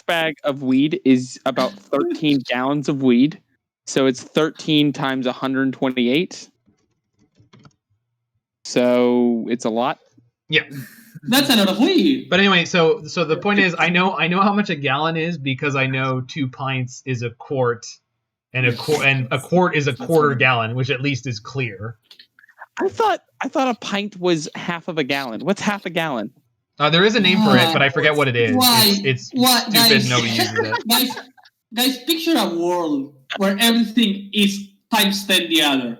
bag of weed is about 13 gallons of weed. So it's 13 times 128. So it's a lot. Yeah. That's a lot of weed. But anyway, so the point is, I know how much a gallon is because I know 2 pints is a quart, and a quart is a quarter gallon, which at least is clear. I thought a pint was half of a gallon. What's half a gallon? There is a name for it, but I forget what it is. It's stupid. Guys, Nobody uses it. Guys, picture a world where everything is times 10 the other.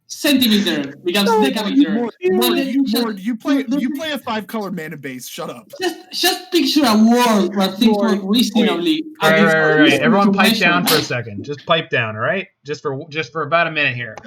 Centimeter becomes decameter. You play a 5-color mana base. Shut up. Just picture a world where things work reasonably. Right. Everyone pipe down for a second. Just pipe down, all right? Just for about a minute here.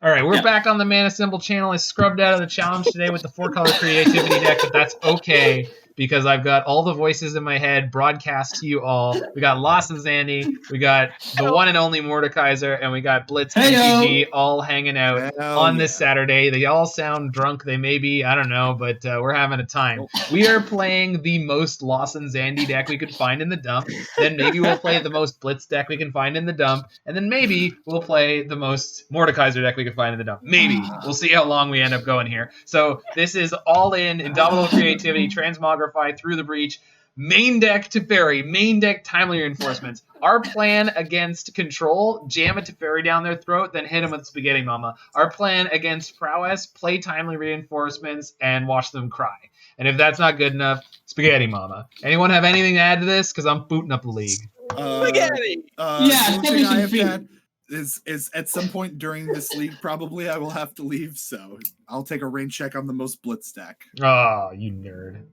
All right, we're back on the Mana Symbol channel. I scrubbed out of the challenge today with the 4-color creativity deck, but that's okay because I've got all the voices in my head broadcast to you all. We got Lost and Zandy, we got the one and only Mordeka1ser, and we got Blitzmtg all hanging out on this Saturday. They all sound drunk. They may be, I don't know, but we're having a time. We are playing the most Lost and Zandy deck we could find in the dump. Then maybe we'll play the most Blitz deck we can find in the dump. And then maybe we'll play the most Mordeka1ser deck we can find in the dump. Maybe. We'll see how long we end up going here. So this is all in Indomitable Creativity, Transmogrify, Through the Breach, main deck Teferi, main deck Timely Reinforcements. Our plan against Control, jam a Teferi down their throat, then hit them with Spaghetti Mama. Our plan against Prowess, play Timely Reinforcements and watch them cry. And if that's not good enough, Spaghetti Mama. Anyone have anything to add to this? Because I'm booting up the league. Spaghetti! The thing I have had is at some point during this league, probably I will have to leave, so I'll take a rain check on the most Blitz deck. Oh, you nerd.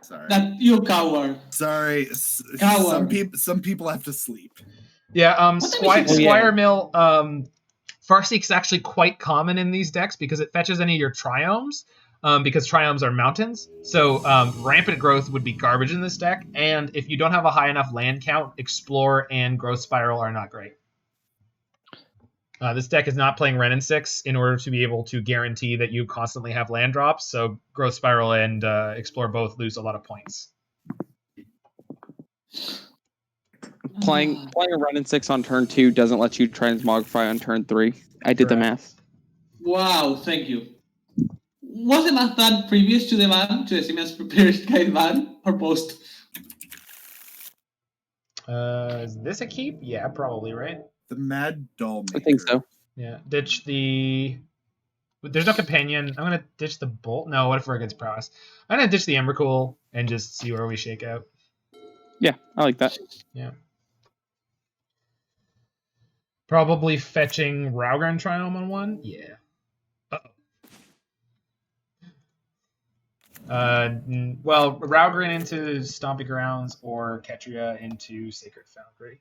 Sorry. That you coward. Sorry. Coward. Some people have to sleep. Yeah, Squire Mill, Farseek's actually quite common in these decks because it fetches any of your triomes, because triomes are mountains. So Rampant Growth would be garbage in this deck, and if you don't have a high enough land count, Explore and Growth Spiral are not great. This deck is not playing Ren and 6 in order to be able to guarantee that you constantly have land drops, so Growth Spiral and Explore both lose a lot of points. Playing a Ren and 6 on turn 2 doesn't let you Transmogrify on turn 3. I did the math. Wow, thank you. Was the math done previous to the ban, to the Siemens Prepared Guide ban, or post? Is this a keep? Yeah, probably, right? The Mad Doll Maker. I think so. Yeah, ditch the... There's no companion. I'm going to ditch the Bolt. No, what if we're against Prowess? I'm going to ditch the Emrakul and just see where we shake out. Yeah, I like that. Yeah. Probably fetching Raugrin Triome on 1? Yeah. Well, Raugrin into Stomping Grounds or Ketria into Sacred Foundry.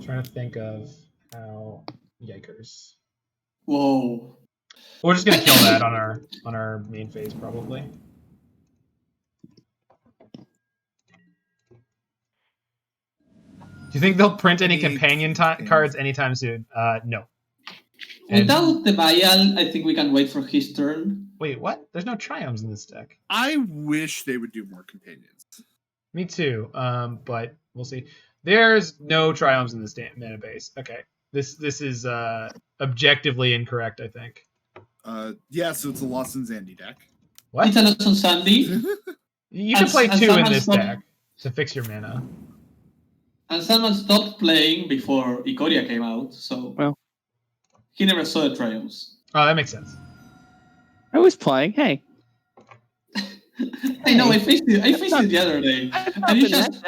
Trying to think of how yikers. Whoa. We're just gonna kill that on our main phase probably. Do you think they'll print any companion cards anytime soon? No. Without the Vial, I think we can wait for his turn. Wait, what? There's no Triomes in this deck. I wish they would do more companions. Me too. But we'll see. There's no Triomes in this mana base. Okay. This is objectively incorrect, I think. Yeah, so it's a Lost and Zandy deck. What? It's a Lost and Zandy. You can play 2 in this deck to fix your mana. And Zanman stopped playing before Ikoria came out, so he never saw the Triumphs. Oh, that makes sense. I was playing. Hey. I know. I faced it the other day, and you just.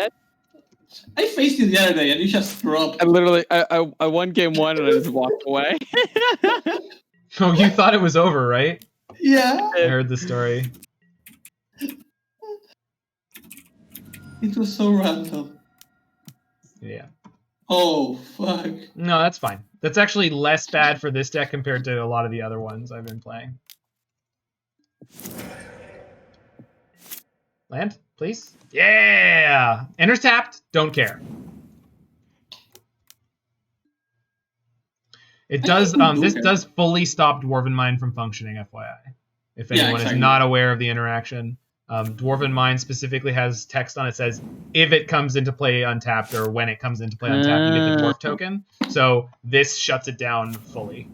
I faced it the other day, and you just dropped. I literally, I won game 1 and I just walked away. Oh, you thought it was over, right? Yeah. I heard the story. It was so random. Yeah. Oh, fuck. No, that's fine. That's actually less bad for this deck compared to a lot of the other ones I've been playing. Land, please. Yeah! Enters tapped. Don't care. It does. This does fully stop Dwarven Mine from functioning, FYI. If anyone is not aware of the interaction, Dwarven Mine specifically has text on it says if it comes into play untapped or when it comes into play untapped, you get the dwarf token. So this shuts it down fully.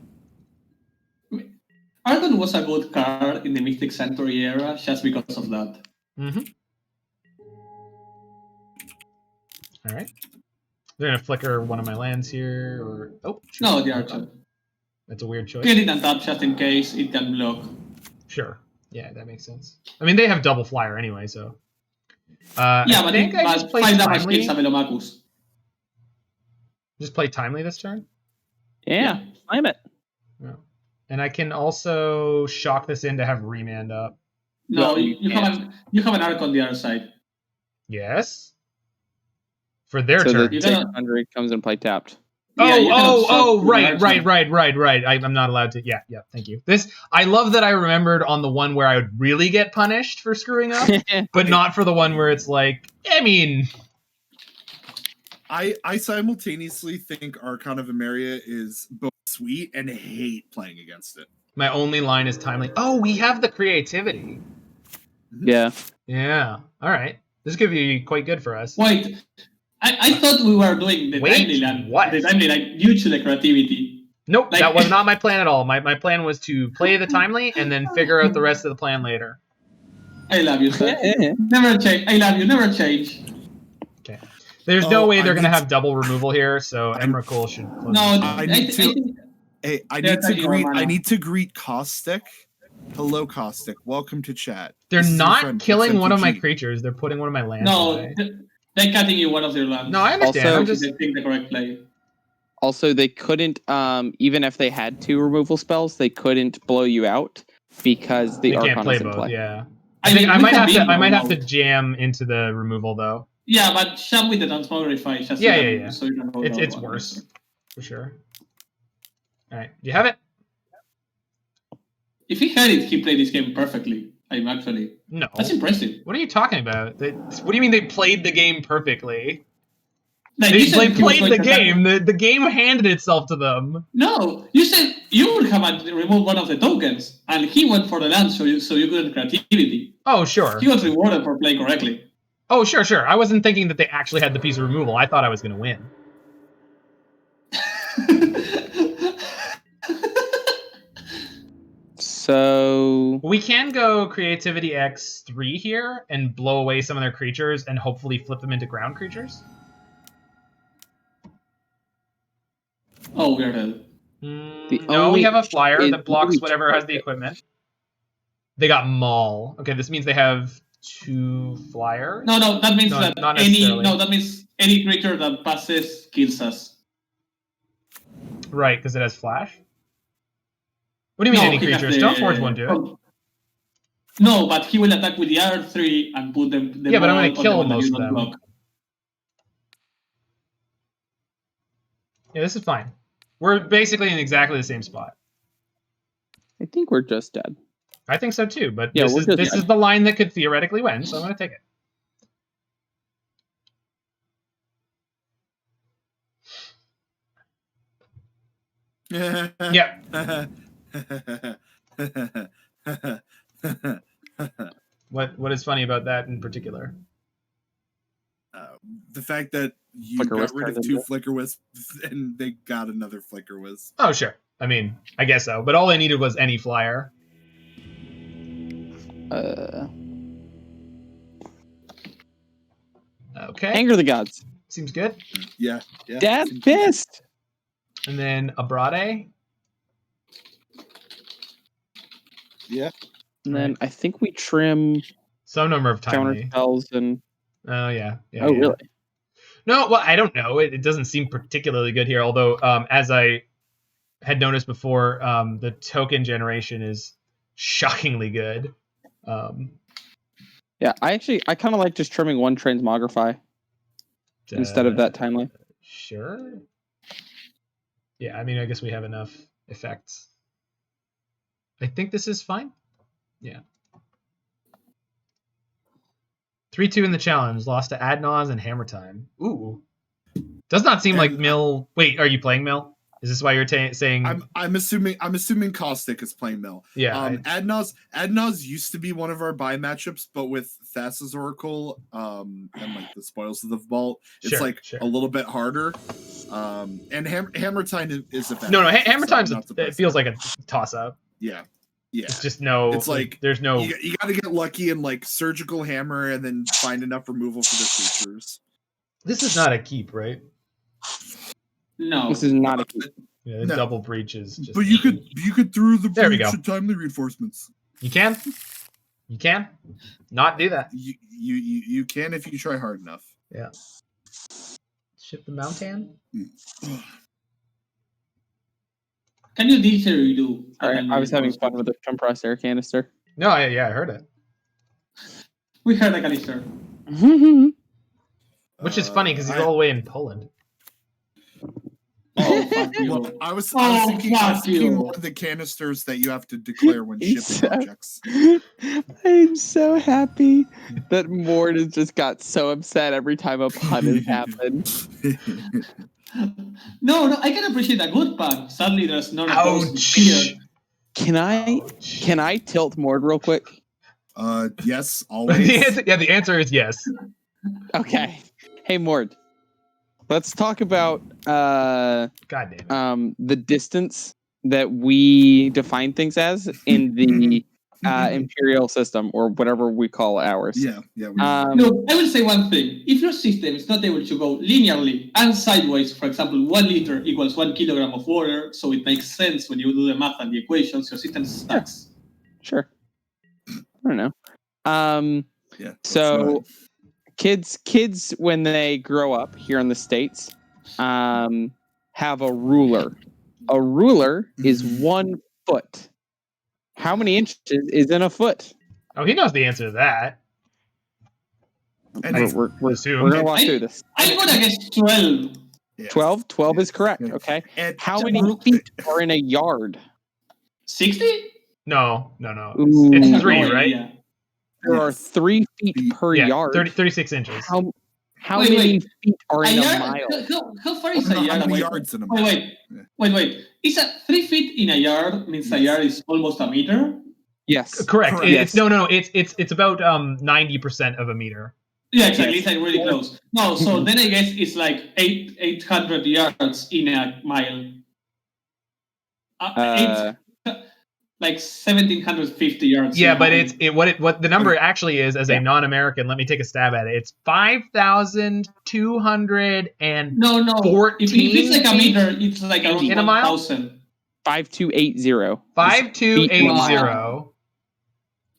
Argon was a good card in the Mystic Sanctuary era just because of that. Mm-hmm. All right. They're gonna flicker one of my lands here, or sure. No, the Archer. That's a weird choice. Get it untapped just in case it can block. Sure. Yeah, that makes sense. I mean, they have double flyer anyway, so. Yeah, I think I just play 5 damage timely. kills a Velomachus. Just play timely this turn. Yeah, claim it. Yeah. And I can also shock this in to have Remand up. No, No, you have an Arc on the other side. Yes. For their So turn. the Sacred Foundry comes and play tapped. Right. I'm not allowed to. Yeah, thank you. I love that I remembered on the one where I would really get punished for screwing up, but not for the one where it's like, I mean... I simultaneously think Archon of Emeria is both sweet and hate playing against it. My only line is timely. Oh, we have the creativity. Yeah. Yeah. All right. This could be quite good for us. Wait, I thought we were doing the timely land. What? The timely land due to the creativity. Nope, that was not my plan at all. My plan was to play the timely and then figure out the rest of the plan later. I love you, sir. Never change. I love you. Never change. Okay. There's no way they're going to have double removal here, so Emrakul should close. No, I need to greet Caustic. Hello, Caustic. Welcome to chat. They're not killing one of my creatures. They're putting one of my lands away. They're cutting you one of their lands. No, I understand. Also, I'm just think the correct play. Also, they couldn't, even if they had 2 removal spells, they couldn't blow you out because the Archon can't play is in both. play. Yeah, I might have to jam into the removal though. Yeah, but shove with the Transmogrify. Yeah. So you can hold it's on worse for sure. All right, do you have it? If he had it, he played this game perfectly. No. That's impressive. What are you talking about? What do you mean they played the game perfectly? Like, they played the game. The game handed itself to them. No, you said you would have removed one of the tokens, and he went for the land, so you couldn't creativity. Oh, sure. He was rewarded for playing correctly. Oh, sure. I wasn't thinking that they actually had the piece of removal. I thought I was going to win. So we can go Creativity X3 here and blow away some of their creatures and hopefully flip them into ground creatures. Oh, we're dead. No, we have a flyer that blocks whatever has the equipment. They got Maul. Okay, this means they have 2 flyers. No, that means that means any creature that passes kills us. Right, because it has flash. What do you mean any creature? Stoneforge won't do it. No, but he will attack with the R3 and put them. Yeah, but I'm going to kill most of them. Block. Yeah, this is fine. We're basically in exactly the same spot. I think we're just dead. I think so too, but yeah, this is the line that could theoretically win, so I'm going to take it. Yeah. What is funny about that in particular? The fact that you got rid of 2 Flicker Wisps and they got another Flicker Wisp. Oh, sure. I mean, I guess so. But all they needed was any flyer. Okay. Anger the gods. Seems good. Yeah. Dad's pissed. And then Abrade. Yeah. And then I think we trim some number of counter timely spells and. Oh yeah. Really? No, well, I don't know. It doesn't seem particularly good here. Although, as I had noticed before, the token generation is shockingly good. Yeah, I kind of like just trimming 1 Transmogrify instead of that timely. Sure. Yeah, I mean, I guess we have enough effects. I think this is fine. Yeah. 3-2 in the challenge. Lost to Ad Naus and Hammer Time. Ooh. Does not seem like Mill... Wait, are you playing Mill? Is this why you're saying? I'm assuming Caustic is playing mill. Yeah. Adnaz used to be one of our buy matchups, but with Thassa's Oracle and like the Spoils of the Vault, it's a little bit harder. And Hammer Time is a no. Hammer Time's it feels like a toss up. Yeah. It's just no. It's like there's no. You got to get lucky and like Surgical Hammer, and then find enough removal for the creatures. This is not a keep, right? No, This is not a keep. Yeah, the double breach is just. But you could through the There we breach go. and timely reinforcements. You can not do that. You can if you try hard enough. Yeah. Ship the Mountain. Can you didgeridoo? All right, I was having fun with the compressed air canister. No, I heard it. We heard the canister. Which is funny because he's all the way in Poland. Oh, fuck you. Well, I was thinking more of the canisters that you have to declare when shipping objects. I'm so happy that Mord has just got so upset every time a pun has happened. No, I can appreciate a good pun. Sadly, there's none of those here. Can I tilt Mord real quick? Yes, always. The answer is yes. Okay. Hey Mord, let's talk about God damn it. the distance that we define things as in the imperial system, or whatever we call ours. Yeah. No, I will say one thing. If your system is not able to go linearly and sideways, for example, 1 liter equals 1 kilogram of water, so it makes sense when you do the math and the equations, your system stacks. Sure. I don't know. Yeah. So kids when they grow up here in the States have a ruler. A ruler is 1 foot. How many inches is in a foot? Oh, he knows the answer to that. And We're assume. gonna walk through this. I'm gonna guess 12. 12? 12 is correct. Yeah. Okay. And How many feet are in a yard? 60? No. Ooh. It's 3, right? Yeah. There are 3 feet per Yeah, yard. 36 inches. How Wait, many wait. feet are in a yard? mile? How far is I don't a know how yard? many Wait, yards in a mile. wait. Is a 3 feet in a yard means a yard is almost a meter? Yes. Correct. Yes. No. It's about 90% of a meter. Yeah, exactly. Yes. It's like really close. No, so then I guess it's like 800 yards in a mile. Like 1,750 yards. Yeah, in a but mile. what the number actually is as a non-American. Let me take a stab at it. It's 5,200 and No. 14 If it's like a meter, it's like around in a mile? 1,000. 5280. 5280.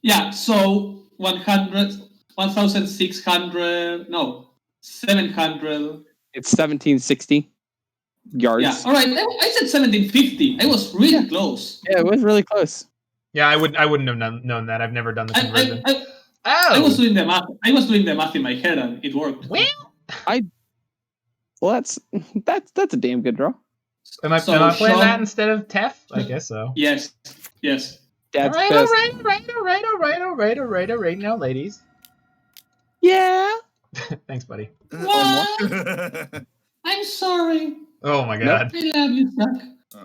Yeah, so 1,600, no, 700. It's 1760 yards. Yeah, all right. I said 1,750. I was really close. Yeah, it was really close. Yeah, I wouldn't have known that. I've never done the conversion. I was doing the math. I was doing the math in my head, and it worked. Well, that's a damn good draw. am I playing Sean- that instead of Tef? I guess so. Yes. Dad's All best. right. Now, ladies. Yeah. Thanks, buddy. What? I'm sorry. Oh my god. I love you, Zach.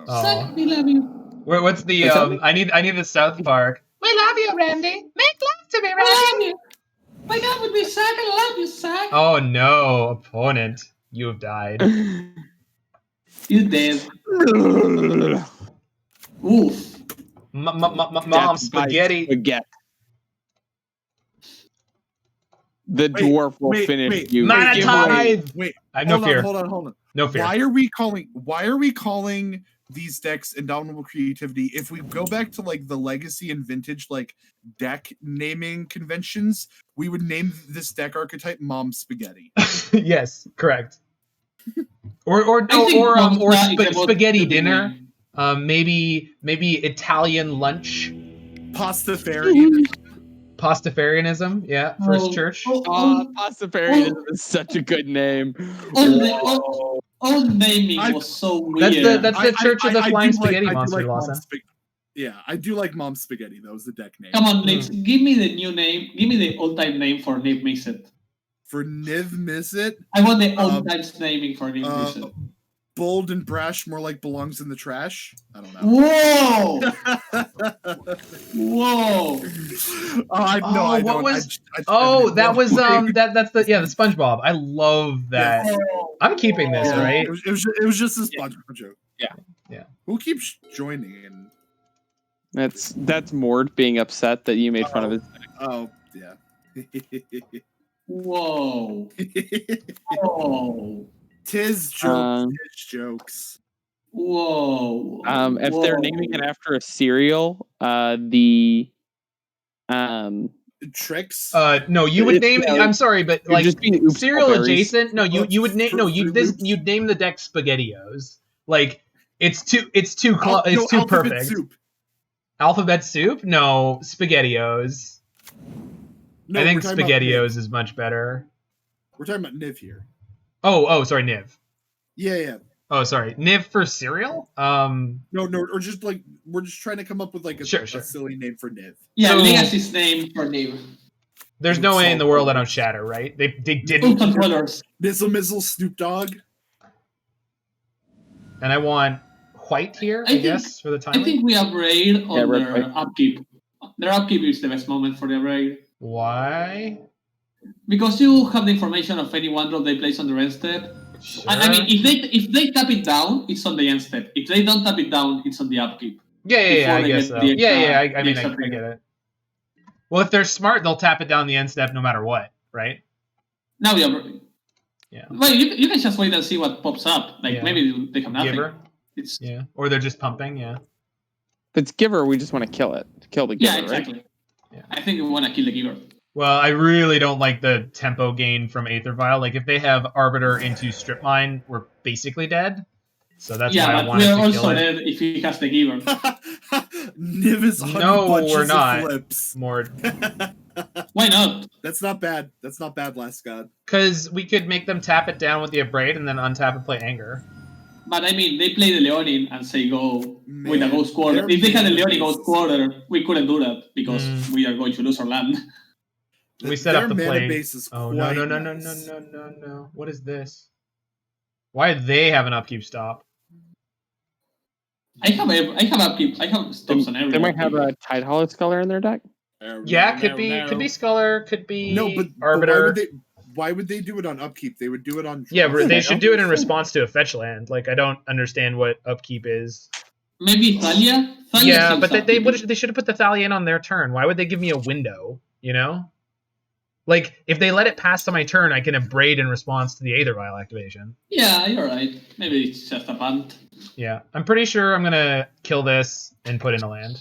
Oh. Zach, we love you. What's the I need the South Park. We love you, Randy. Make love to me, I Randy. love you. My God would be Zach. I love you, Zach. Oh no, opponent, you have died. You dead. Oof. Mom, spaghetti. The dwarf will finish you. Monetize. Wait. I have no fear. Hold on. No fear. Why are we calling these decks Indomitable Creativity? If we go back to like the legacy and vintage like deck naming conventions, we would name this deck archetype Mom Spaghetti. Yes, correct. Or spaghetti dinner. Maybe Italian lunch. Pastafarianism, yeah, First Church. Pastafarianism is such a good name. All naming was so weird. That's the Church of the Flying Spaghetti Monster, Lawson. Yeah, I do like Mom Spaghetti. That was the deck name. Come on, Nick, give me the new name. Give me the old-time name for Niv Mizzet. For Niv Mizzet? I want the old-time naming for Niv Mizzet. bold and brash more like belongs in the trash. I don't know. Whoa! Whoa! I what don't. was? I That was that's the SpongeBob. I love that. Yes. I'm keeping this, Oh. right? It was just a SpongeBob joke. Yeah. Who keeps joining in? That's Mord being upset that you made fun of his. Oh yeah. Whoa! Whoa! Tis jokes. Whoa! If they're naming it after a cereal, the Tricks. No, you would name. Yeah, I'm sorry, but it'd like just be Oops, cereal All Berries. adjacent. No, you would name. No, Fruit you'd name the deck SpaghettiOs. Like it's too Alphabet perfect. Soup. Alphabet soup? No, SpaghettiOs. No, I think we're talking about SpaghettiOs Niv. is much better. We're talking about Niv here. Oh, sorry, Niv. Yeah. Oh, sorry, Niv for cereal. No, or just like we're just trying to come up with like a Sure. silly name for Niv. Yeah, So- Legacy's name for Niv. There's no way in the world I don't shatter, right? They didn't. Ultra colors. Mizzle, Snoop Dogg. And I want white here, I guess, for the time. I think we Abrade on red their white. upkeep. Their upkeep is the best moment for the Abrade. Why? Because you have the information of any one drop they place on the end step. Sure. I mean, if they tap it down, it's on the end step. If they don't tap it down, it's on the upkeep. Yeah, I before they guess get so. the Yeah, extra- I mean, the I extra get it. Well, if they're smart, they'll tap it down the end step no matter what, right? Now we Abrade. Yeah. Well, you can just wait and see what pops up. Like Yeah. maybe they have nothing. Giver. It's Yeah. Or they're just pumping. Yeah. If it's Giver, we just want to kill it. Kill the Giver, yeah, exactly. right? Yeah. I think we want to kill the giver. Well, I really don't like the tempo gain from Aether Vial. Like, if they have Arbiter into Strip Mine, we're basically dead. So that's why I Yeah, but wanted we're to also kill it. dead if he has the giver. Niv is 100 No, bunches we're of not. flips. More. Why not? That's not bad. That's not bad, Last God. Because we could make them tap it down with the Abrade and then untap and play Anger. But I mean, they play the Leonin and say go with a Man, Ghost Quarter. they're If they had a mean Leonin beasts. Ghost Quarter, we couldn't do that because Mm. we are going to lose our land. We set up Their the mana play. base is Oh, quite no. nice. What is this? Why do they have an upkeep stop? I have stops on every. They might have upkeep. a Tide Hollow Sculler in their deck. Yeah, could be Sculler, could be No, but Arbiter. why would they do it on upkeep? They would do it on. Yeah, draw. they should do it in response to a fetch land. Like, I don't understand what upkeep is. Maybe Thalia. Yeah, seems but they upkeep. should have put the Thalia in on their turn. Why would they give me a window? You know, like if they let it pass to my turn, I can Abrade in response to the Aether Vial activation. Yeah, you're right. Maybe it's just a punt. Yeah, I'm pretty sure I'm gonna kill this and put in a land.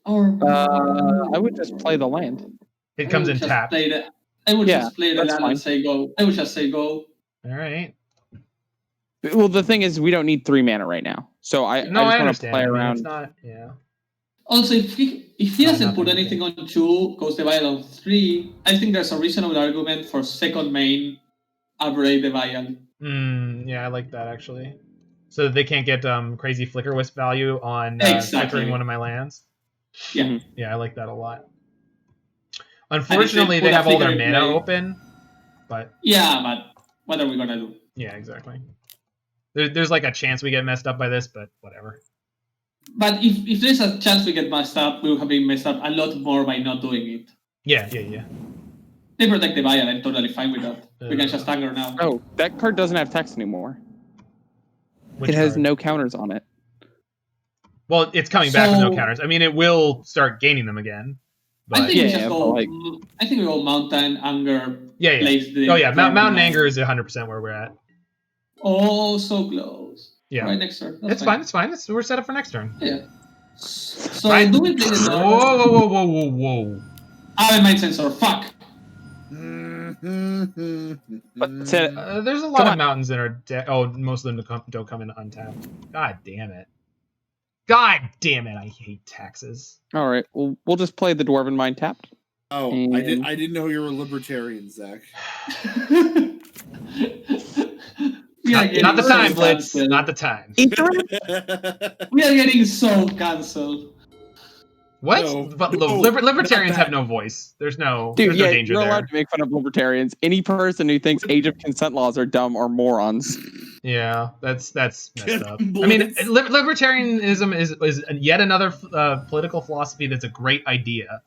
Or I would just play the land. It comes in tap. I would Yeah, just play the that's land fine. and say go. I would just say go. All right. Well, the thing is, we don't need 3 mana right now. So I No, just I want to understand. play I mean, around. it's not. Yeah. Also, if he No, doesn't put nothing, anything on 2, goes the vial on 3, I think there's a reasonable argument for second main, Abrade the vial. Yeah, I like that actually. So that they can't get crazy Flicker Wisp value on Exactly. flickering one of my lands. Yeah. Yeah, I like that a lot. Unfortunately, put they a have all their flicker in mana play- open, but Yeah, but what are we gonna do? yeah, exactly. There's like a chance we get messed up by this, but whatever. But if there's a chance we get messed up, we will have been messed up a lot more by not doing it. Yeah. They protect the vial, I'm totally fine with that. We can just anger now. Oh, that card doesn't have text anymore. Which it has card? no counters on it. Well, it's coming back with no So- counters. I mean, it will start gaining them again. But I think we Yeah, just but go. like- I think we go mountain anger. yeah. Place the Oh yeah, Mountain Anger is 100% where we're at. Oh, so close. Yeah. Right next turn. It's fine. It's fine. We're set up for next turn. Yeah. So Right. do we play the Whoa. Arid Mind Sensor? Fuck. But to, There's a lot of mountains in our deck. Oh, most of them don't come in untapped. God damn it. I hate taxes. all right, we'll just play the Dwarven Mine tapped. Oh, I didn't know you were a libertarian, Zach. Not the time, Blitz. Not the time. We are getting so cancelled. What? No, But no, libertarians not have no voice. There's no Dude, there's no yeah, danger you're there. allowed to make fun of libertarians. Any person who thinks age of consent laws are dumb are morons. Yeah, that's messed up. Blitz. I mean, libertarianism is yet another political philosophy that's a great idea.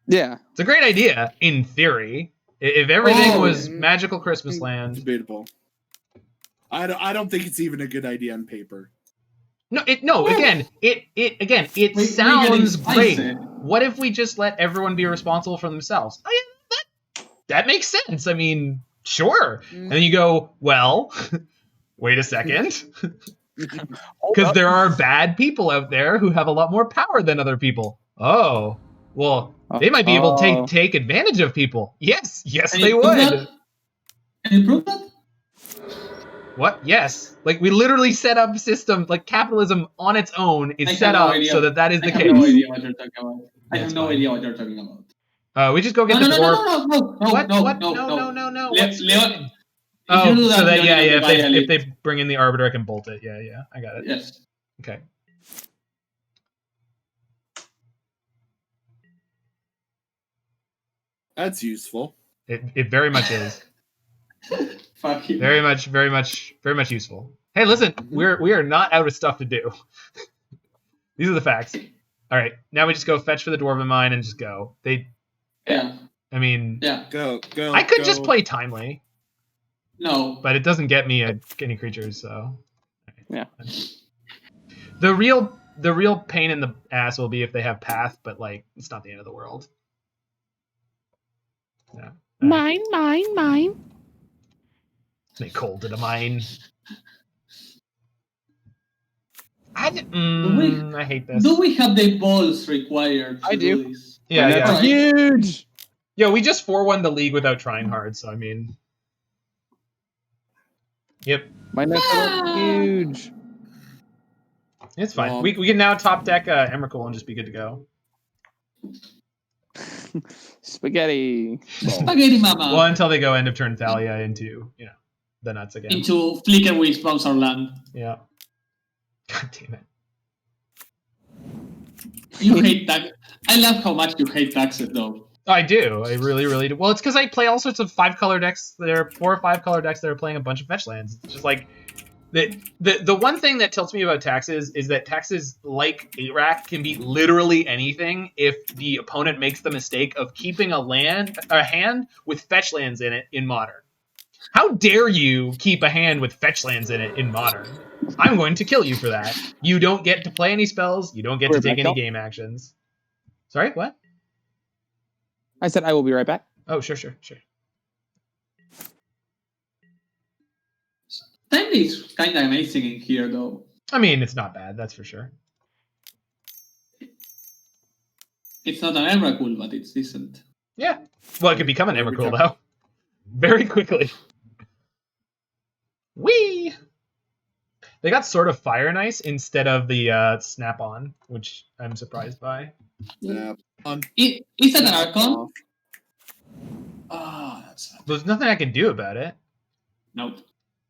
Yeah. It's a great idea in theory. If everything Oh, was magical Christmas land. Debatable. I don't think it's even a good idea on paper. It We're getting sounds great. spicy. What if we just let everyone be responsible for themselves? That makes sense. I mean, sure. And then you go, well, wait a second. Because there are bad people out there who have a lot more power than other people. Oh, well, they might be able to take advantage of people. Yes, Can they you prove would. that? Can you prove that? What? Yes. Like, we literally set up systems, like capitalism on its own is I set have no up idea. so that is the I have case. no idea what you're talking about. I That's have no fine. idea what you're talking about. We just go get No, the no, dwarf. no, no, no, no, What? no, What? no, No. no. What's Leon, happening? if you do Oh, so that Leon will if violate. they bring in the arbiter, I can bolt it. Yeah, I got it. Yes. Okay. That's useful. It very much is. Fuck you. Very much useful. Hey, listen, we are not out of stuff to do. These are the facts. All right, now we just go fetch for the Dwarven Mine and just go. Yeah. I mean, Yeah. Go. I could just play Timely, No. but it doesn't get me any creatures, so. Yeah. The real pain in the ass will be if they have Path, but like it's not the end of the world. Yeah. Mine. They cold to the mine. I hate this. Do we have the balls required to I do. this? Yeah, yeah. Alright. Huge. Yo, we just 4-1 the league without trying hard, so I mean. Yep. My nets are huge. It's fine. Well- We can now top deck Emrakul and just be good to go. Spaghetti. Spaghetti Mama. Well, until they go end of turn Thalia into, the nuts again. Into Flicker with Bouncer Land. Yeah. God damn it. You hate that. I love how much you hate taxes, though. I do. I really, really do. Well, it's because I play all sorts of 5-color decks. There are 4 or 5-color decks that are playing a bunch of fetch lands. It's just like the one thing that tilts me about taxes is that taxes, like 8-rack, can be literally anything if the opponent makes the mistake of keeping a hand with fetch lands in it in Modern. How dare you keep a hand with fetch lands in it in Modern? I'm going to kill you for that. You don't get to play any spells. You don't get to take any game actions. Sorry, what? I said I will be right back. Oh, sure. Time is kind of amazing in here, though. I mean, it's not bad, that's for sure. It's not an Emrakul, but it's decent. Yeah. Well, it could become an Emrakul, though. Very quickly. Whee! They got sort of Fire and Ice instead of the Snap-On, which I'm surprised by. Yeah. Is that an Archon? Ah, that's sad. There's nothing I can do about it. Nope.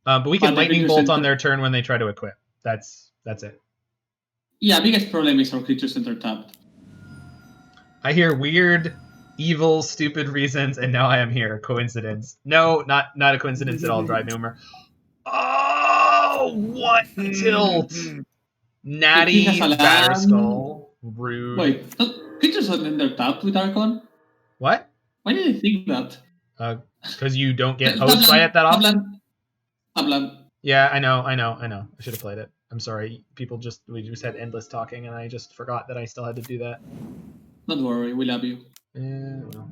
But we can But the Lightning creature Bolt center- on their turn when they try to equip. That's it. Yeah, biggest problem is our creature center tapped. I hear weird, evil, stupid reasons, and now I am here. Coincidence. No, not a coincidence at all, Drive Numer. Oh, what tilt! Natty He has a land. Batterskull. Rude. Wait, creatures are under tapped with Archon? What? Why did I think that? Because you don't get host by it that often? Tablan. Yeah, I know. I should have played it. I'm sorry. We just had endless talking, and I just forgot that I still had to do that. Don't worry, we love you. Yeah, well.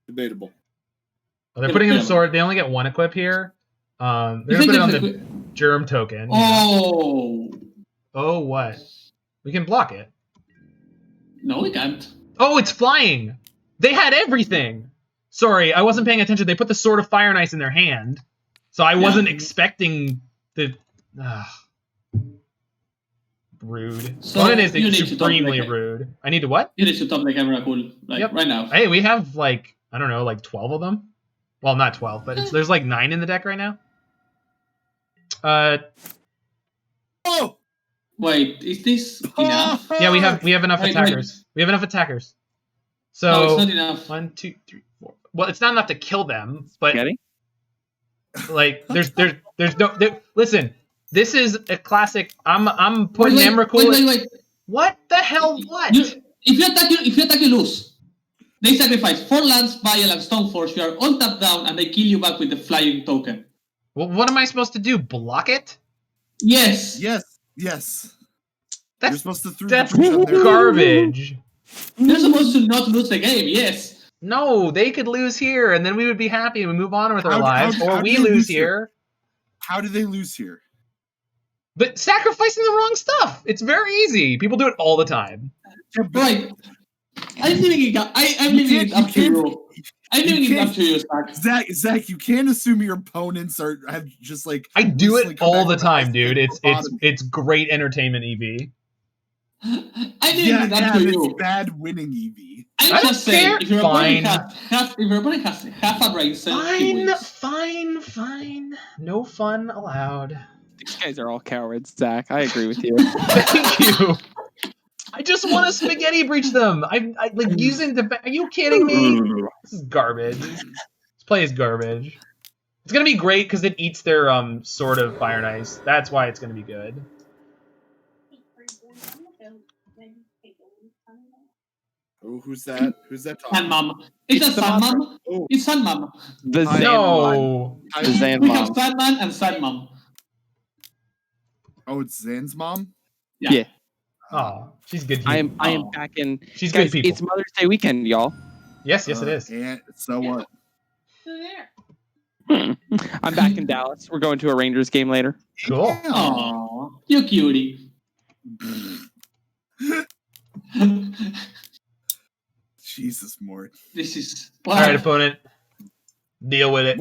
Debatable. Well, they're putting in a sword. They only get 1 equip here. They're going to put it on the germ token. Oh! Oh, what? We can block it. No, we can't. Oh, it's flying! They had everything! Sorry, I wasn't paying attention. They put the Sword of Fire and Ice in their hand. So I wasn't expecting the... Rude. So Conan is you need to extremely top, like, rude. I need to what? You need to top like Emrakul, like right now. Hey, we have like, I don't know, like 12 of them. Well, not 12, but there's like 9 in the deck right now. Oh! Wait, is this enough? Yeah, we have enough Wait, attackers. We have enough attackers. So No, it's not enough. 1, 2, 3, 4. Well, it's not enough to kill them, but Getting? like there's no listen. This is a classic. I'm putting Emrakul. Wait. What the hell? What? If you attack, you lose. They sacrifice 4 lands, Vial, and Stoneforge. You are all tapped down, and they kill you back with the flying token. Well, what am I supposed to do? Block it? Yes. Yes. You're supposed to throw That's the breach on there. garbage. You're supposed to not lose the game. Yes. No, they could lose here, and then we would be happy and we move on with our How lives. do Or they we lose lose here? here. How do they lose here? But sacrificing the wrong stuff. It's very easy. People do it all the time. Right. I'm leaving it up to you. I'm leaving it up to you, Zach. Zach, you can't assume your opponents have just like. I do recently it come all back the from time, ice dude. and It's great entertainment, EV. I'm leaving it up to it's you. bad winning EV. I'm I just don't saying, care. if your Fine. opponent has half a brain cell, he wins. Fine. No fun allowed. These guys are all cowards, Zach. I agree with you. Thank you. I just want to spaghetti breach them. I like using the. Are you kidding me? This is garbage. This play is garbage. It's gonna be great because it eats their Sword of Fire and Ice. That's why it's gonna be good. Oh, who's that? Who's that talking? Zanman. It's a Zanman. Oh. It's Zanman. The Zanman. No. The We have Zanman. Zanman and Zanman. Oh, it's Zan's mom? Yeah. Oh, she's good. I am Oh. back in. She's Guys, good people. it's Mother's Day weekend, y'all. Yes, it is. And so what? I'm back in Dallas. We're going to a Rangers game later. Cool. Aw, you cutie. Jesus, Mort. This is... All right, opponent. Deal with it.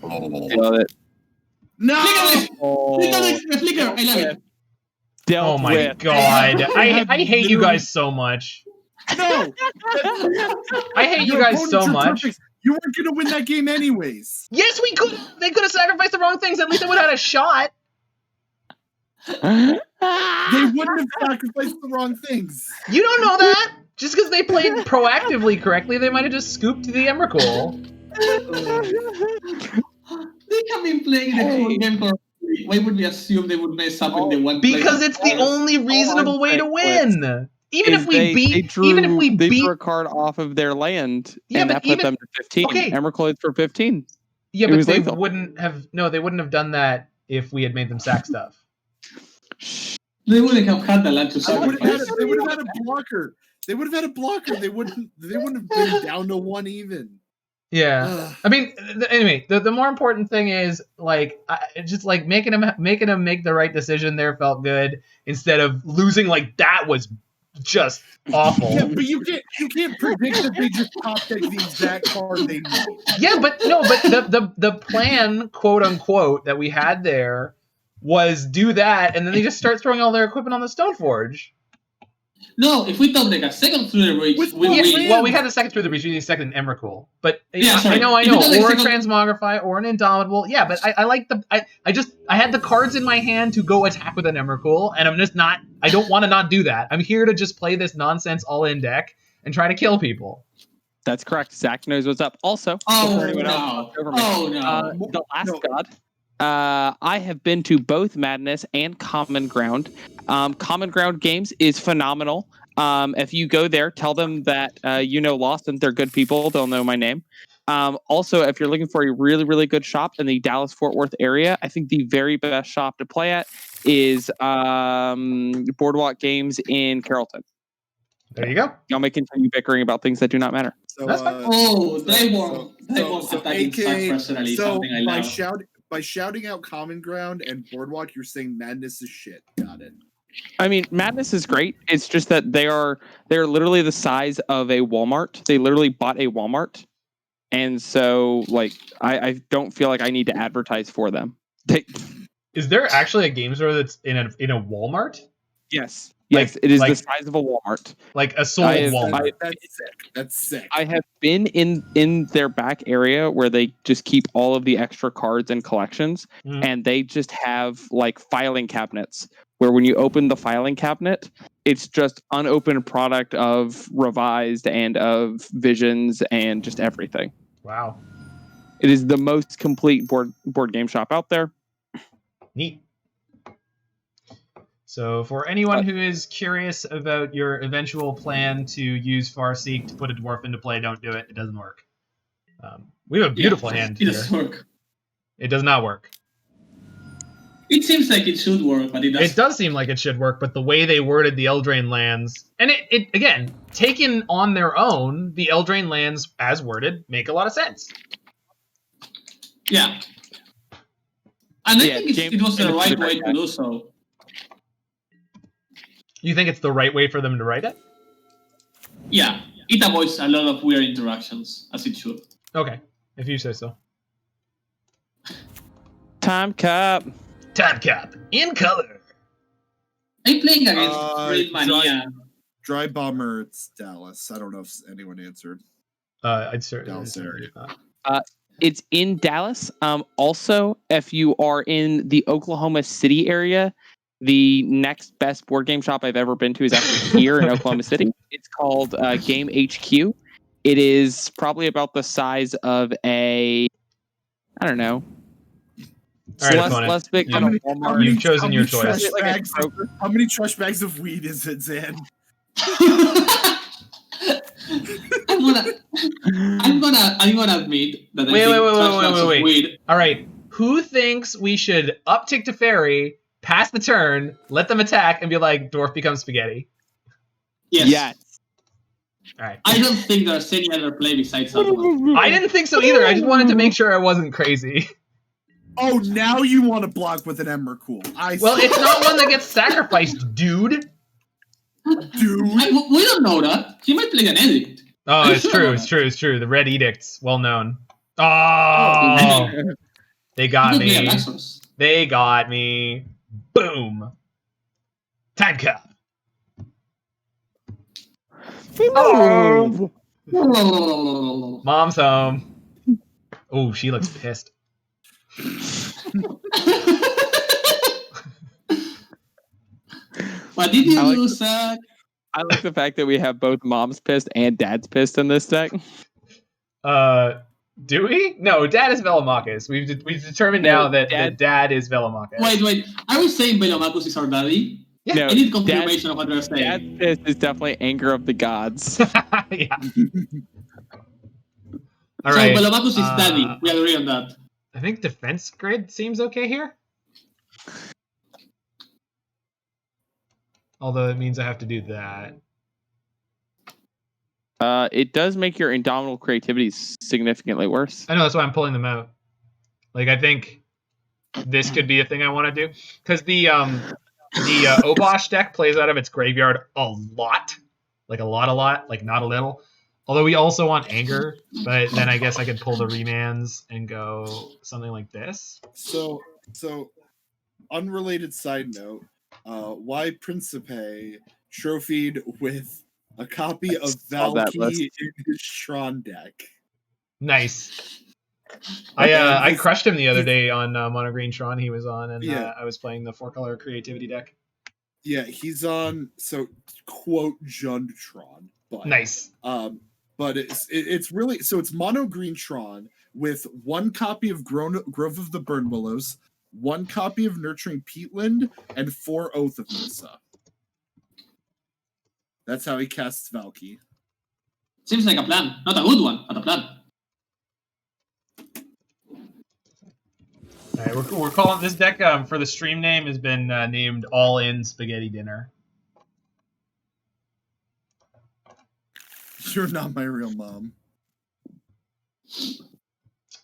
Love it. No! The flicker, I love it. Dealt Oh my with. god. I hate you guys so much. No! I hate you Your guys so opponents are much. perfect. You weren't going to win that game anyways. Yes, we could. They could have sacrificed the wrong things. At least I would have had a shot. They wouldn't have sacrificed the wrong things. You don't know that. Just because they played proactively correctly, they might have just scooped the Emrakul. They have been playing the whole game correctly. Why would we assume they would mess up in the one play? Because it's the only reasonable way to win. Even if we they beat, drew a card off of their land, Yeah, and but that put them to 15. Okay. Emrakul for 15. yeah, it but was they lethal. wouldn't have done that if we had made them sack stuff. They wouldn't have had the land to They would have sacrifice. had a blocker. They would have had a blocker. They wouldn't have been down to 1 even. Yeah. Ugh. I mean, anyway, the more important thing is like just like making him make the right decision there felt good instead of losing like that was just awful. Yeah, but you can't predict that they just top deck the exact card they need. Yeah, but the plan, quote unquote, that we had there was do that, and then they just start throwing all their equipment on the Stoneforge. No, if we top deck a second through the breach, With we what? win. Well, we had a second through the breach, we need a second in Emrakul. But Yeah, I sorry. know, If you don't or a like Transmogrify, or an Indomitable. Yeah, but I like I had the cards in my hand to go attack with an Emrakul, and I'm just not. I don't want to not do that. I'm here to just play this nonsense all-in deck and try to kill people. That's correct. Zach knows what's up. Also, Oh before anyone else no! talks over me, Oh no! the last No. god. I have been to both Madness and Common Ground. Common Ground Games is phenomenal. If you go there, tell them that Lawson. They're good people. They'll know my name. Also, if you're looking for a really, really good shop in the Dallas-Fort Worth area, I think the very best shop to play at is Boardwalk Games in Carrollton. There you go. Y'all may continue bickering about things that do not matter. So, That's fine. Oh, they won't attacking AKA, Zach personally. so Something I love. by shouting out Common Ground and Boardwalk, you're saying Madness is shit. Got it. I mean, Madness is great. It's just that they're literally the size of a Walmart. They literally bought a Walmart, and so like I don't feel like I need to advertise for them. Is there actually a game store that's in a Walmart? Yes. Yes, it is like- the size of a Walmart. Like a sold Walmart. That's sick. That's sick. I have been in their back area where they just keep all of the extra cards and collections, Mhm. and they just have like filing cabinets where when you open the filing cabinet, it's just unopened product of Revised and of Visions and just everything. Wow. It is the most complete board game shop out there. Neat. So for anyone who is curious about your eventual plan to use Farseek to put a dwarf into play, don't do it. It doesn't work. We have a beautiful hand It here. doesn't work. It does not work. It seems like it should work, but it doesn't. It does seem like it should work, but the way they worded the Eldraine lands, and it again, taken on their own, the Eldraine lands as worded make a lot of sense. Yeah. And I Yeah, think James it was the Bennett right did a way great to do so. You think it's the right way for them to write it? Yeah, it avoids a lot of weird interactions, as it should. Okay, if you say so. Time Cup. Time Cap in color. I'm playing against Raid Dry- Mania. Dry Bomber, it's Dallas. I don't know if anyone answered. I'd certainly. Dallas area. It's in Dallas. Also, if you are in the Oklahoma City area, the next best board game shop I've ever been to is actually here in Oklahoma City. It's called Game HQ. It is probably about the size of a, I don't know. It's All right, opponent. less big Yeah. than a Walmart. You've chosen your trash choice. Like a bags of- Kroger. How many trash bags of weed is it, Zan? I'm gonna admit that I Wait, think wait, wait, trash wait, bags wait, of wait. weed. All right, who thinks we should uptick Teferi, pass the turn, let them attack, and be like, dwarf becomes spaghetti? Yes. Yes. All right. I don't think there's any other play besides that one. I didn't think so either. I just wanted to make sure I wasn't crazy. Oh, now you want to block with an Emrakul. Well, it's not one that gets sacrificed, dude. dude. We don't know that. He might play an edict. Oh, I'm it's sure true. about It's true. It's true. The Red Edict's well known. Oh, they got He could play a me. Naxos. They got me. Boom. Time cup. Oh. Mom's home. Oh, she looks pissed. What did you I like do, Zach? I like the fact that we have both mom's pissed and dad's pissed in this deck. Do we? No, Dad is Velomachus. We've determined now that Dad is Velomachus. Wait. I was saying Velomachus is our daddy. Yeah. No, I need confirmation of what they're saying. dad's pissed is definitely anger of the gods. Yeah. All So right. Velomachus is daddy. We agree on that. I think defense grid seems okay here. Although it means I have to do that. It does make your Indomitable Creativity significantly worse. I know, that's why I'm pulling them out. Like, I think this could be a thing I want to do. Because the Obosh deck plays out of its graveyard a lot. Like, a lot. Like, not a little. Although we also want Anger. But then I guess I could pull the Remands and go something like this. So unrelated side note, why Principe trophied with a copy of saw that Valky list. in his Tron deck? Nice. I crushed him the other day on Mono Green Tron he was on, and Yeah. I was playing the 4-color creativity deck. Yeah, he's on, so quote Jundtron, but Nice. but it's really, so it's mono green Tron with one copy of Grove of the Burn Willows, one copy of Nurturing Peatland, and 4 Oath of Mesa. That's how he casts Valky. Seems like a plan. Not a good one, but a plan. All right, we're calling this deck for the stream name has been named All In Spaghetti Dinner. You're not my real mom.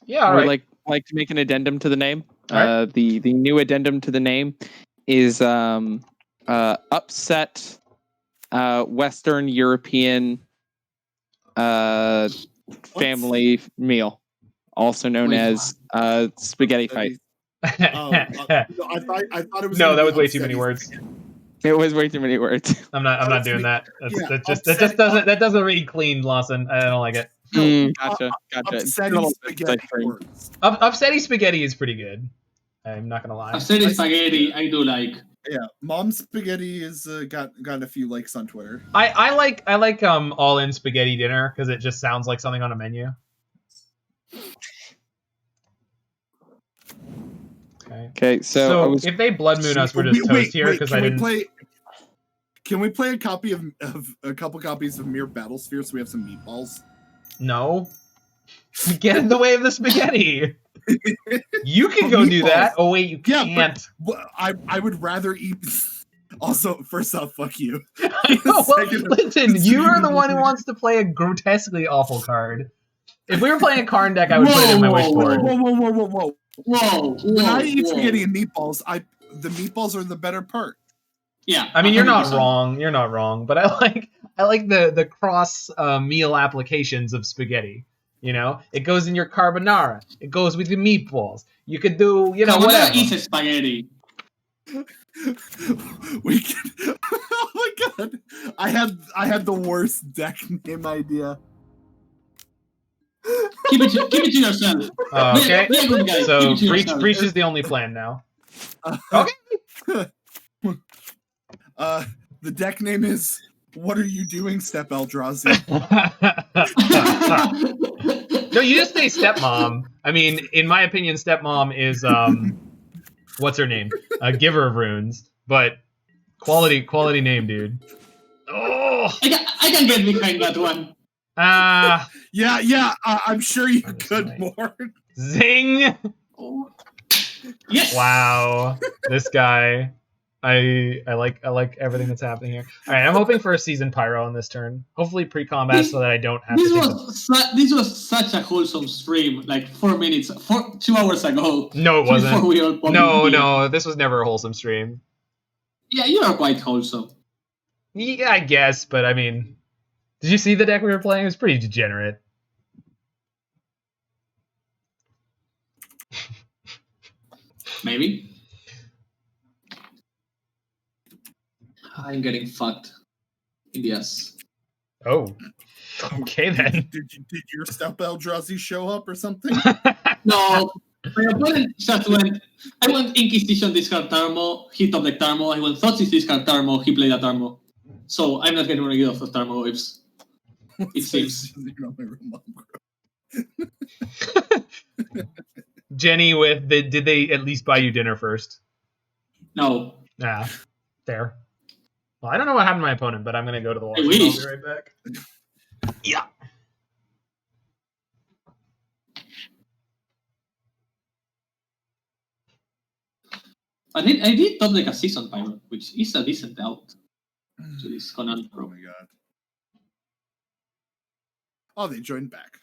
Yeah, all I would right. like to make an addendum to the name. All right. The new addendum to the name is upset Western European family meal, also known Wait, as spaghetti fight. No, I thought it was. No, gonna that be was way too many upsetting words. spaghetti. It was way too many words. I'm not doing that. Yeah, That doesn't read clean, Lawson. I don't like it. Gotcha. Upsetting spaghetti words. Upsetty spaghetti is pretty good. I'm not gonna lie. Upsetting spaghetti, I do like. Yeah, Mom Spaghetti is got a few likes on Twitter. I like all in spaghetti dinner because it just sounds like something on a menu. Okay, so if they blood moon us, we're just toast here because I didn't. Can we play a copy of a couple copies of Mere Battlesphere so we have some meatballs? No. Get in the way of the spaghetti. You can go do that. Oh wait, you can't. But I would rather eat. Also, first off, fuck you. Listen, you are the one who wants to play a grotesquely awful card. If we were playing a Karn deck, I would put it in my wish board. Whoa! When I eat spaghetti and meatballs, the meatballs are the better part. Yeah, I mean, you're not wrong. You're not wrong, but I like the cross meal applications of spaghetti. You know, it goes in your carbonara. It goes with your meatballs. You could do, whatever. Eat spaghetti. We can. Oh my god! I had the worst deck name idea. Keep it to yourself. Okay. Be a good guy. So breach is the only plan now. Okay. The deck name is "What Are You Doing, Step Eldrazi?" No, you just say stepmom. I mean, in my opinion, stepmom is what's her name? A giver of runes, but quality name, dude. Oh, I can get behind that one. Yeah. I'm sure you could more. Zing! Oh. Yes. Wow, this guy. I like everything that's happening here. All right, I'm hoping for a seasoned pyro on this turn. Hopefully pre-combat so that I don't have to. This was such a wholesome stream. Like 4 minutes, 2 hours ago. No, it wasn't. We all no, this was never a wholesome stream. Yeah, you are quite wholesome. Yeah, I guess, but I mean, did you see the deck we were playing? It was pretty degenerate. Maybe. I'm getting fucked in the ass. Oh. Okay then. Did your Step Eldrazi show up or something? No. My opponent just went. I went Inquisition, discard Tarmo. He top deck Tarmo. I went Thoughtseize, discard Tarmo. He played a Tarmo. So I'm not getting rid of the Tarmo waves. It seems. Jenny, did they at least buy you dinner first? No. Nah. Fair. Well, I don't know what happened to my opponent, but I'm going to go to the wall. I'll wish. be right back. Yeah. I did top deck a Season Pyro, which is a decent out to this Conan Pro. Oh my god. Oh, they joined back.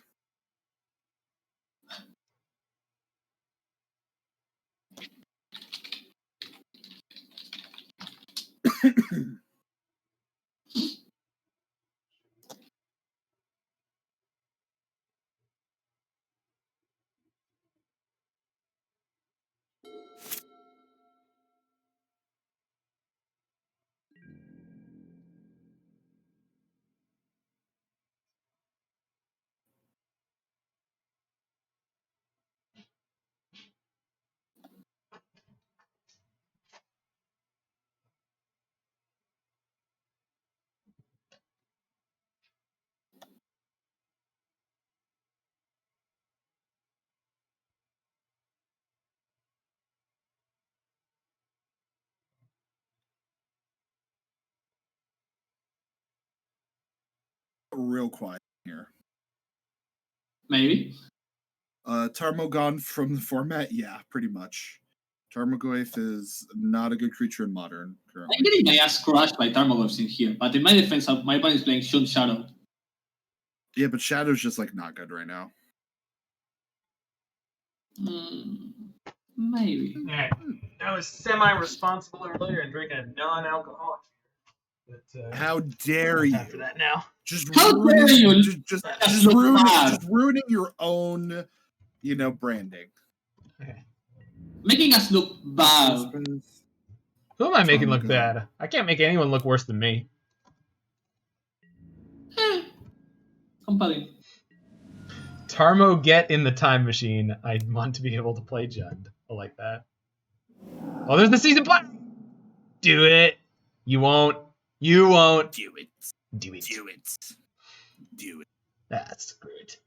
Real quiet here. Maybe. Tarmo gone from the format? Yeah, pretty much. Tarmogoyf is not a good creature in Modern currently. I'm getting my ass crushed by Tarmogoyfs in here, but in my defense, my opponent is playing Shun Shadow. Yeah, but Shadow's just like not good right now. Maybe. Right. I was semi-responsible earlier and drinking a non-alcoholic. But, how dare you? After that now. How dare you? Just ruining your own, branding. Okay. Making us look bad. Who am I making look bad? I can't make anyone look worse than me. Company. Tarmo, get in the time machine. I want to be able to play Jund. I like that. Oh, there's the season plan. Do it. You won't. You won't. Do it. Do it. Do it. Do it. That's great.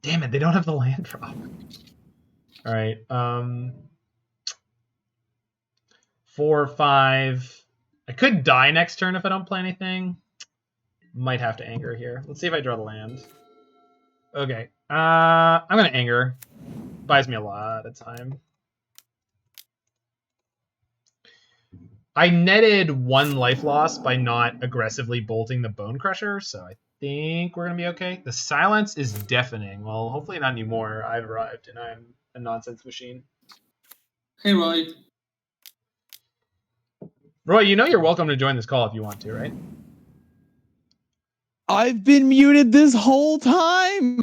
Damn it, they don't have the land drop. All right. 4, 5. I could die next turn if I don't play anything. Might have to anger here. Let's see if I draw the land. Okay. I'm gonna anger. Buys me a lot of time. I netted 1 life loss by not aggressively bolting the Bone Crusher, so I think we're gonna be okay. The silence is deafening. Well, hopefully not anymore. I've arrived and I'm a nonsense machine. Hey, Roy. Roy, you know you're welcome to join this call if you want to, right? I've been muted this whole time.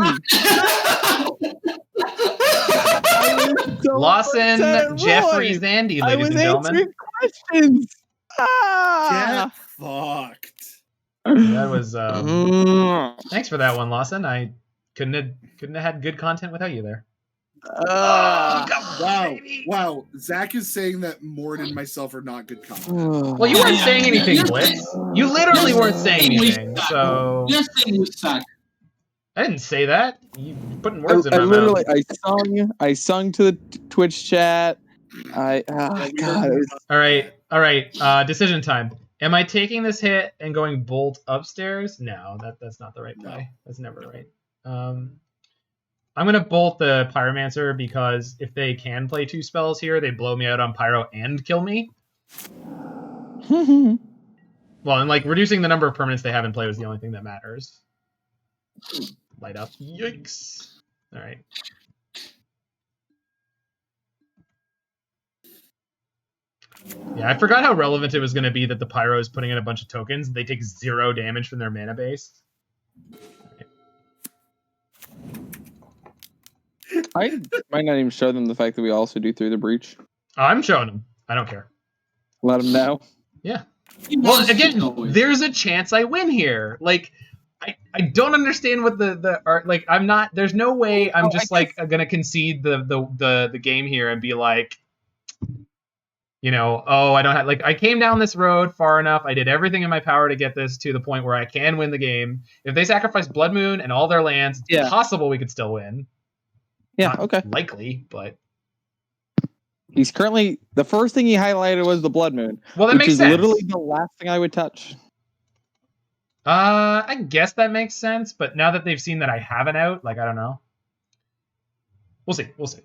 Lawson, Jeffrey, Zandy, ladies and gentlemen. Answering questions. Ah! Get fucked. That was thanks for that one, Lawson. I couldn't have had good content without you there. Wow. Zach is saying that Mord and myself are not good content. Well, you weren't saying anything, Blitz. You literally weren't saying anything, so You're saying we suck. I didn't say that. You putting words in I my literally, mouth. I sung to the Twitch chat. God. All right. Decision time. Am I taking this hit and going bolt upstairs? No, that's not the right play. That's never right. I'm gonna bolt the Pyromancer because if they can play 2 spells here, they blow me out on Pyro and kill me. Well, and like reducing the number of permanents they have in play was the only thing that matters. Light up. Yikes. All right. Yeah, I forgot how relevant it was going to be that the Pyro is putting in a bunch of tokens and they take 0 damage from their mana base. I might not even show them the fact that we also do Through the Breach. I'm showing them. I don't care. Let them know. Yeah. Well, again, there's a chance I win here. Like, I don't understand what the art. Like, I'm not. There's no way I'm just like gonna concede the game here and be like, you know, oh, I don't have, like, I came down this road far enough. I did everything in my power to get this to the point where I can win the game. If they sacrifice Blood Moon and all their lands, it's possible we could still win. Yeah, Not okay. likely, but he's currently, the first thing he highlighted was the Blood Moon. Well, that which makes is sense. Literally the last thing I would touch. I guess that makes sense, but now that they've seen that I have it out, like, I don't know. We'll see. We'll see.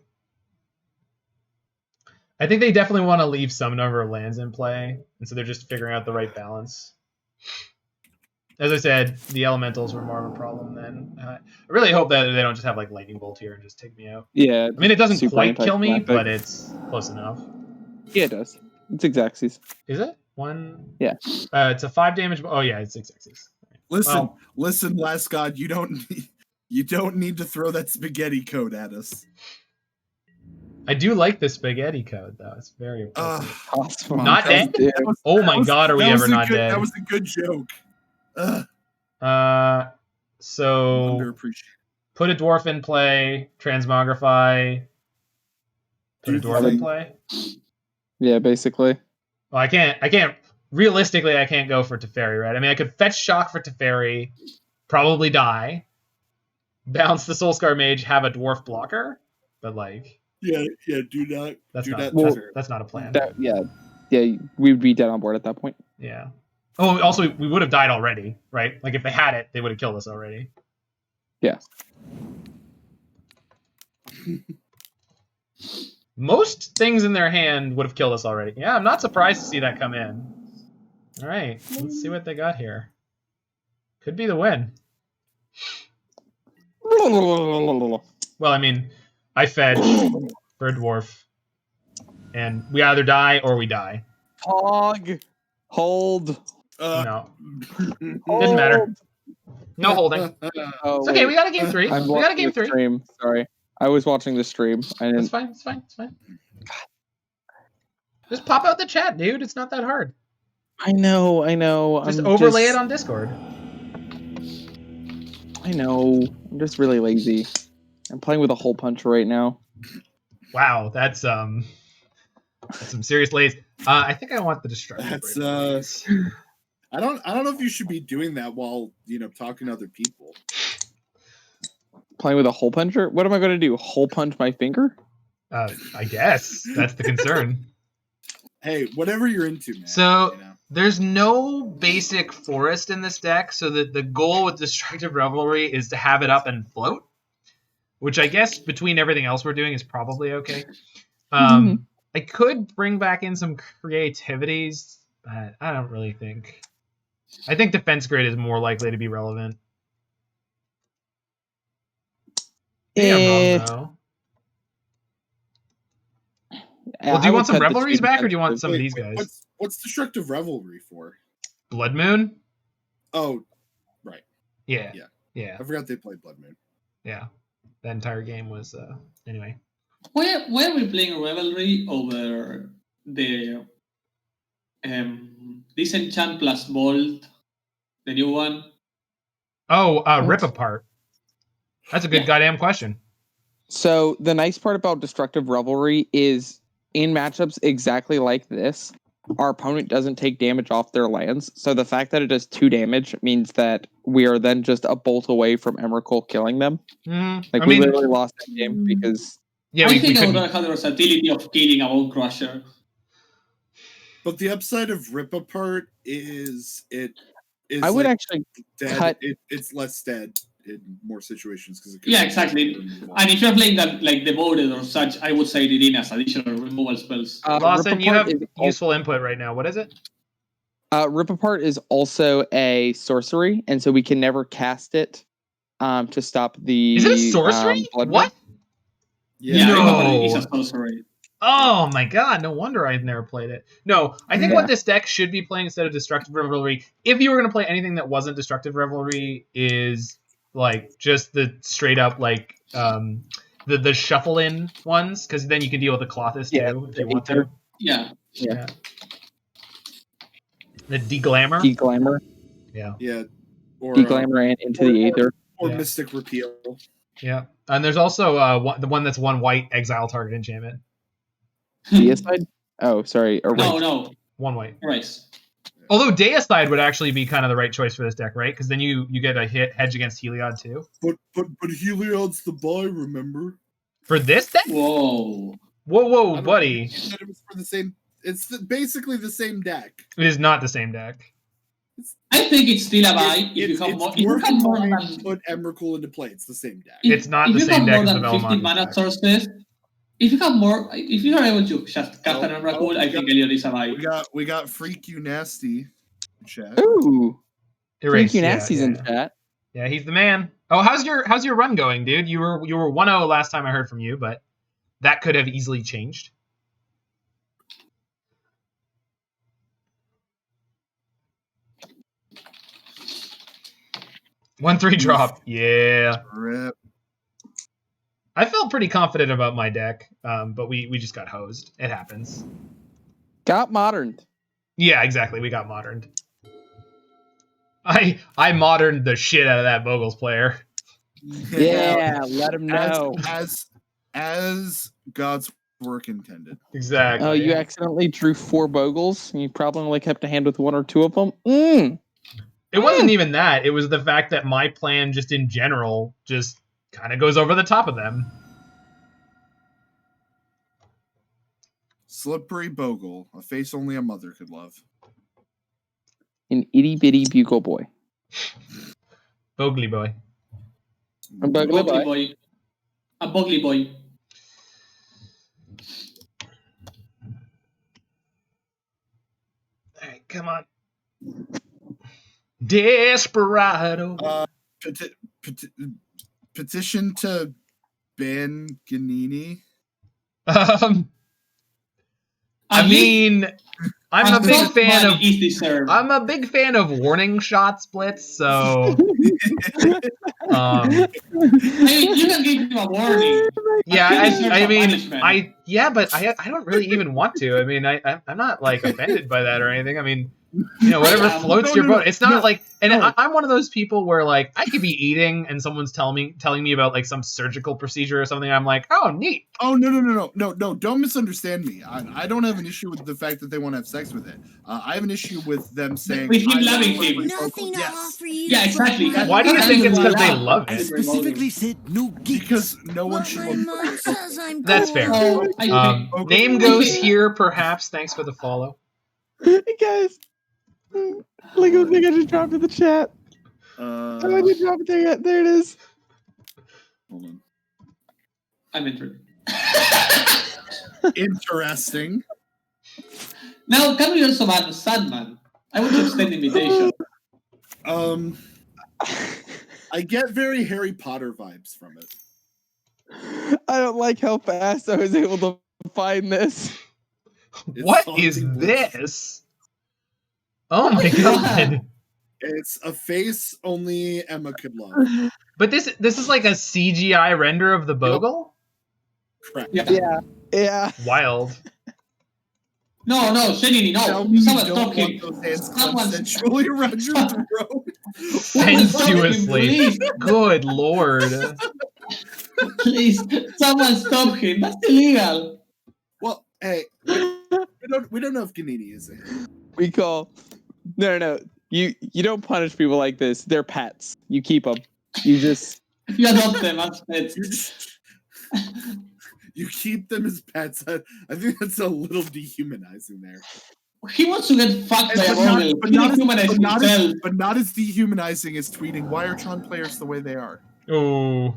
I think they definitely want to leave some number of lands in play, and so they're just figuring out the right balance. As I said, the elementals were more of a problem then. I really hope that they don't just have like lightning bolt here and just take me out. Yeah. I mean, it doesn't quite kill me, but it's close enough. Yeah, it does. It's Xaxes. Is it? 1? Yeah. It's a 5 damage. Oh yeah, it's 6 Xaxes. Listen, Last God, you don't need to throw that spaghetti code at us. I do like the spaghetti code though. It's very important. Awesome. Not dead? Oh my god, are we ever not dead? That was a good joke. So put a dwarf in play, transmogrify, put a dwarf in play. Yeah, basically. Well, I can't realistically I can't go for Teferi, right? I mean, I could fetch shock for Teferi, probably die, bounce the Soulscar Mage, have a dwarf blocker, but like yeah, do not. That's not a plan. Yeah, we would be dead on board at that point. Yeah. Oh, also, we would have died already, right? Like, if they had it, they would have killed us already. Yeah. Most things in their hand would have killed us already. Yeah, I'm not surprised to see that come in. All right, let's see what they got here. Could be the win. Well, I mean, I fetch for a dwarf, and we either die or we die. Hog. Hold. No. Doesn't matter. No holding. It's okay, we got a game 3. We got a game 3. Sorry. I was watching the stream. I That's didn't. fine. It's fine. It's fine. Just pop out the chat, dude. It's not that hard. I know. Just I'm overlay just, it on Discord. I know. I'm just really lazy. I'm playing with a hole puncher right now. Wow, that's some serious lays. I think I want the destructive. That's Revelries. I don't know if you should be doing that while talking to other people. Playing with a hole puncher? What am I going to do? Hole punch my finger? I guess that's the concern. Hey, whatever you're into, man. So there's no basic forest in this deck, so that the goal with Destructive Revelry is to have it up and float, which I guess between everything else we're doing is probably okay. I could bring back in some creativities, but I don't really think. I think Defense Grid is more likely to be relevant. Maybe I'm wrong, though. Well, do you want some Revelries back, or do you want some of these guys? What's Destructive Revelry for? Blood Moon? Oh, right. Yeah. I forgot they played Blood Moon. Yeah. That entire game was anyway. Why are we playing Revelry over the Disenchant plus Bolt, the new one? Oh, Rip Apart. That's a good goddamn question. So the nice part about Destructive Revelry is in matchups exactly like this, our opponent doesn't take damage off their lands. So the fact that it does 2 damage means that we are then just a bolt away from Emrakul killing them. We literally lost that game because... Yeah, I think Aurora had the versatility of killing a Bone Crusher. But the upside of Rip Apart is it is I would actually cut... It's less dead in more situations because yeah, exactly. And if you're playing that like devoted or such, I would say it in as additional removal spells. Lawson, you have useful input right now. What is it? Rip Apart is also a sorcery, and so we can never cast it to stop the. Is it a sorcery? What? Yeah, no. It's a sorcery. Oh my god, no wonder I've never played it. No, I think what this deck should be playing instead of Destructive Revelry, if you were going to play anything that wasn't Destructive Revelry, is like just the straight up like the shuffle in ones, because then you can deal with the Clothis too if you want to. Yeah. The Deglamour. Yeah. Or Deglamour and Into the Aether. Or Mystic Repeal. Yeah, and there's also the one that's 1 white exile target enchantment. Deicide? Oh, sorry. No. 1 white. Right. Although Deicide would actually be kind of the right choice for this deck, right? Because then you get a hedge against Heliod too. But Heliod's the buy, remember? For this deck? Whoa, buddy! You said it was for the same. It's basically the same deck. It is not the same deck. I think it's still a buy if you have more. If you have more than put Emrakul into play, it's the same deck. It's not the same deck as the If you have more than 50 mana sources, if you have more, if you are able to just cast an Emrakul, I think Heliod is a buy. We got Freak You Nasty in chat. Ooh, Erase, Freak You Nasty's in chat. Yeah, he's the man. Oh, how's your run going, dude? You were 1-0 last time I heard from you, but that could have easily changed. One 3 drop. Yeah. Rip. I felt pretty confident about my deck, but we just got hosed. It happens. Got moderned. Yeah, exactly. We got moderned. I moderned the shit out of that Bogles player. Yeah, let him know. As God's work intended. Exactly. Oh, you accidentally drew 4 Bogles, and you probably only kept a hand with 1 or 2 of them? It wasn't even that. It was the fact that my plan, just in general, just kind of goes over the top of them. Slippery Bogle, a face only a mother could love. An itty bitty bugle boy. Bogly boy. A bogly boy. A bogly boy. Alright, come on. Desperado. Petition to ban Ganini. I mean, I'm a big fan of. Is deserved. I'm a big fan of warning shots, Blitz. So, I mean, you can give him a warning. yeah, He deserves I a mean, punishment. but I don't really even want to. I mean, I'm not like offended by that or anything. I mean, you know, whatever floats your boat. It's not like, and I'm one of those people where like I could be eating and someone's telling me about like some surgical procedure or something. I'm like, oh, neat. Oh no! Don't misunderstand me. I don't have an issue with the fact that they want to have sex with it. I have an issue with them saying with him loving him. Nothing to Yes. offer you. Yeah, exactly. Why do you think it's because they love I it? specifically said no geeks. Because no one But should my love mom says I'm That's cool. fair. Oh, I think- Name goes here, perhaps. Thanks for the follow. Hey guys, look at the thing I just dropped in the chat. I didn't drop it there yet. There it is. Hold on. I'm entered. Interesting. Now, can we also ban Zanman? I want to extend the invitation. I get very Harry Potter vibes from it. I don't like how fast I was able to find this. It's What is something- this? Oh my god! It's a face only Emma could love. But this is like a CGI render of the Bogle? Correct. Yeah. Yeah. Wild. No, Shenini, Tell no. me you Someone don't stop want him. those hands Someone consensually around your throat. Sensuously. Please, Good lord. please. Someone stop him. That's illegal. Well, hey, we don't know if Ganini is it. We call. No. You don't punish people like this. They're pets. You keep them. You just. You adopt them as pets. You keep them as pets. I think that's a little dehumanizing there. He wants to get fucked by a But not, Raveler. but, He not as, dehumanized but, not himself. as, but not as dehumanizing as tweeting, why are Tron players the way they are? Ooh.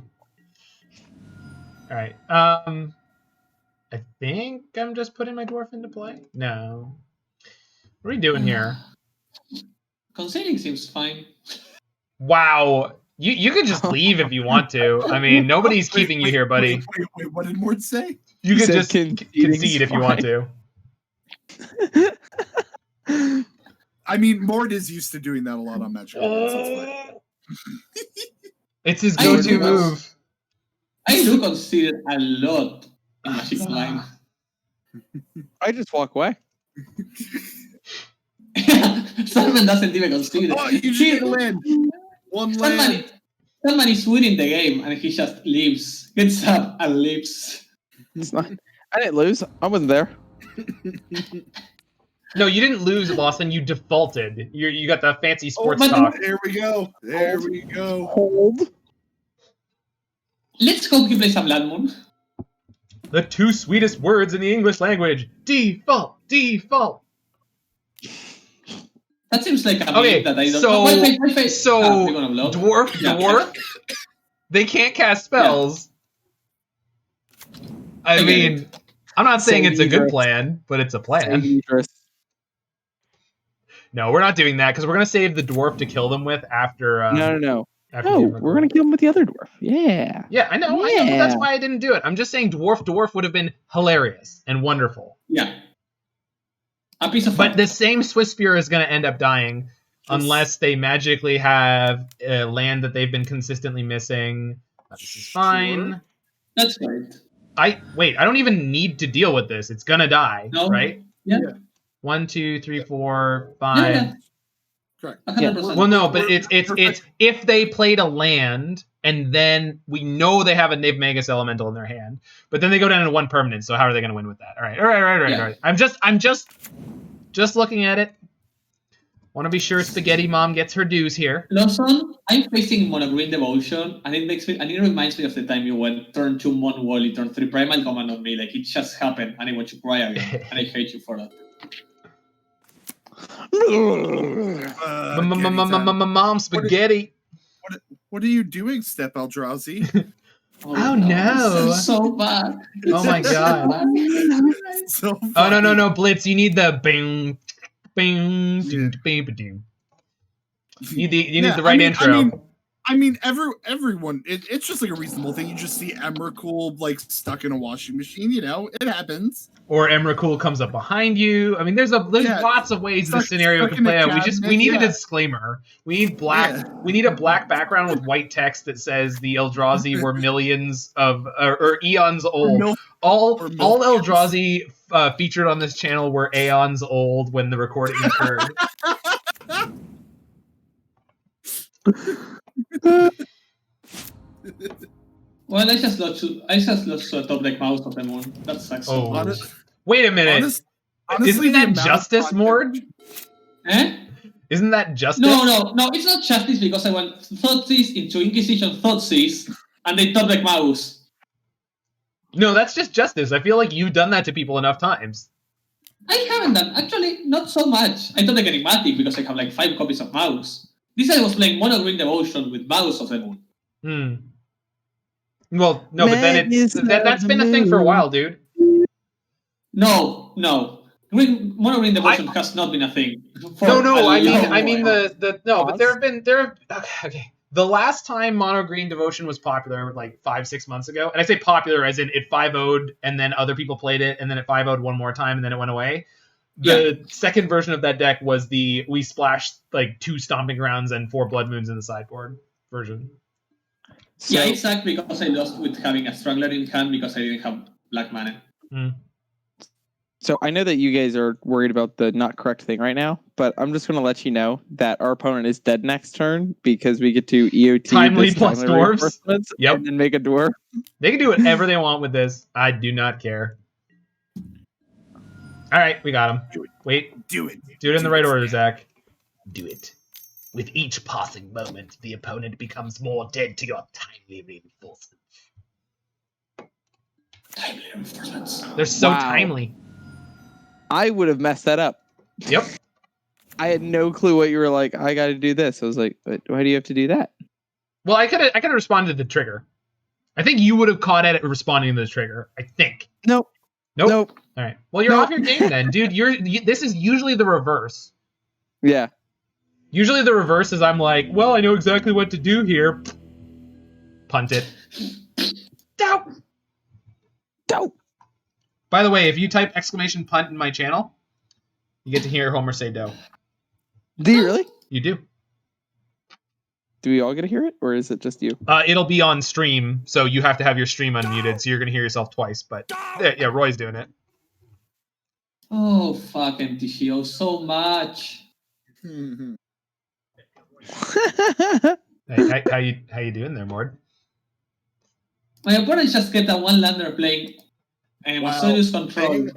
Alright. I think I'm just putting my dwarf into play? No. What are we doing here? Conceding seems fine. Wow. You can just leave if you want to. I mean, nobody's keeping you here, buddy. Wait, what did Mort say? You He can said just conceding's concede if you want to. I mean, Mort is used to doing that a lot on Magic. It's his I go-to do this. move. I do consider a lot in Magic Online. I just walk away. Simon doesn't even consider. Oh, you just get a land. One land. Salman is winning the game and he just leaves. Gets up and leaves. It's not. I didn't lose. I wasn't there. No, you didn't lose, Lawson. You defaulted. You got the fancy sports but- talk. There we go. There we go. Hold. Let's go he plays a Blood Moon. The two sweetest words in the English language. Default. Default. That seems like a Okay, meme that I don't so- Wait. So, they're gonna block. dwarf, they can't cast spells. I mean, I'm not saying So it's a good dangerous. plan, but it's a plan. Dangerous. No, we're not doing that because we're gonna save the dwarf to kill them with after. No. After No, the we're gonna kill him with the other dwarf. Yeah. Yeah, I know. But that's Yeah. why I didn't do it. I'm just saying, dwarf would have been hilarious and wonderful. Yeah. A piece of But the same Swiss Spear is going to end up dying unless they magically have a land that they've been consistently missing. This is fine. That's right. I don't even need to deal with this. It's going to die, No. right? Yeah. 1, 2, 3, 4, 5. Yeah. Correct. 100%. Well, no, but it's if they played a land and then we know they have a Niv Magus Elemental in their hand, but then they go down to 1 permanent. So how are they going to win with that? All right. I'm just looking at it. Want to be sure Spaghetti Mom gets her dues here. Lawson, I'm facing Monogreen Devotion, and it reminds me of the time you went turn 2 Mon Wally, turn 3 Primal Command on me. Like it just happened, and I want to cry again, and I hate you for that. Mom Spaghetti. What are you doing, Step Eldrazi? Oh, no. This is so bad. Oh my god. So Oh no, Blitz, you need the bing bing doom bing doom. You need the right intro. I mean, everyone. It's just like a reasonable thing. You just see Emrakul like stuck in a washing machine. You know, it happens. Or Emrakul comes up behind you. I mean, there's lots of ways this scenario can play out. We need a disclaimer. We need black. Yeah. We need a black background with white text that says the Eldrazi were millions of or eons old. All Eldrazi featured on this channel were aeons old when the recording occurred. Well, I just lost to a top deck mouse of the moon. That sucks. Oh, wait a minute! Honestly, isn't that justice, Mord? Eh? Isn't that justice? No, it's not justice because I went Thoughtseize into Inquisition Thoughtseize and they top deck mouse. No, that's just justice. I feel like you've done that to people enough times. I haven't done, actually, not so much. I top deck Enigmatic because I have like 5 copies of mouse. This I was playing Mono Green Devotion with mouse of the moon. Well, no, but then that's been a thing for a while, dude. No. Mono Green Devotion has not been a thing. I mean but there have okay. The last time Mono Green Devotion was popular, like 5-6 months ago, and I say popular as in it 5-0'd and then other people played it, and then it 5-0'd one more time and then it went away. The second version of that deck was we splashed like 2 Stomping Grounds and 4 Blood Moons in the sideboard version. So, yeah, exactly, because I lost with having a Strangler in hand because I didn't have black mana. So I know that you guys are worried about the not correct thing right now, but I'm just going to let you know that our opponent is dead next turn because we get to EOT timely plus dwarves. Yep. And then make a dwarf. They can do whatever they want with this. I do not care. All right, we got him. Wait. Do it. Do it in the right order, Zach. Do it. With each passing moment, the opponent becomes more dead to your timely reinforcements. Timely reinforcements. They're so timely. I would have messed that up. Yep. I had no clue what you were like. I got to do this. I was like, why do you have to do that? Well, I could have responded to the trigger. I think you would have caught at it responding to the trigger. I think. Nope. All right. Well, you're off your game then, dude. This is usually the reverse. Yeah. Usually the reverse is I'm like, well, I know exactly what to do here. Punt it. Dope. By the way, if you type !punt in my channel, you get to hear Homer say dough. Do you really? You do. Do we all get to hear it, or is it just you? It'll be on stream, so you have to have your stream unmuted, so you're going to hear yourself twice. But yeah, Roy's doing it. Oh, fuck MTGO so much. Hey, how you doing there, Mord? My opponent just get a 1-lander playing Serious Control.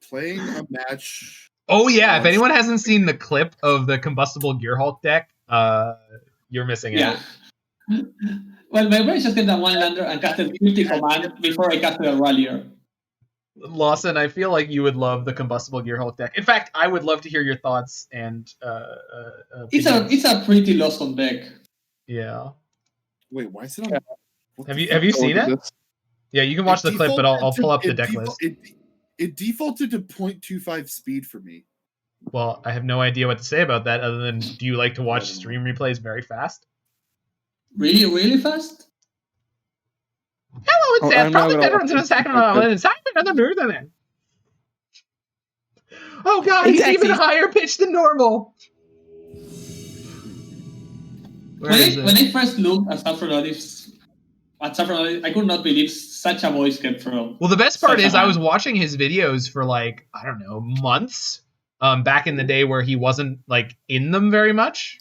Playing a match. Oh yeah, if anyone hasn't seen the clip of the Combustible Gearhulk deck, you're missing out. Well, my opponent just get a 1-lander and casted 50 command before I casted a Rallier. Lawson, I feel like you would love the Combustible Gearhulk deck. In fact, I would love to hear your thoughts and it's a pretty lost-on deck. Yeah. Wait, why is it on? Have you seen it? Yeah, you can watch the clip, but I'll pull up the deck list. It defaulted to 0.25 speed for me. Well, I have no idea what to say about that other than, do you like to watch stream replays very fast? Really, really fast? Hello, it's Seth. Probably veterans in a second. It's time for another move than it. Oh god, he's even higher pitched than normal. When I first looked at Saffron Olives, I could not believe such a voice came from. Well, the best part is I was watching his videos for like, I don't know, months. Back in the day where he wasn't like in them very much.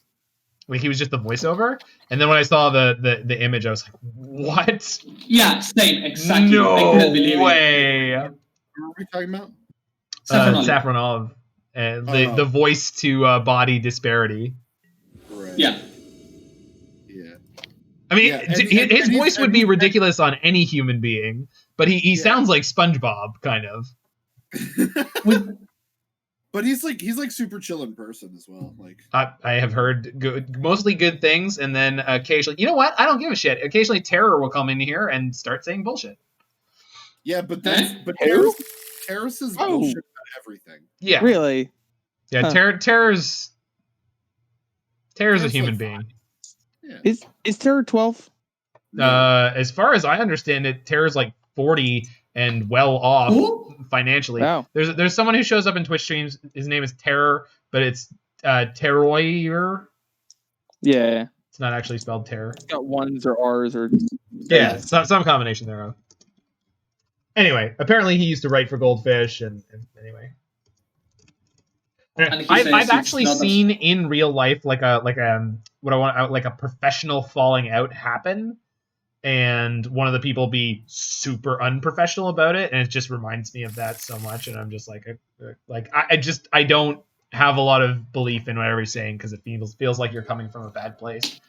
Like he was just the voiceover. And then when I saw the image, I was like, what? Yeah, same, exactly. No I couldn't believe way. What are we talking about? Saffron Olive. And the voice to body disparity. Right. Yeah. I mean, his voice would be ridiculous on any human being, but he sounds like SpongeBob, kind of. But he's like super chill in person as well. Like I have heard mostly good things, and then occasionally, you know what? I don't give a shit. Occasionally, Terror will come in here and start saying bullshit. Yeah, but Terrace is bullshit about everything. Yeah, really. Yeah, Terror's a human being. Is Terror 12? As far as I understand it, Terror's like 40 and well off financially. Wow. There's someone who shows up in Twitch streams. His name is Terror, but it's Terroyer. Yeah. It's not actually spelled Terror. It's got ones or R's or Yeah, some combination thereof. Anyway, apparently he used to write for Goldfish, and anyway. I've actually seen in real life like a professional falling out happen, and one of the people be super unprofessional about it, and it just reminds me of that so much, and I'm just like I don't have a lot of belief in whatever he's saying because it feels like you're coming from a bad place.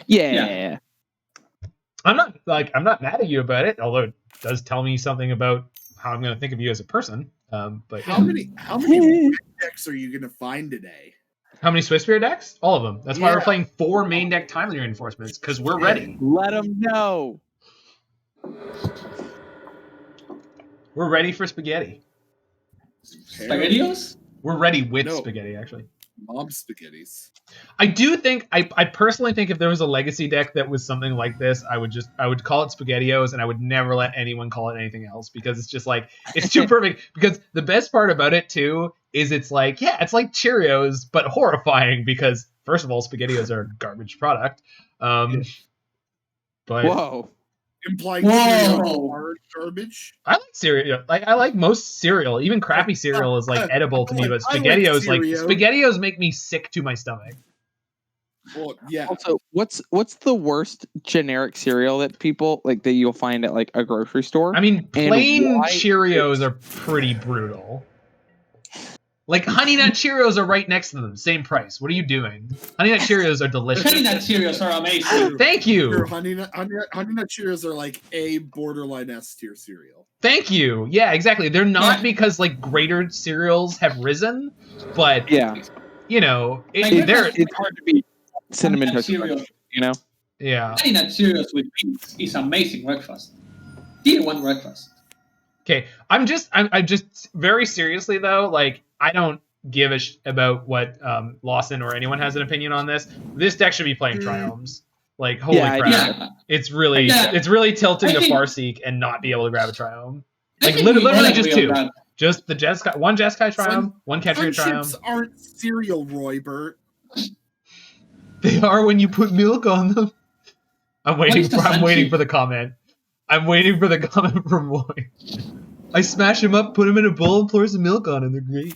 Yeah. I'm not mad at you about it, although it does tell me something about how I'm going to think of you as a person. But how many red decks are you gonna find today? How many Swiftspear decks? All of them. That's why we're playing 4 main deck timely reinforcements, because we're ready. Let them know. We're ready for spaghetti. SpaghettiOs? We're ready with spaghetti, actually. Mom spaghettis. I do think I personally think if there was a legacy deck that was something like this, I would call it SpaghettiOs, and I would never let anyone call it anything else, because it's just like it's too perfect. Because the best part about it too is it's like Cheerios but horrifying, because first of all, SpaghettiOs are a garbage product. But Whoa. Implying cereal are garbage. I like cereal. I like most cereal. Even crappy cereal is like edible to me, but SpaghettiOs SpaghettiOs make me sick to my stomach. Well, yeah. Also, what's the worst generic cereal that people like that you'll find at like a grocery store? I mean, plain Cheerios are pretty brutal. Like Honey Nut Cheerios are right next to them, same price. What are you doing? Honey Nut Cheerios are delicious. Honey Nut Cheerios are amazing. Thank you. Honey Nut Cheerios are like a borderline S tier cereal. Thank you. Yeah, exactly. They're not because like greater cereals have risen, but you know, it's hard to beat cinnamon toast crunch, you know. Yeah. Honey Nut Cheerios with beans is amazing breakfast. Tier 1 breakfast. Okay, I'm just very seriously though, like I don't give a about what Lawson or anyone has an opinion on this. This deck should be playing Triomes. Like holy crap, it's really tilting to Farseek and not be able to grab a Triome. Like literally just 2, just the one Jeskai Triome, one Ketria Triome. Chips aren't cereal, Roy Burt. They are when you put milk on them. I'm waiting for the comment. I'm waiting for the comment from Roy. I smash him up, put him in a bowl, and pour some milk on him. They're great.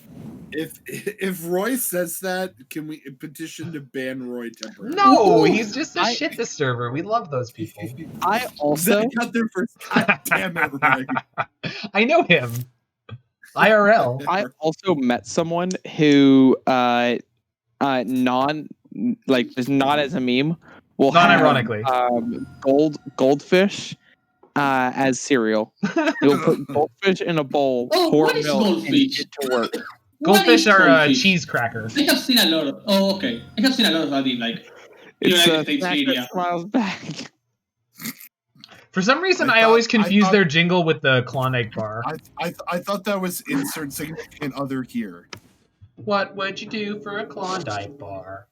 If Roy says that, can we petition to ban Roy temporarily? No, he's just a shit disturber. We love those people. I also got there first. God damn it, Roy. I know him. IRL. I also met someone who is not as a meme. Will non-ironically goldfish as cereal. You'll put goldfish in a bowl, pour milk, and get to work. Goldfish are cheese crackers. I have seen a lot of. Oh, okay. I have seen a lot of that in like United States media. Smiles back. For some reason, I always confuse their jingle with the Klondike bar. I thought that was insert significant other here. What would you do for a Klondike bar?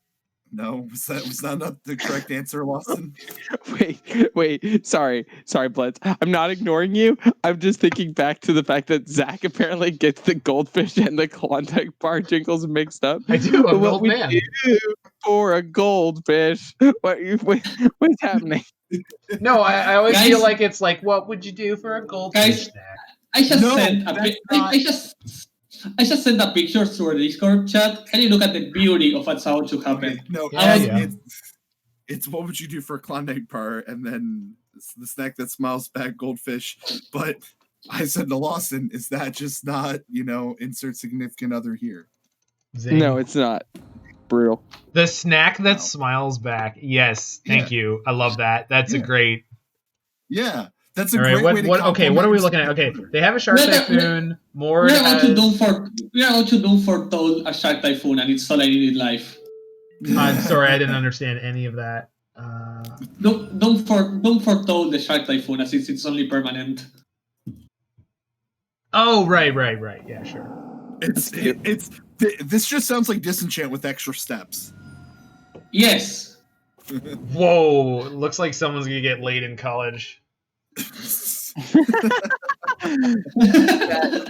No, was that not the correct answer, Lawson? Wait. Sorry, Blitz. I'm not ignoring you. I'm just thinking back to the fact that Zach apparently gets the goldfish and the Klondike bar jingles mixed up. I do. I'm an old man. Do for a goldfish. What's happening? No, I always feel like it's like, what would you do for a goldfish snack? I just sent a picture to our Discord chat. Can you look at the beauty of what's about to happen? No, it's what would you do for a Klondike bar, and then the snack that smiles back, goldfish. But I said to Lawson, is that just not, insert significant other here? Zing. No, it's not. Brutal. The snack that smiles back. Yes, thank you. I love that. That's a great. Yeah. That's a great way to okay, what are we looking at? Okay, they have a Shark Typhoon. Mord we are about to do for Toad a Shark Typhoon, and it's all I need in life. I'm sorry, I didn't understand any of that. Don't foretold the Shark Typhoon, as it's only permanent. Oh, right. Yeah, sure. This just sounds like Disenchant with extra steps. Yes. Whoa! Looks like someone's gonna get laid in college.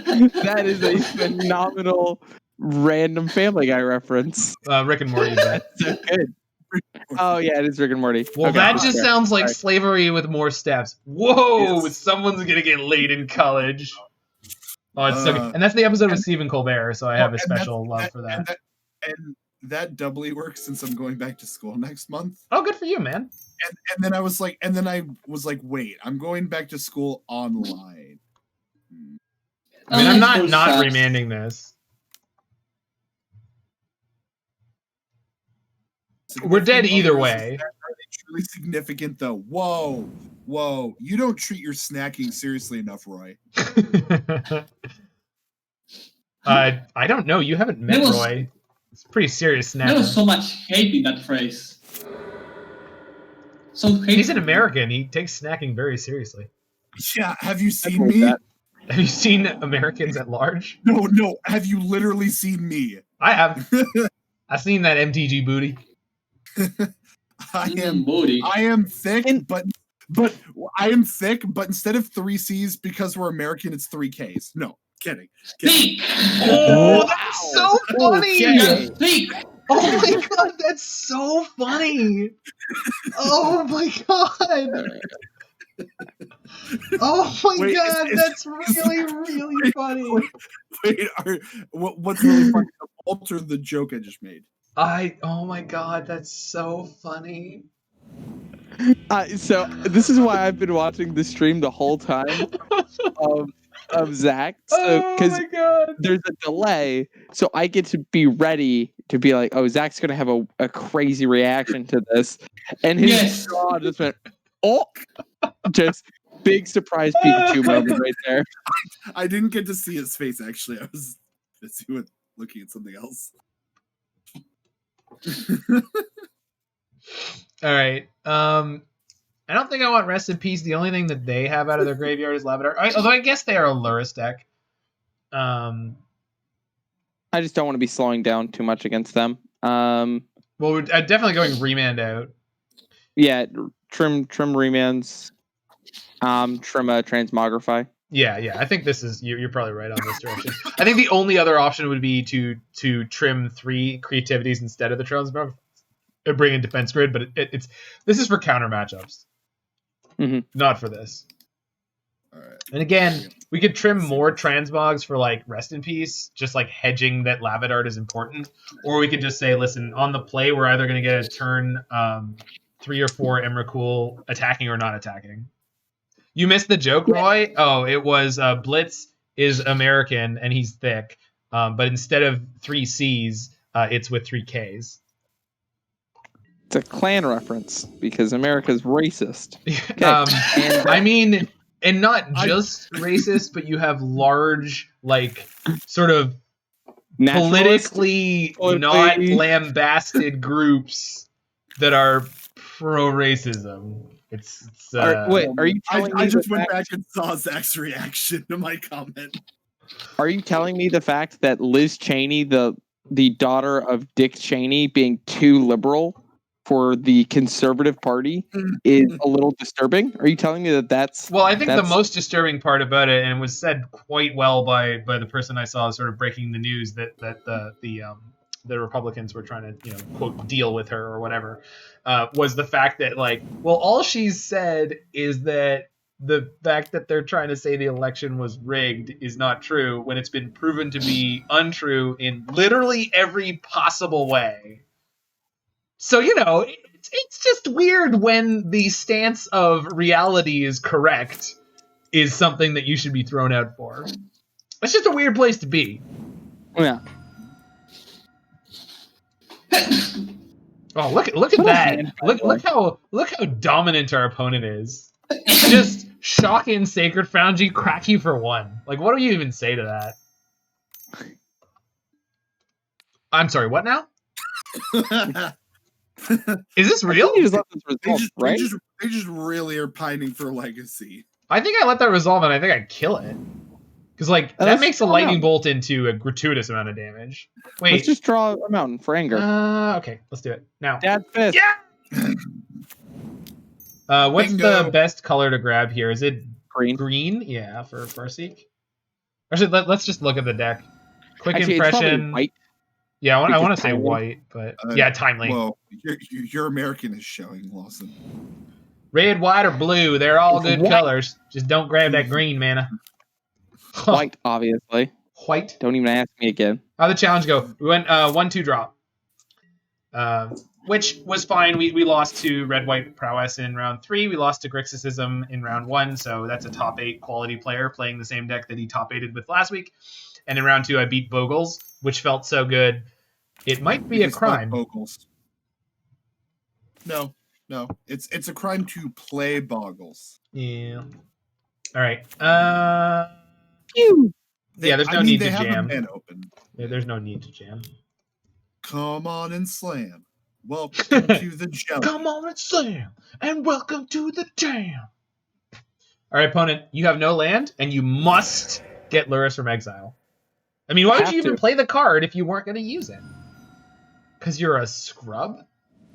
That is a phenomenal random Family Guy reference. Rick and Morty, but So good. Oh yeah, it is Rick and Morty. well, Okay, that that's just fair. sounds like Sorry. slavery with more steps. Whoa! Yes. Someone's gonna get laid in college. Oh, it's so good. And that's the episode with Stephen Colbert, so I have a special love for that. And that doubly works since I'm going back to school next month. Oh, good for you, man. And then I was like, wait, I'm going back to school online. I mean, I'm not remanding this. We're dead either way. Are they truly significant though? Whoa. You don't treat your snacking seriously enough, Roy. I don't know. You haven't met Roy. It's pretty serious snack. There was so much hate in that phrase. So hate. He's an American. He takes snacking very seriously. Yeah, have you seen me? that. Have you seen Americans at large? No. Have you literally seen me? I have. I've seen that MTG booty. I booty. am thick, but I am thick, but instead of 3 C's because we're American, it's 3 Ks. No, kidding. Thick. Oh, that's so funny! Okay. Thick. Oh my god, that's so funny! Oh my god! Oh my Wait, god, is- that's really funny. Wait, what's really funny? Alter the joke I just made. Oh my god, that's so funny. So this is why I've been watching the stream the whole time of Zach. So Oh because my god. there's a delay, so I get to be ready to be like, oh, Zach's gonna have a crazy reaction to this, and his Yes. jaw just went, oh, just big surprise Pikachu moment right there. I didn't get to see his face actually. I was busy with looking at something else. All right. I don't think I want Rest in Peace. The only thing that they have out of their graveyard is Lavadar. Although I guess they are a Lurrus deck. I just don't want to be slowing down too much against them. Well, we're definitely going Remand out. Yeah, trim remands, trim a transmogrify. Yeah. I think this is you're probably right on this direction. I think the only other option would be to trim 3 creativities instead of the Transmogrify. Bring in Defense Grid, but it's this is for counter matchups, not for this. All right. And again, we could trim more transmogs for like Rest in Peace, just like hedging that Lavadart is important, or we could just say, listen, on the play, we're either going to get a turn 3 or 4 Emrakul attacking or not attacking. You missed the joke, Roy. Oh, it was Blitz is American and he's thick, but instead of 3 C's, it's with 3 Ks. It's a clan reference because America's racist. I mean, and not just racist, but you have large, like, sort of politically not lambasted groups that are pro-racism. It's wait, are you telling me I just the went fact- back and saw Zach's reaction to my comment. Are you telling me the fact that Liz Cheney, the daughter of Dick Cheney, being too liberal for the Conservative Party is a little disturbing? Are you telling me that's... Well, I think the that's- most disturbing part about it, and was said quite well by the person I saw sort of breaking the news that the Republicans were trying to, quote, deal with her or whatever, was the fact that, like, well, all she's said is that the fact that they're trying to say the election was rigged is not true when it's been proven to be untrue in literally every possible way. So, it's just weird when the stance of reality is correct is something that you should be thrown out for. It's just a weird place to be. Yeah. Oh, look at that. Look how dominant our opponent is. Just shock in Sacred Foundry, crack you for 1. Like, what do you even say to that? I'm sorry, what now? Is this real? You just let this resolve, right? They just really are pining for legacy. I think I let that resolve and I think I kill it. Because, like, that makes a lightning bolt into a gratuitous amount of damage. Wait. Let's just draw a mountain for anger. Okay, let's do it. Now. Dad fist. Yeah! What's Bingo. the best color to grab here? Is it Green. green? Yeah, for Farseek. Actually, let's just look at the deck. Quick Actually, it's probably impression. white. Yeah, I because want to say timely. white, but yeah, timely. Well, your American is showing, Lawson. Red, white, or blue, they're all It's good white. colors. Just don't grab that green, mana. White, obviously. White. Don't even ask me again. How'd the challenge go? We went 1-2 drop. Which was fine. We lost to Red White Prowess in round 3. We lost to Grixism in round 1, so that's a top 8 quality player playing the same deck that he top 8'd with last week. And in round 2, I beat Bogles, which felt so good. It might be a crime. Boggles. No, it's a crime to play Boggles. Yeah. All right. There's no need to jam. Open. Yeah, there's no need to jam. Come on and slam. Welcome to the jam. Come on and slam, and welcome to the jam. All right, opponent, you have no land, and you must get Lurrus from exile. I mean, why would you even play the card if you weren't going to use it? Because you're a scrub?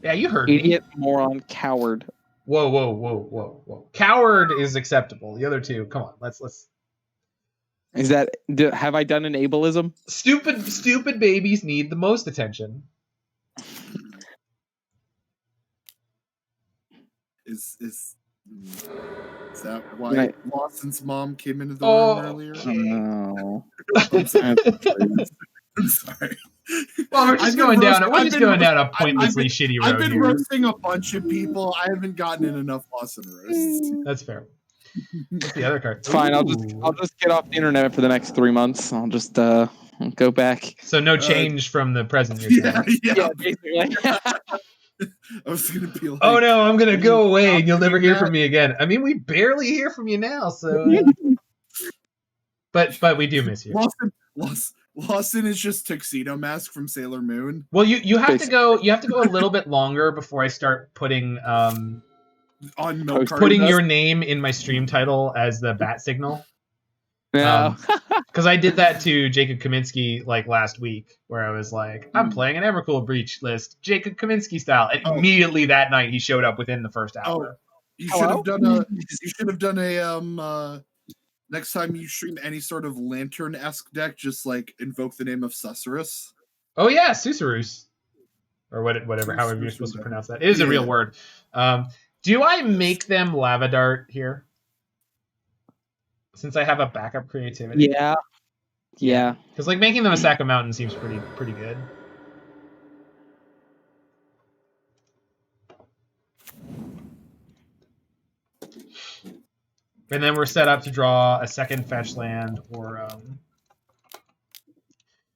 Yeah, you heard me. Idiot, moron, coward. Whoa. Coward is acceptable. The other two, come on, let's. Is that? Have I done an ableism? Stupid babies need the most attention. Is that why Lawson's mom came into the room earlier? No. I'm sorry. Well, we're just going down a pointlessly shitty road. I've been here. roasting a bunch of people. I haven't gotten in enough Lawson roasts. That's fair. What's the other card? It's fine. I'll just get off the internet for the next 3 months. I'll just go back. So no change from the present. You're saying. Yeah, basically. I was gonna be like, oh no, I'm gonna go away and you'll never hear from me again. I mean, we barely hear from you now, so. But we do miss you. Lawson is just Tuxedo Mask from Sailor Moon. Well, you have to go. You have to go a little bit longer before I start putting on your name in my stream title as the bat signal. No. Because I did that to Jacob Kaminsky like last week, where I was like, I'm playing an Emrakul breach list, Jacob Kaminsky style, and immediately that night he showed up within the first hour. You should have done a. You should have done a. Next time you stream any sort of lantern-esque deck, just like invoke the name of Susurrus. Oh yeah, Susurrus, or whatever, however you're supposed to pronounce that. It is a real word. Do I make them Lava Dart here? Since I have a backup creativity. Yeah. Because like making them a Sack of Mountain seems pretty good. And then we're set up to draw a second fetch land or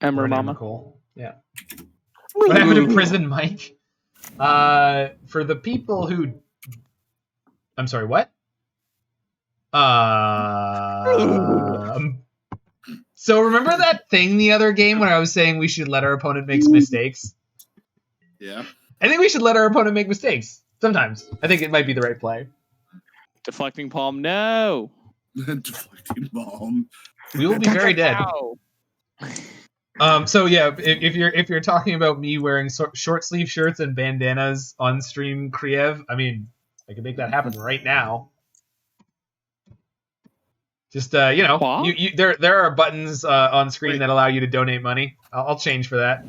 Emrakul. Yeah. What happened to Prison Mike? For the people who, I'm sorry, what? So remember that thing the other game when I was saying we should let our opponent make mistakes? Yeah. I think we should let our opponent make mistakes. Sometimes. I think it might be the right play. Deflecting palm, no. Deflecting palm. We will be very dead. So yeah, if you're talking about me wearing short sleeve shirts and bandanas on stream, Kriev, I mean, I can make that happen right now. Just there are buttons on screen that allow you to donate money. I'll change for that.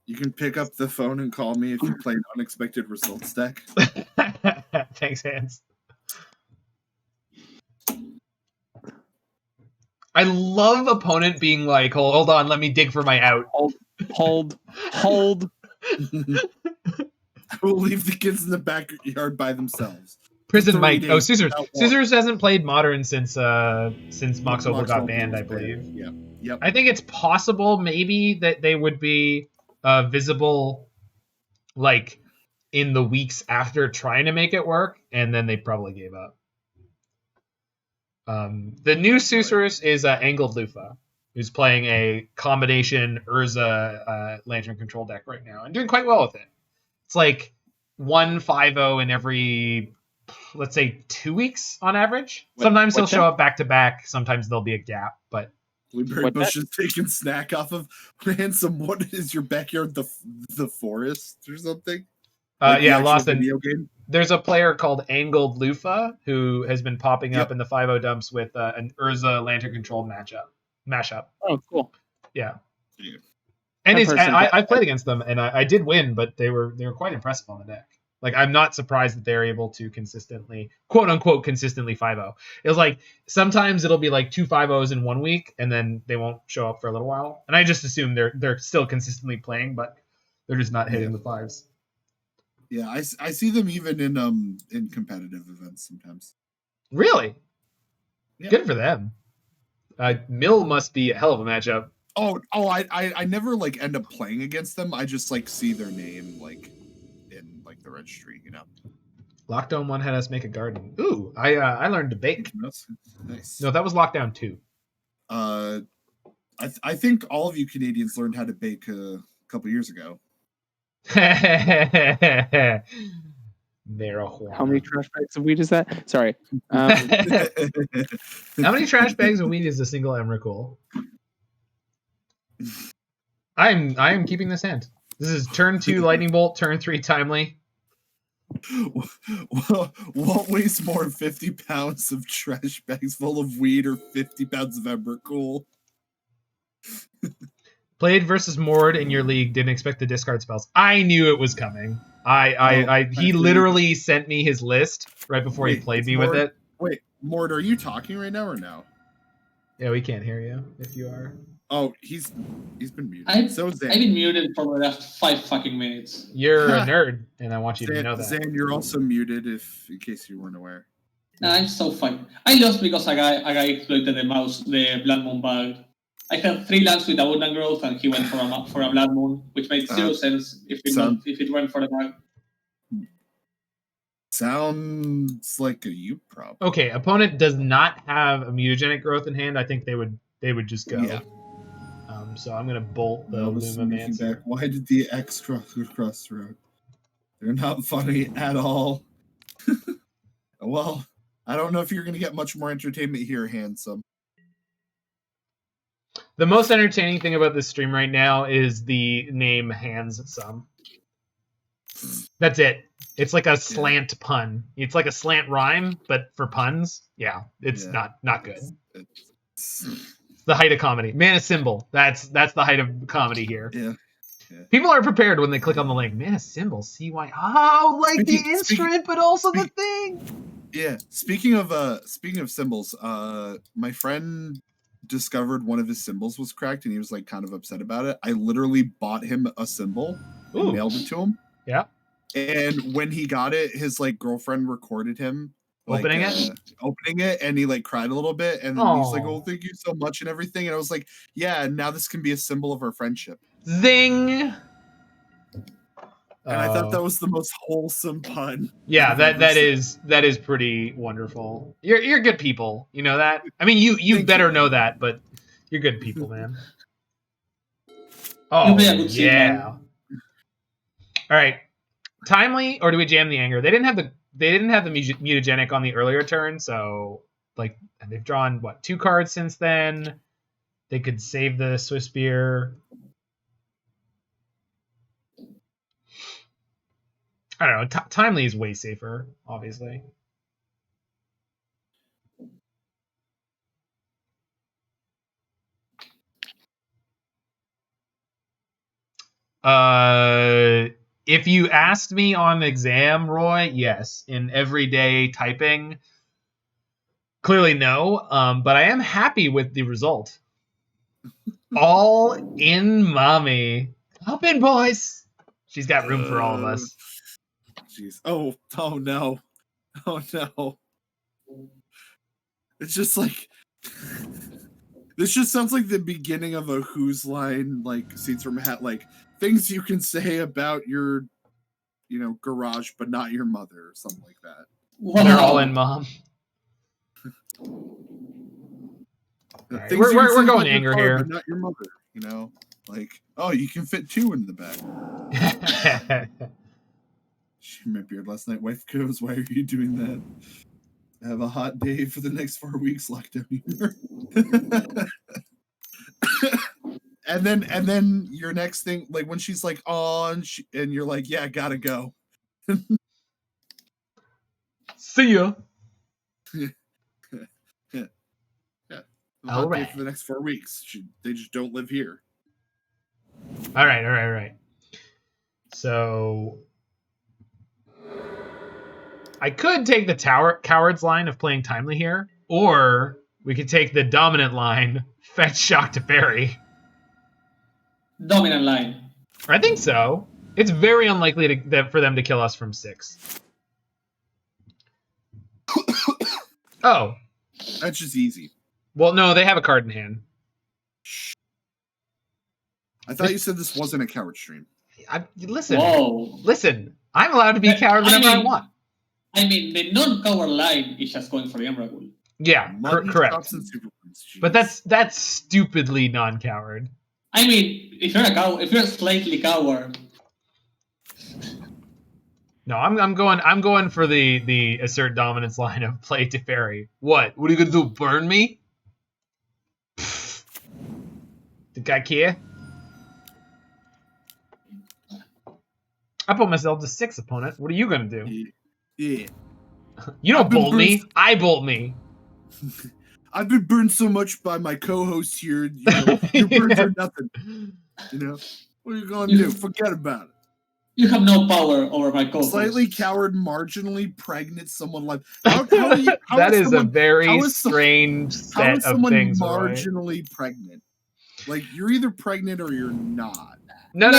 You can pick up the phone and call me if you play an unexpected results deck. Thanks, Hans. I love opponent being like, hold on, let me dig for my out. Hold. I will leave the kids in the backyard by themselves. Prison Mike. Oh, Scissors hasn't played Modern since Mox Opal got banned, I believe. Yeah. Yep. I think it's possible maybe that they would be visible like in the weeks after trying to make it work, and then they probably gave up. The new Susurrus is Angled Lufa, who's playing a combination Urza Lantern control deck right now and doing quite well with it. It's like 1-5-0 in every, let's say, 2 weeks on average. Sometimes he'll show up back to back. Sometimes there'll be a gap, but Blueberry Bush is taking snack off of Ransom. What is your backyard? The forest or something? Like the Yeah, actual Lawson. video game? There's a player called Angled Lufa who has been popping up Yep. in the 5-0 dumps with an Urza Lantern controlled mashup. Oh, cool. Yeah. Yeah. And That person- I played against them and I did win, but they were quite impressive on the deck. Like, I'm not surprised that they're able to consistently, quote unquote, consistently 5-0. It was like sometimes it'll be like 2 5-0s in 1 week and then they won't show up for a little while. And I just assume they're still consistently playing, but they're just not hitting the fives. Yeah, I see them even in competitive events sometimes. Really? Yeah. Good for them. Mill must be a hell of a matchup. I never like end up playing against them. I just like see their name like in like the registry, you know. Lockdown 1 had us make a garden. Ooh, I learned to bake. That's nice. No, that was Lockdown 2. I think all of you Canadians learned how to bake a couple years ago. Marijuana. How many trash bags of weed is that? Sorry. How many trash bags of weed is a single Emrakul? I am keeping this hand. This is turn 2 lightning bolt, turn 3 timely. What weighs more, 50 pounds of trash bags full of weed or 50 pounds of Emrakul? Played versus Mord in your league. Didn't expect the discard spells. I knew it was coming. He literally sent me his list right before he played me with it. Wait, Mord, are you talking right now or no? Yeah, we can't hear you if you are. Oh, he's been muted. I've Zan. been muted for the last 5 fucking minutes. You're a nerd, and I want you to know that. Zan, you're also muted in case you weren't aware. Nah, I'm so fine. I lost because a guy exploited the Blood Moon bag. I had 3 lands with abundant growth, and he went for a Blood Moon, which made zero sense if it went for the bag. Sounds like a you problem. Okay, opponent does not have a mutagenic growth in hand. I think they would just go. Yeah. So I'm gonna bolt the Lumamancer. Why did the X cross the road? They're not funny at all. Well, I don't know if you're gonna get much more entertainment here, handsome. The most entertaining thing about this stream right now is the name Handsome. That's it. It's like a slant pun. It's like a slant rhyme, but for puns. Yeah, it's not good. It's the height of comedy. Mana Symbol. That's the height of comedy here. Yeah. People are prepared when they click on the link. Mana Symbol. See why? Oh, like the instrument, but also the thing. Yeah. Speaking of symbols, my friend discovered one of his symbols was cracked, and he was like kind of upset about it. I literally bought him a symbol and mailed it to him. Yeah. And when he got it, his like girlfriend recorded him opening it, and he like cried a little bit, and then he's like, "Oh, thank you so much," and everything. And I was like, "Yeah, now this can be a symbol of our friendship." Zing. And I thought that was the most wholesome pun. Yeah, that is pretty wonderful. You're good people, you know that. I mean, you better know that, but you're good people, man. Oh yeah. All right, timely, or do we jam the anger? They didn't have the mutagenic on the earlier turn, so like they've drawn 2 cards since then. They could save the Swiss Spear. I don't know. Timely is way safer, obviously. If you asked me on exam, Roy, yes. In everyday typing, clearly no. But I am happy with the result. All in, mommy. Hop in, boys. She's got room for all of us. Jeez. Oh no. Oh no. It's just like this just sounds like the beginning of a Who's line, like scenes from Hat, like things you can say about your, garage, but not your mother, or something like that. Wow. They're all in, mom. Right. We're going anger here. But not your mother, like, oh, you can fit 2 in the back. She my beard last night. Wife goes, why are you doing that? I have a hot day for the next 4 weeks. Lockdown here. and then your next thing, like when she's like, oh, and you're like, yeah, gotta go. See ya. Hot day Alright. for the next 4 weeks. They just don't live here. All right. So I could take the coward's line of playing timely here, or we could take the dominant line, fetch shock Teferi. Dominant line. I think so. It's very unlikely for them to kill us from 6. Oh. That's just easy. Well, no, they have a card in hand. I thought you said this wasn't a coward stream. Listen. Whoa. Listen. I'm allowed to be coward whenever I want. I mean, the non-coward line is just going for the Emrakul. Yeah, Money, correct. chops, and super points. Jeez. But that's stupidly non-coward. I mean, if you're slightly coward. No, I'm going for the assert dominance line of play Teferi. What? What are you gonna do? Burn me? Think I care? I put myself to 6, opponent. What are you gonna do? Yeah. You don't bolt me. I bolt me. I've been burned so much by my co-host here. You know, your burns are nothing. You know, what are you gonna do? Forget about it. You have no power over my co-host. Slightly coward, marginally pregnant, someone like that is a very strange set of things. Marginally pregnant, like you're either pregnant or you're not. No,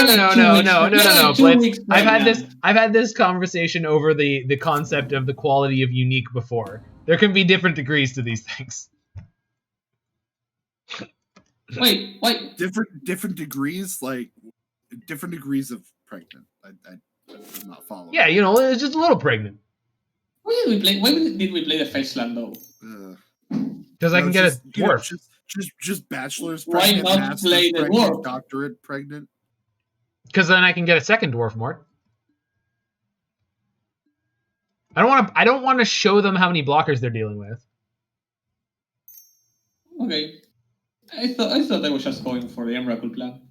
Blitz. I've had this conversation over the concept of the quality of unique before. There can be different degrees to these things. Wait. Different degrees, like different degrees of pregnant. I'm not following. Yeah, you know, it's just a little pregnant. Why did we play the fetch land though? Because I can get a dwarf. Just bachelor's Why pregnant, not master's play the pregnant, dwarf? doctorate pregnant. Because then I can get a second dwarf, Mort. I don't want to show them how many blockers they're dealing with. Okay. I thought I was just going for the Emrakul plan.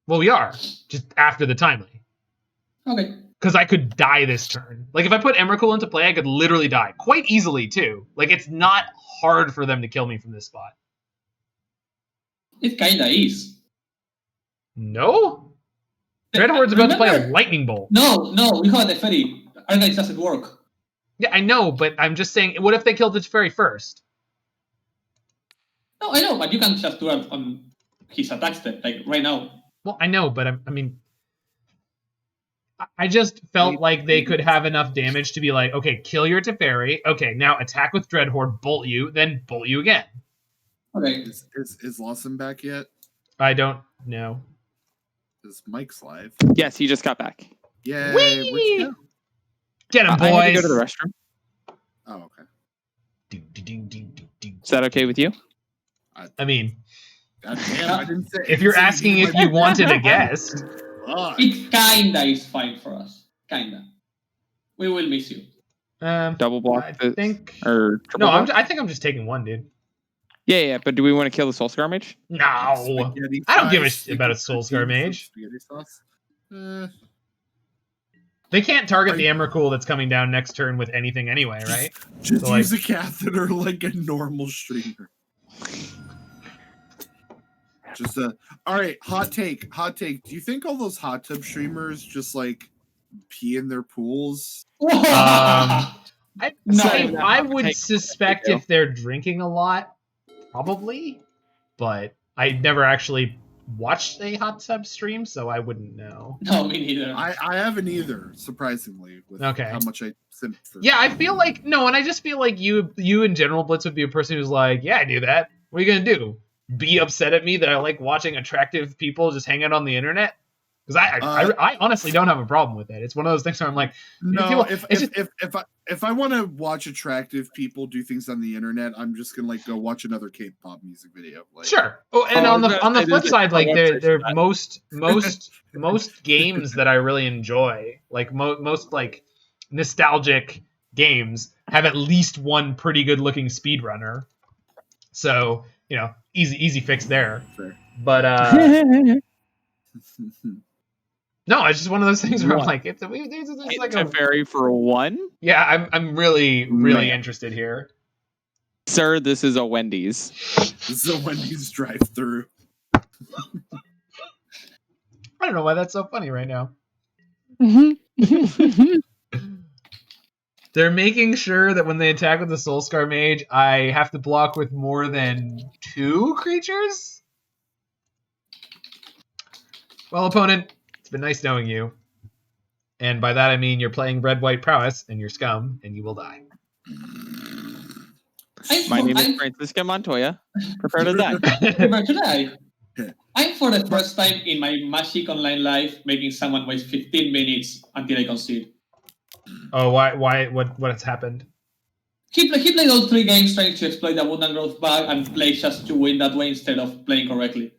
Well, we are. Just after the timely. Okay. Because I could die this turn. Like, if I put Emrakul into play, I could literally die. Quite easily, too. Like, it's not hard for them to kill me from this spot. It kinda is. No? Dreadhorde's about to play a lightning bolt. No, we have a Teferi. Archives doesn't work. Yeah, I know, but I'm just saying, what if they killed the Teferi first? No, I know, but you can just do it on his attack step, like right now. Well, I know, but I mean... I just felt like they could have enough damage to be like, okay, kill your Teferi. Okay, now attack with Dreadhorde, bolt you, then bolt you again. Okay. Is Lawson back yet? I don't know. Is Mike's live? Yes, he just got back. Yay! Whee! Where'd you go? Get him, boys! I had to go to the restroom. Oh, okay. Is that okay with you? I mean, God damn, I didn't say. if you're asking if you wanted a guest, It kinda is fine for us. Kinda. We will miss you. Double block. I think. Or No, block? I think I'm just taking one, dude. Yeah. But do we want to kill the Soul Scar Mage? No, I don't give a shit about a Soul Scar Mage. They can't target the Emrakul that's coming down next turn with anything anyway, right? Just So, use a catheter like a normal streamer. Just all right. Hot take. Do you think all those hot tub streamers just like pee in their pools? I I would suspect if they're drinking a lot, probably, but I never actually watched a hot tub stream, so I wouldn't know. No, me neither. I haven't either, surprisingly, with how much I simp for. Yeah, I feel like no, and I just feel like you in general, Blitz, would be a person who's like, yeah, I do that. What are you gonna do? Be upset at me that I like watching attractive people just hang out on the internet? Because I honestly don't have a problem with it. It's one of those things where I'm like, no, if I want to watch attractive people do things on the internet, I'm just gonna like go watch another K-pop music video. Like, sure. Oh, and on the flip side, like they're most games that I really enjoy, like most like nostalgic games, have at least one pretty good looking speedrunner. So you know, easy fix there. Fair. But No, it's just one of those things where I'm What? like, it's like a Teferi for 1? yeah. I'm really Man. interested here. Sir, this is a Wendy's. This is a Wendy's drive-through. I don't know why that's so funny right now. They're making sure that when they attack with the Soulscar Mage, I have to block with more than 2 creatures? Well, opponent, it's been nice knowing you. And by that I mean you're playing red-white prowess, and you're scum, and you will die. My name is Francisca Montoya. Prepare to die. I'm for the first time in my Magic Online life making someone waste 15 minutes until I concede. Oh, why? What has happened? He played all 3 games trying to exploit the Abundant Growth bug and play just to win that way instead of playing correctly.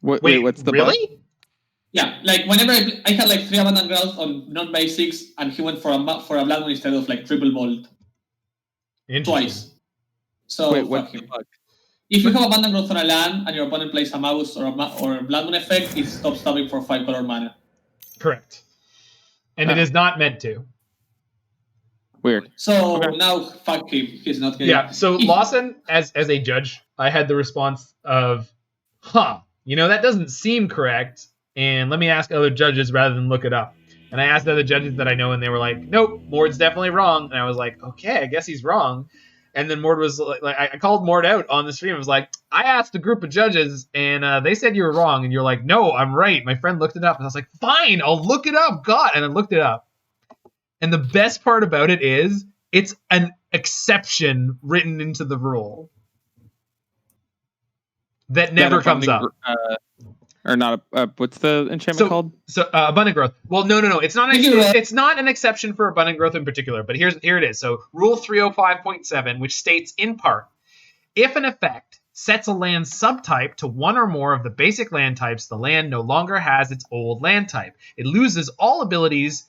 Wait, what's the really? bug? Yeah, like whenever I had like 3 Abundant Growth on non-basics, and he went for a Blood Moon instead of like triple bolt twice. So Wait, fuck what's the him. bug? If you have Abundant Growth on a land and your opponent plays a Mouse or a Blood Moon effect, it stops stopping for 5 color mana. Correct. And it is not meant to. Weird. So now, fuck him. He's not getting. Yeah. So Lawson, as a judge, I had the response of, "Huh, that doesn't seem correct." And let me ask other judges rather than look it up. And I asked other judges that I know, and they were like, "Nope, Mord's definitely wrong." And I was like, "Okay, I guess he's wrong." And then Mord was like, I called Mord out on the stream. I was like, "I asked a group of judges, and they said you were wrong." And you're like, "No, I'm right. My friend looked it up." And I was like, "Fine, I'll look it up." God, and I looked it up. And the best part about it is it's an exception written into the rule that never comes up. Or not what's the enchantment called? So abundant growth. Well, no. It's not. It's not an exception for abundant growth in particular. But here it is. So Rule 305.7, which states in part, if an effect sets a land subtype to 1 or more of the basic land types, the land no longer has its old land type. It loses all abilities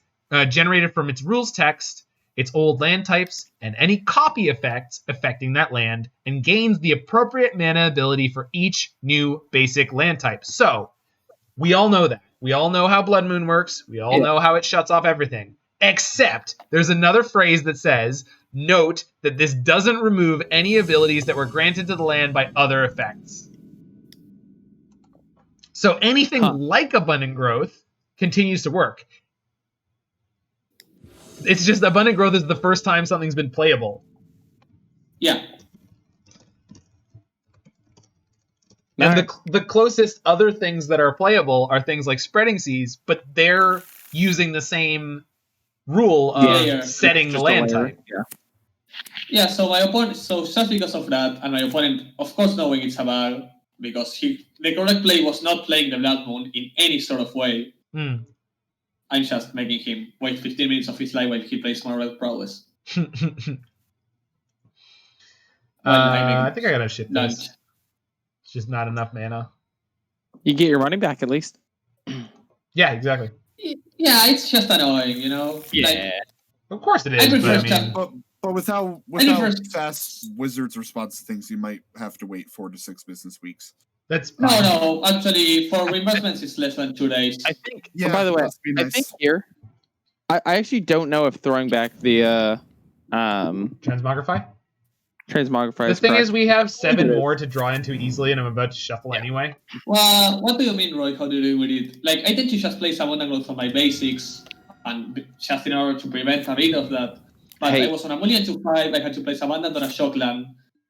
generated from its rules text, its old land types, and any copy effects affecting that land, and gains the appropriate mana ability for each new basic land type. So, we all know that. We all know how Blood Moon works. We all know how it shuts off everything. Except, there's another phrase that says, note that this doesn't remove any abilities that were granted to the land by other effects. So, anything like Abundant Growth continues to work. It's just Abundant Growth is the first time something's been playable. Yeah. And the closest other things that are playable are things like Spreading Seas, but they're using the same rule of setting the land type. Yeah, so my opponent, just because of that, and my opponent, of course, knowing it's a bug, because the correct play was not playing the Blood Moon in any sort of way. I'm just making him wait 15 minutes of his life while he plays more Red Prowess. I think I gotta ship this. It's just not enough mana. You get your money back at least. Yeah, exactly. Yeah, it's just annoying, Yeah. Of course it is, But with how fast Wizards response to things, you might have to wait 4 to 6 business weeks. That's fine. No. Actually, for reimbursements, it's less than 2 days. I think. Yeah. By the way, nice. I think here, I actually don't know if throwing back the Transmogrify. The thing is, we have 7 more to draw into easily, and I'm about to shuffle anyway. Well, what do you mean, Roy? How do you do with it? Like, I tend to just play Abundant Growth on my basics, and just in order to prevent a bit of that. But I was on a Mulligan 2-5, I had to place Abundant on a Shockland,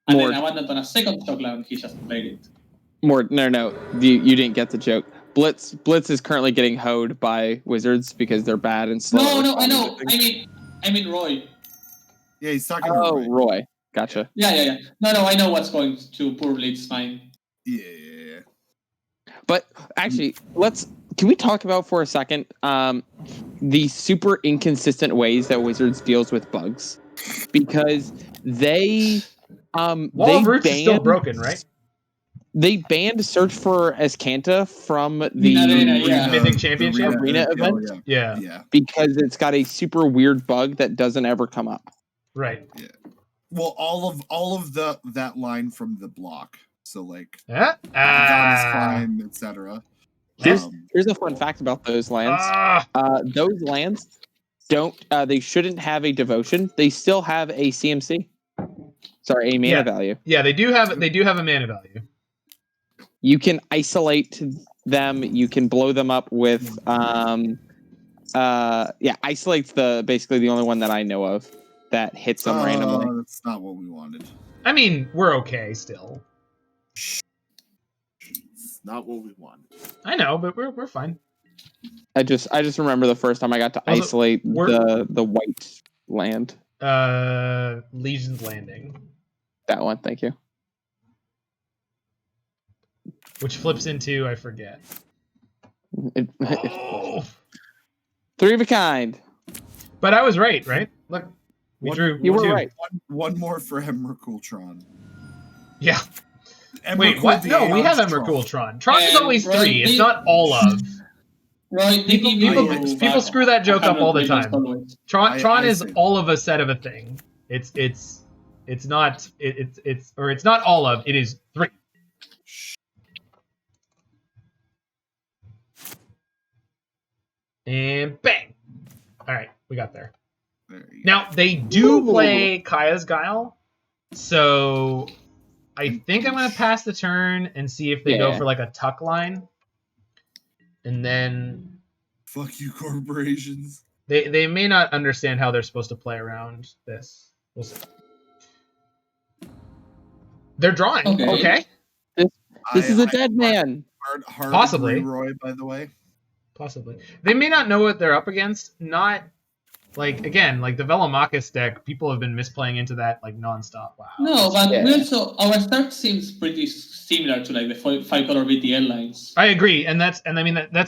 and then Abundant on a second Shockland, he just played it. No, you didn't get the joke. Blitz is currently getting hoed by Wizards because they're bad and slow. No, I know. I mean Roy. Yeah, he's talking to Roy. Gotcha. Yeah. No, I know what's going to poor Blitz mine. Yeah. But actually, can we talk about for a second the super inconsistent ways that Wizards deals with bugs? Because they Wall of Roots is still broken, right? They banned Search for Azcanta from the Mythic Championship arena event. Yeah. Because it's got a super weird bug that doesn't ever come up. Right. Yeah. Well, all of that line from the block. So like God is fine, etc. Here's a fun fact about those lands. Those lands don't. They shouldn't have a devotion. They still have a CMC. Sorry, a mana value. Yeah, they do have a mana value. You can isolate them. You can blow them up with. Isolate's basically the only one that I know of that hits them randomly. That's not what we wanted. I mean, we're okay still. It's not what we wanted. I know, but we're fine. I just remember the first time I got to isolate the white land. Legion's Landing. That one, thank you. Which flips into, I forget. Three of a kind. But I was right? Look, we drew. You were right. One more for Emrakul Tron. Yeah. Wait, what? No, we have Emrakul Tron. Tron is always three. It's not all of. Right. People screw that joke up all the time. Tron is all of a set of a thing. It's not all of. It is three. And bang! All right, we got there. Now they do play Kaya's Guile, so I think I'm gonna pass the turn and see if they go for like a tuck line, and then fuck you, corporations. They may not understand how they're supposed to play around this. We'll see. They're drawing. Okay. This is a dead man. Hard Possibly. Roy, by the way. Possibly. They may not know what they're up against. Not like again, like the Velomachus deck, people have been misplaying into that like nonstop. Wow. No, but we also our start seems pretty similar to like the 5-color BTL lines. I agree, and that's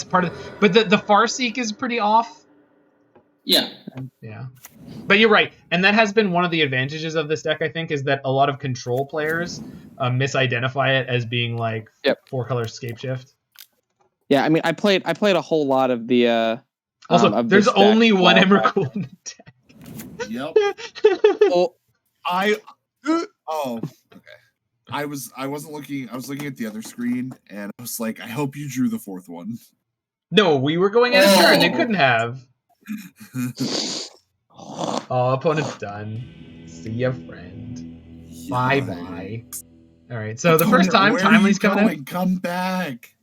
part of but the Farseek is pretty off. Yeah. Yeah. But you're right. And that has been one of the advantages of this deck, I think, is that a lot of control players misidentify it as being like 4-color scape shift. Yeah, I mean, I played a whole lot of the. Also, there's only one Emrakul in the deck. Yep. Well, okay. I wasn't looking. I was looking at the other screen, and I was like, I hope you drew the fourth one. No, we were going at a turn. They couldn't have. Oh, opponent's done. See ya, friend. Bye-bye. All right, so the first time, Timely's coming in. Come back.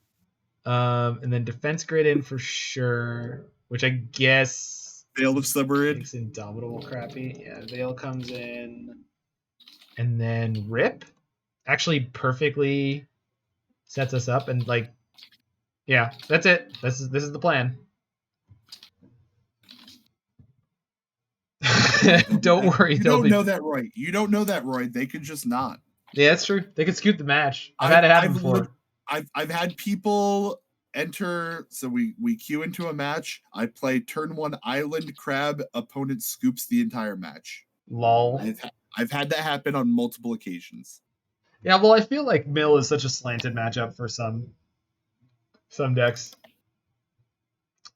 And then defense grid in for sure, which I guess Veil of Submarine makes Indomitable crappy. Yeah, Veil comes in, and then Rip actually perfectly sets us up, and like, yeah, that's it. This is the plan. Don't worry. You don't know that, Roy. You don't know that, Roy. They could just not. Yeah, that's true. They could scoot the match. I've had it happen before. I've had people enter, so we queue into a match. I play turn 1 Island Crab. Opponent scoops the entire match. Lol. I've had that happen on multiple occasions. Yeah, well, I feel like Mill is such a slanted matchup for some decks.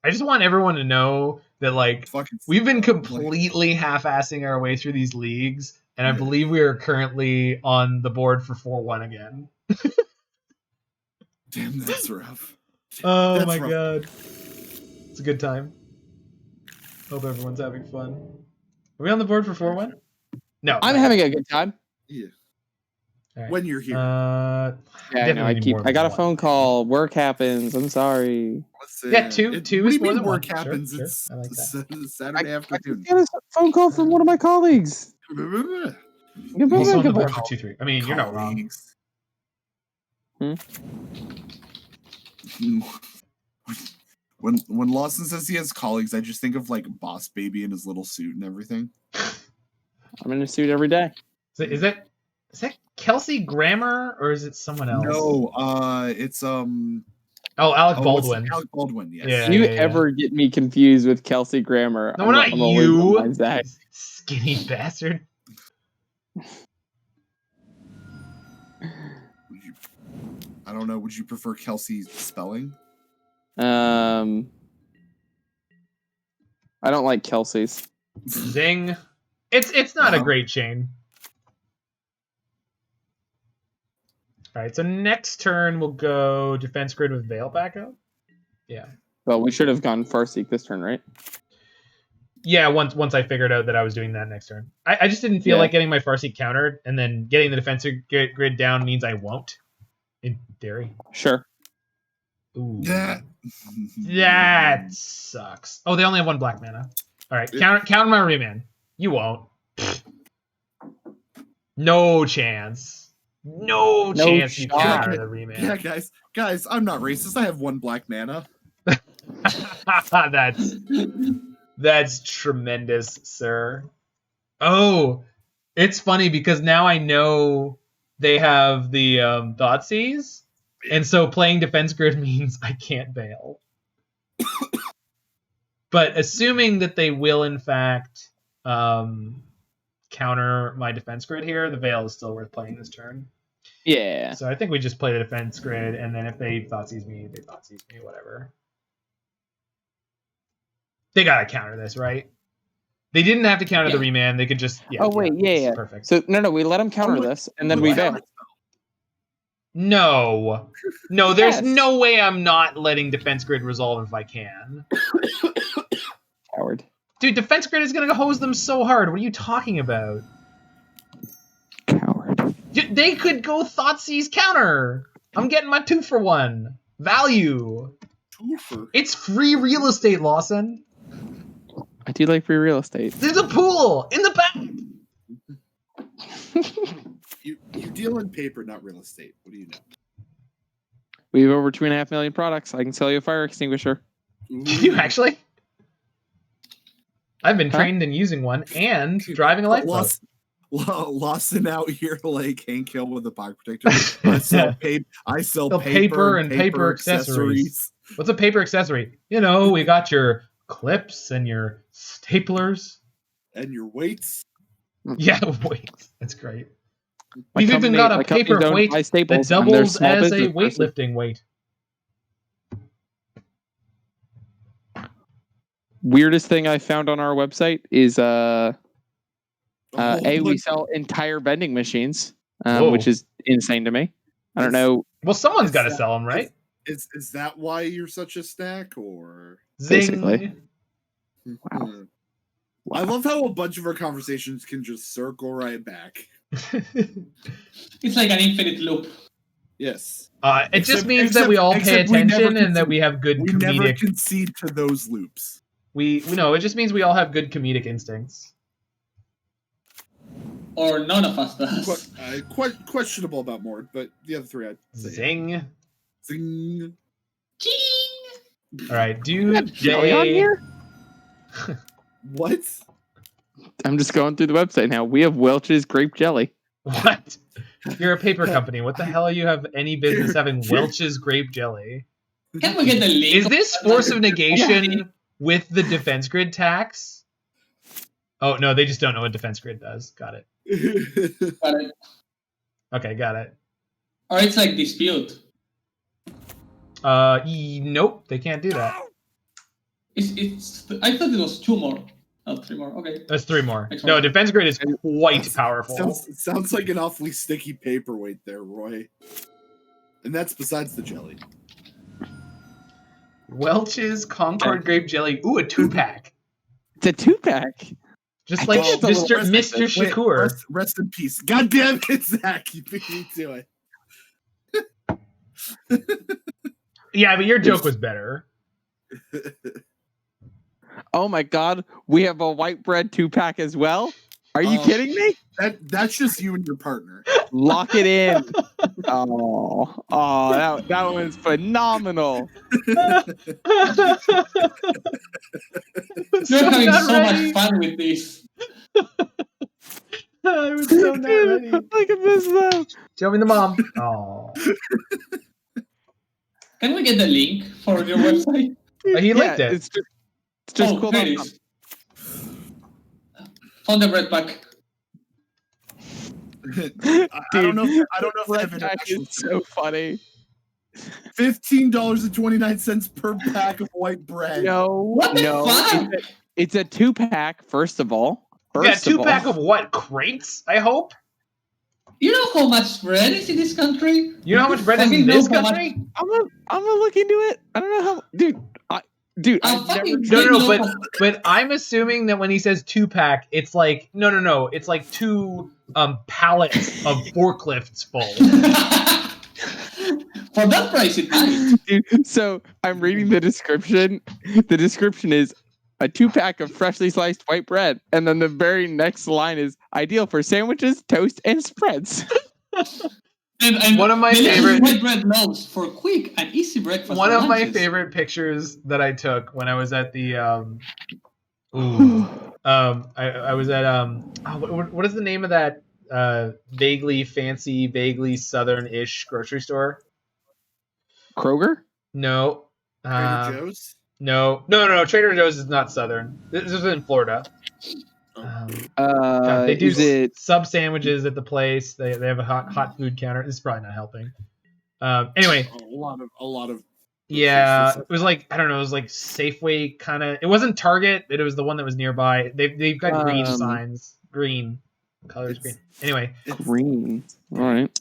I just want everyone to know that, like, we've been completely half-assing our way through these leagues, and I believe we are currently on the board for 4-1 again. Damn, that's rough. Oh my god. It's a good time. Hope everyone's having fun. Are we on the board for 4-1? No. I'm having a good time. Yeah. Right. When you're here. Yeah, I know. I got a phone call. Work happens. I'm sorry. Yeah, two is more than work one. happens. Sure, it's I like that. Saturday afternoon. I got a phone call from one of my colleagues. Also on the board for 2-3. I mean, you're not wrong. When Lawson says he has colleagues, I just think of like Boss Baby in his little suit and everything. I'm in a suit every day. Is that Kelsey Grammer or is it someone else? No, it's Alec Baldwin. Alec Baldwin, yes. Yeah, Do you ever get me confused with Kelsey Grammer? No, not you. That. Skinny bastard. I don't know. Would you prefer Kelsey's spelling? I don't like Kelsey's. Zing. It's not a great chain. All right, so next turn we'll go defense grid with Veil backup. Yeah. Well, we should have gone Farseek this turn, right? Yeah, once I figured out that I was doing that next turn. I just didn't feel Yeah. like getting my Farseek countered, and then getting the defensive grid down means I won't, in theory. Sure. Ooh. That sucks. Oh, they only have 1 black mana. All right, counter my Remand. You won't. No chance. No chance you shot. counter the Remand. Yeah, guys, I'm not racist. I have 1 black mana. That's tremendous, sir. Oh, it's funny because now I know they have the Thoughtseize, and so playing defense grid means I can't bail. But assuming that they will in fact counter my defense grid here, the Veil is still worth playing this turn. Yeah. So I think we just play the defense grid, and then if they Thoughtseize me, they Thoughtseize me, whatever. They gotta counter this, right? They didn't have to counter the Remand. They could just Yeah. Perfect. So no, we let them counter this, and then we bail. No, there's Yes. no way I'm not letting defense grid resolve if I can. Coward. Dude, defense grid is gonna hose them so hard. What are you talking about? Coward. They could go Thoughtseize counter. I'm getting my 2-for-1 value. It's free real estate, Lawson. I do like free real estate. There's a pool in the back. You deal in paper, not real estate. What do you know? We have over 2.5 million products. I can sell you a fire extinguisher. You actually? I've been trained in using one and driving a lifeboat. Lawson out here like Hank Hill with a pocket protector. I sell paper and paper accessories. What's a paper accessory? You know, we got your clips and your staplers. And your weights. Yeah, weights. That's great. My We've even got a my company paper don't weight buy that staples. I'm their doubles small as a business person. weightlifting weight. Weirdest thing I found on our website is we look, sell entire vending machines, Whoa. which is insane to me. I don't know. Well, someone's got to that- sell them, right? Is that why you're such a snack, or? Basically. Wow. Hmm. I love how a bunch of our conversations can just circle right back. It's like an infinite loop. Yes. It just means that we all pay attention and that we have good We never comedic. concede to those loops. We know it just means we all have good comedic instincts. Or none of us does. Quite questionable about Mord, but the other 3 I'd say. Zing. Zing. Ching! All right, do Jelly on they? here? What? I'm just going through the website now. We have Welch's grape jelly. What? You're a paper company. What the hell you have any business having Welch's grape jelly? Can we get the link? Is this force of negation with the defense grid tax? Oh no, they just don't know what defense grid does. Got it. Got it. Okay, got it. Or it's like dispute. Nope, they can't do that. I thought it was 2 more. Not 3 more. Okay. That's 3 more. Next No, one. defense grid is quite powerful. Sounds like an awfully sticky paperweight there, Roy. And that's besides the jelly. Welch's Concord grape jelly. Ooh, a 2-pack. It's a 2-pack. Just like Well, Mr. Shakur. Rest in peace. God damn it, Zach. You beat me to it. Yeah, but your joke was better. Oh my god, we have a white bread 2-pack as well? Are you kidding me? That's just you and your partner. Lock it in. That one's phenomenal. You're having so much fun with this. I was so not ready. Look at this though. Show me the mom. Oh, Can we get the link for your website? he linked it. It's just cool. There it is. Found the bread pack. I don't know. I don't know if they have Bread pack international. is so funny. $15.29 per pack of white bread. What the fuck? It's a 2-pack. First of all, Yeah, 2-pack of what? Crates? I hope. You know how much bread is in this country? You know how much bread is in this country? I'm gonna look into it. I don't know how, dude. I've never. But I'm assuming that when he says 2-pack, it's like no, it's like 2 pallets of forklifts full. For that price, it might. Dude, so I'm reading the description. The description is a 2-pack of freshly sliced white bread, and then the very next line is ideal for sandwiches, toast, and spreads. And one of my the favorite white bread loaves for quick and easy breakfast. One of my lunches. favorite pictures that I took when I was at the I was at what is the name of that vaguely fancy, vaguely southern-ish grocery store? Kroger? No. Trader Joe's? No. Trader Joe's is not southern. This is in Florida. God, they do sub sandwiches at the place. They have a hot food counter. This is probably not helping. Anyway, a lot of. Yeah, it was like I don't know. It was like Safeway kind of. It wasn't Target, but it was the one that was nearby. They've got green signs. Green colors. Green. Anyway, green. All right.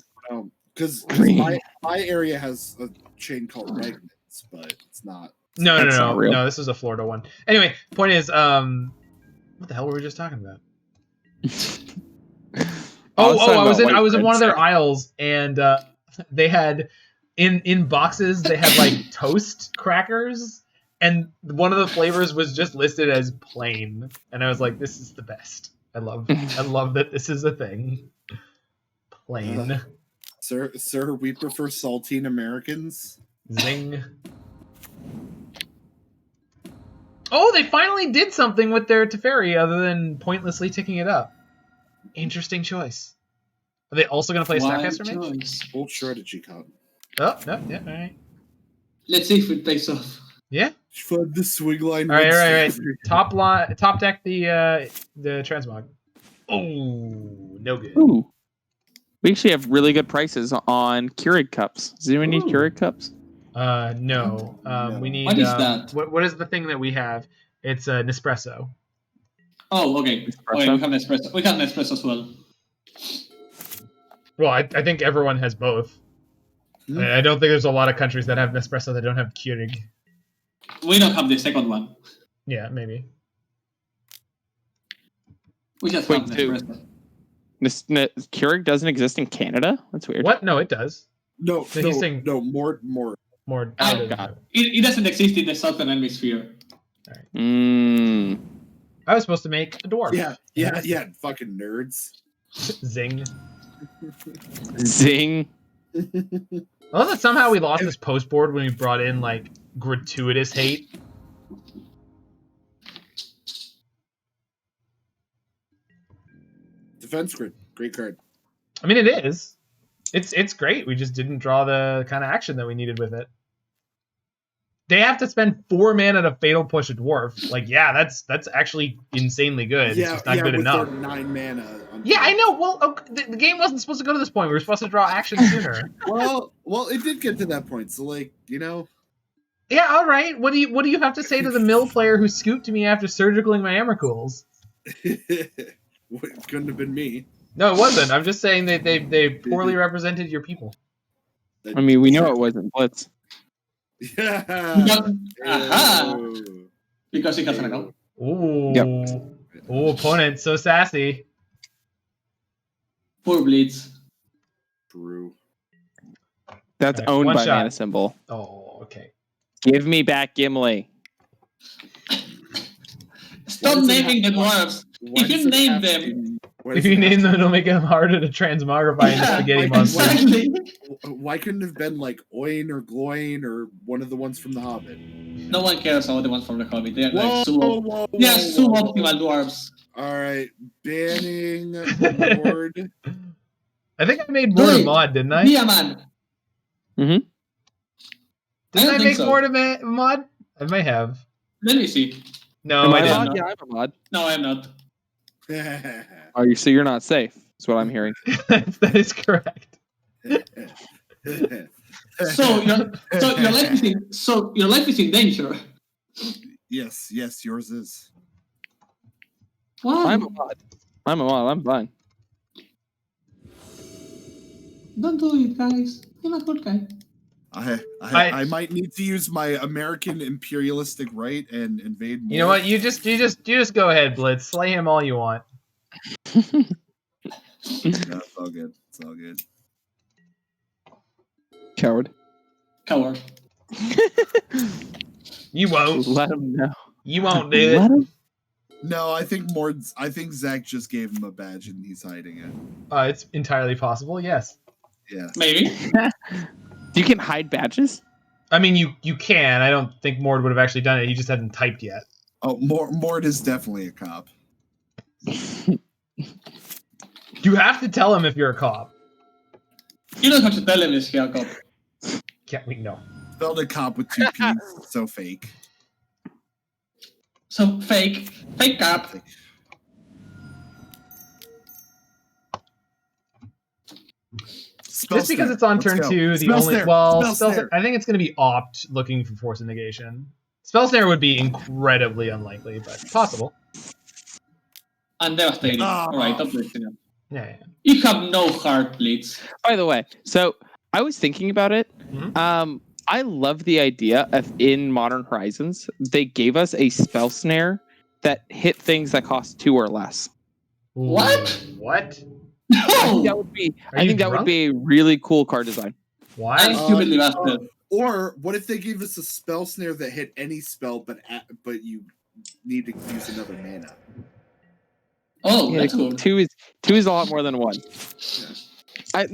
Because my area has a chain called Wegmans, but it's not. No. This is a Florida one. Anyway, point is, what the hell were we just talking about? I was in one of their aisles, and they had in boxes they had like toast crackers, and one of the flavors was just listed as plain, and I was like, this is the best. I love that this is a thing. Plain. Sir, we prefer saltine Americans. Zing. Oh, they finally did something with their Teferi other than pointlessly ticking it up. Interesting choice. Are they also going to play Snapcaster Mage? Old strategy con. Oh, no, yeah, all right. Let's see if it pays off. Yeah. Flood the swing line. All right. Top deck the transmog. Oh, no good. Ooh. We actually have really good prices on Keurig cups. Does anyone need Keurig cups? No. We need. What is that? What is the thing that we have? It's a Nespresso. Oh, okay. We have Nespresso. We have Nespresso as well. Well, I think everyone has both. I don't think there's a lot of countries that have Nespresso that don't have Keurig. We don't have the second one. Yeah, maybe. We just have Nespresso. Keurig doesn't exist in Canada? That's weird. What? No, it does. No, more. More. Oh, God. It doesn't exist in the southern hemisphere. Right. I was supposed to make a dwarf. Yeah, fucking nerds. Zing. Zing. I love that somehow we lost this post board when we brought in like gratuitous hate. Defense grid, great card. I mean, it is. It's great. We just didn't draw the kind of action that we needed with it. They have to spend 4 mana to fatal push a dwarf. Like, yeah, that's actually insanely good. Yeah, it's just not good enough. 9 mana. Yeah, I know. Well, the game wasn't supposed to go to this point. We were supposed to draw action sooner. well, it did get to that point. So, like, you know. Yeah, all right. What do you have to say to the mill player who scooped me after surgicaling my Emrakuls? It couldn't have been me. No, it wasn't. I'm just saying that they poorly represented your people. I mean, we know it wasn't Blitz. Yeah. Because he has an account. Ooh. Yep. Ooh, opponent, so sassy. Poor Blitz. True. That's right, owned by shot. Mana Symbol. Oh, okay. Give me back Gimli. Stop naming the dwarves. If you name them, it'll make them harder to transmogrify into spaghetti monster. exactly. Why couldn't it have been like Oin or Gloin or one of the ones from The Hobbit? No one cares about the ones from The Hobbit. They're like Whoa, suboptimal dwarves. All right, banning Lord. I think I made more mod, didn't I? Be a man. Mm-hmm. Didn't I make more mod? I may have. Let me see. No, I didn't. Yeah, I'm a mod. No, I'm not. Are you? So you're not safe. That's what I'm hearing. That is correct. So your life is in danger. Yes, yours is. Why? I'm a mod. I'm fine. Don't do it, guys. I'm a good guy. I might need to use my American imperialistic right and invade more. You know what? You just go ahead, Blitz. Slay him all you want. No, it's all good. It's all good. Coward. Coward. You won't. Let him know. You won't do Let it. him. No, I think Zach just gave him a badge and he's hiding it. It's entirely possible. Yes. Yeah. Maybe. You can hide badges. I mean, you can. I don't think Mord would have actually done it. He just hadn't typed yet. Oh, Mord is definitely a cop. You have to tell him if you're a cop. You don't have to tell him he's a cop. Can't we? No. Spelled a cop with 2 P's, so fake. So fake cop. Just because it's on turn 2, the only I think it's going to be opt looking for force of negation. Spell snare would be incredibly unlikely, but possible. And devastating. Alright, top list. Yeah. You have no heart, Blitz. By the way, so I was thinking about it. Mhm. I love the idea of in Modern Horizons, they gave us a spell snare that hit things that cost 2 or less. What? What? I think No! that would be. Are I you think that would drunk? be a really cool card design. Why? I'm stupidly bastard. Or what if they gave us a spell snare that hit any spell, but you need to use another mana? Oh, Yeah, that's cool. 2 is a lot more than 1. I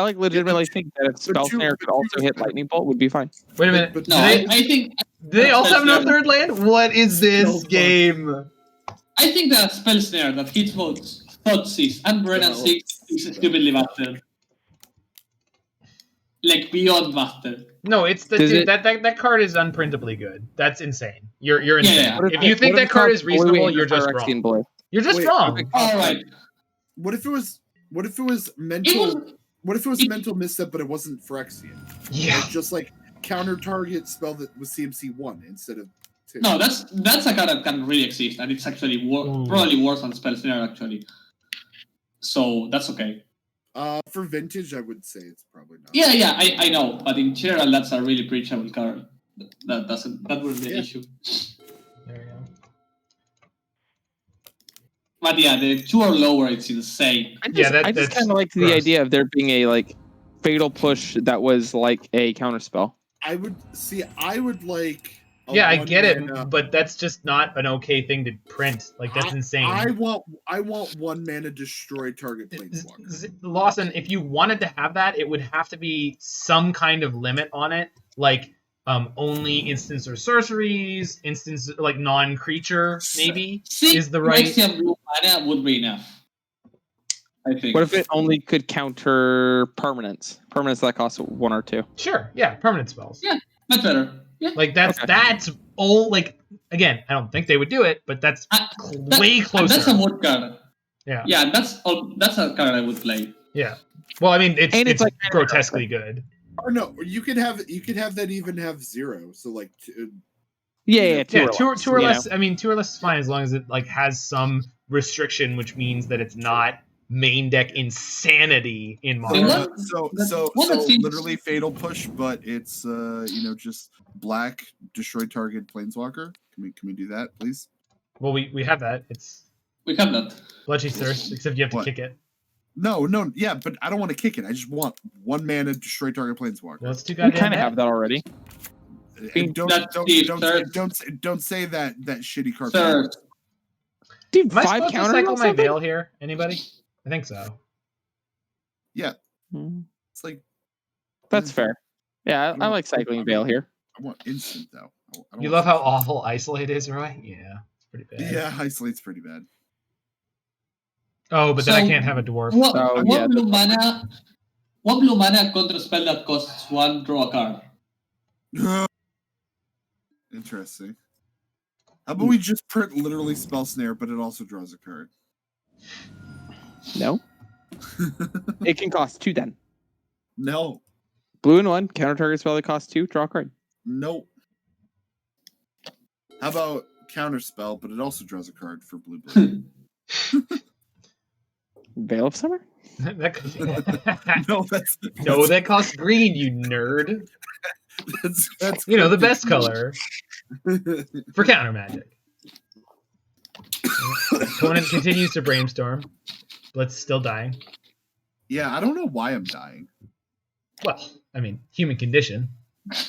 like legitimately think that if spell two- snare could also hit lightning bolt would be fine. Wait a minute. But No, do I think they also have no Spell snare- third land? What is this So game? I think that spell snare that hits both Thoughtseize and Brennan No. 6 is stupidly bastard. Like beyond bastard. No, it's the Does dude, it- that card is unprintably good. That's insane. You're insane. Yeah. What If you think what that card is reasonable, you're just Phyrexian wrong. Blade? You're just Wait, wrong. Alright. What if it was It mental? was What if it was a mental misstep, but it wasn't Phyrexian? Yeah. Like, just like counter target spell that was CMC 1 instead of 2. no, that's a card that can really exist, and it's actually Ooh. probably worse than spell snare actually. So that's okay. For vintage, I would say it's probably not. Yeah, I know, but in general, that's a really preachable card. That wouldn't be an Yeah. issue. There you go. But yeah, the 2 or lower, it's insane. I just, Yeah, I just that's kind of like the gross. idea of there being a like fatal push that was like a counterspell. I would like. a Yeah, I get it, one-mana- but that's just not an okay thing to print. Like that's insane. I want 1 mana destroy target planeswalker. Lawson, if you wanted to have that, it would have to be some kind of limit on it, like only instants or sorceries, instants like non-creature maybe is the right. Phyrexian blue mana would be enough. I think. What if it only could counter permanents? Permanents that cost 1 or 2. Sure, yeah, permanent spells. Yeah. Much better. Yeah. Like that's Okay. that's all. Like again, I don't think they would do it, but that's way And closer. that's a mood card. Yeah. Yeah, that's a card I would play. Yeah. Well, I mean, it's And it's like- grotesquely good. Or no, you could have that even have 0. So like, Yeah, 2 Yeah, or two or you less. know? I mean, 2 or less is fine as long as it like has some restriction, which means that it's not main deck insanity in modern. what- so that seems- literally fatal push, but it's just black destroy target planeswalker. Can we do that, please? Well, we have that. It's We have that. Bloodchief, except you have to What? kick it. No, yeah, but I don't want to kick it. I just want 1 mana destroy target planeswalker. Well, it's too We goddamn kind of bad. have that already. And don't say that shitty card. Third. Dude, Am I 5 supposed to counter cycle or my something? veil here? Anybody? I think so. Mm, It's like That's fair. Yeah, I like cycling Veil here. I want instant though. I don't You want love how awful Isolate is, Roy? Yeah, it's pretty bad. Yeah, isolate's pretty bad. Oh, but then I So- can't have a dwarf. What, Oh, what yeah, blue mana? What blue mana contra spell that costs 1 draw a card? Interesting. How about we just print literally spell snare, but it also draws a card? No, it can cost 2 then. No, Blue and 1 counter target spell that costs 2. Draw a card. nope. How about counter spell, but it also draws a card for blue. Veil of Summer. No, that's No, that costs green, you nerd. that's You know, the cryptic. best color for counter magic. Opponent continues to brainstorm. Blitz still dying. Yeah, I don't know why I'm dying. Well, I mean, human condition.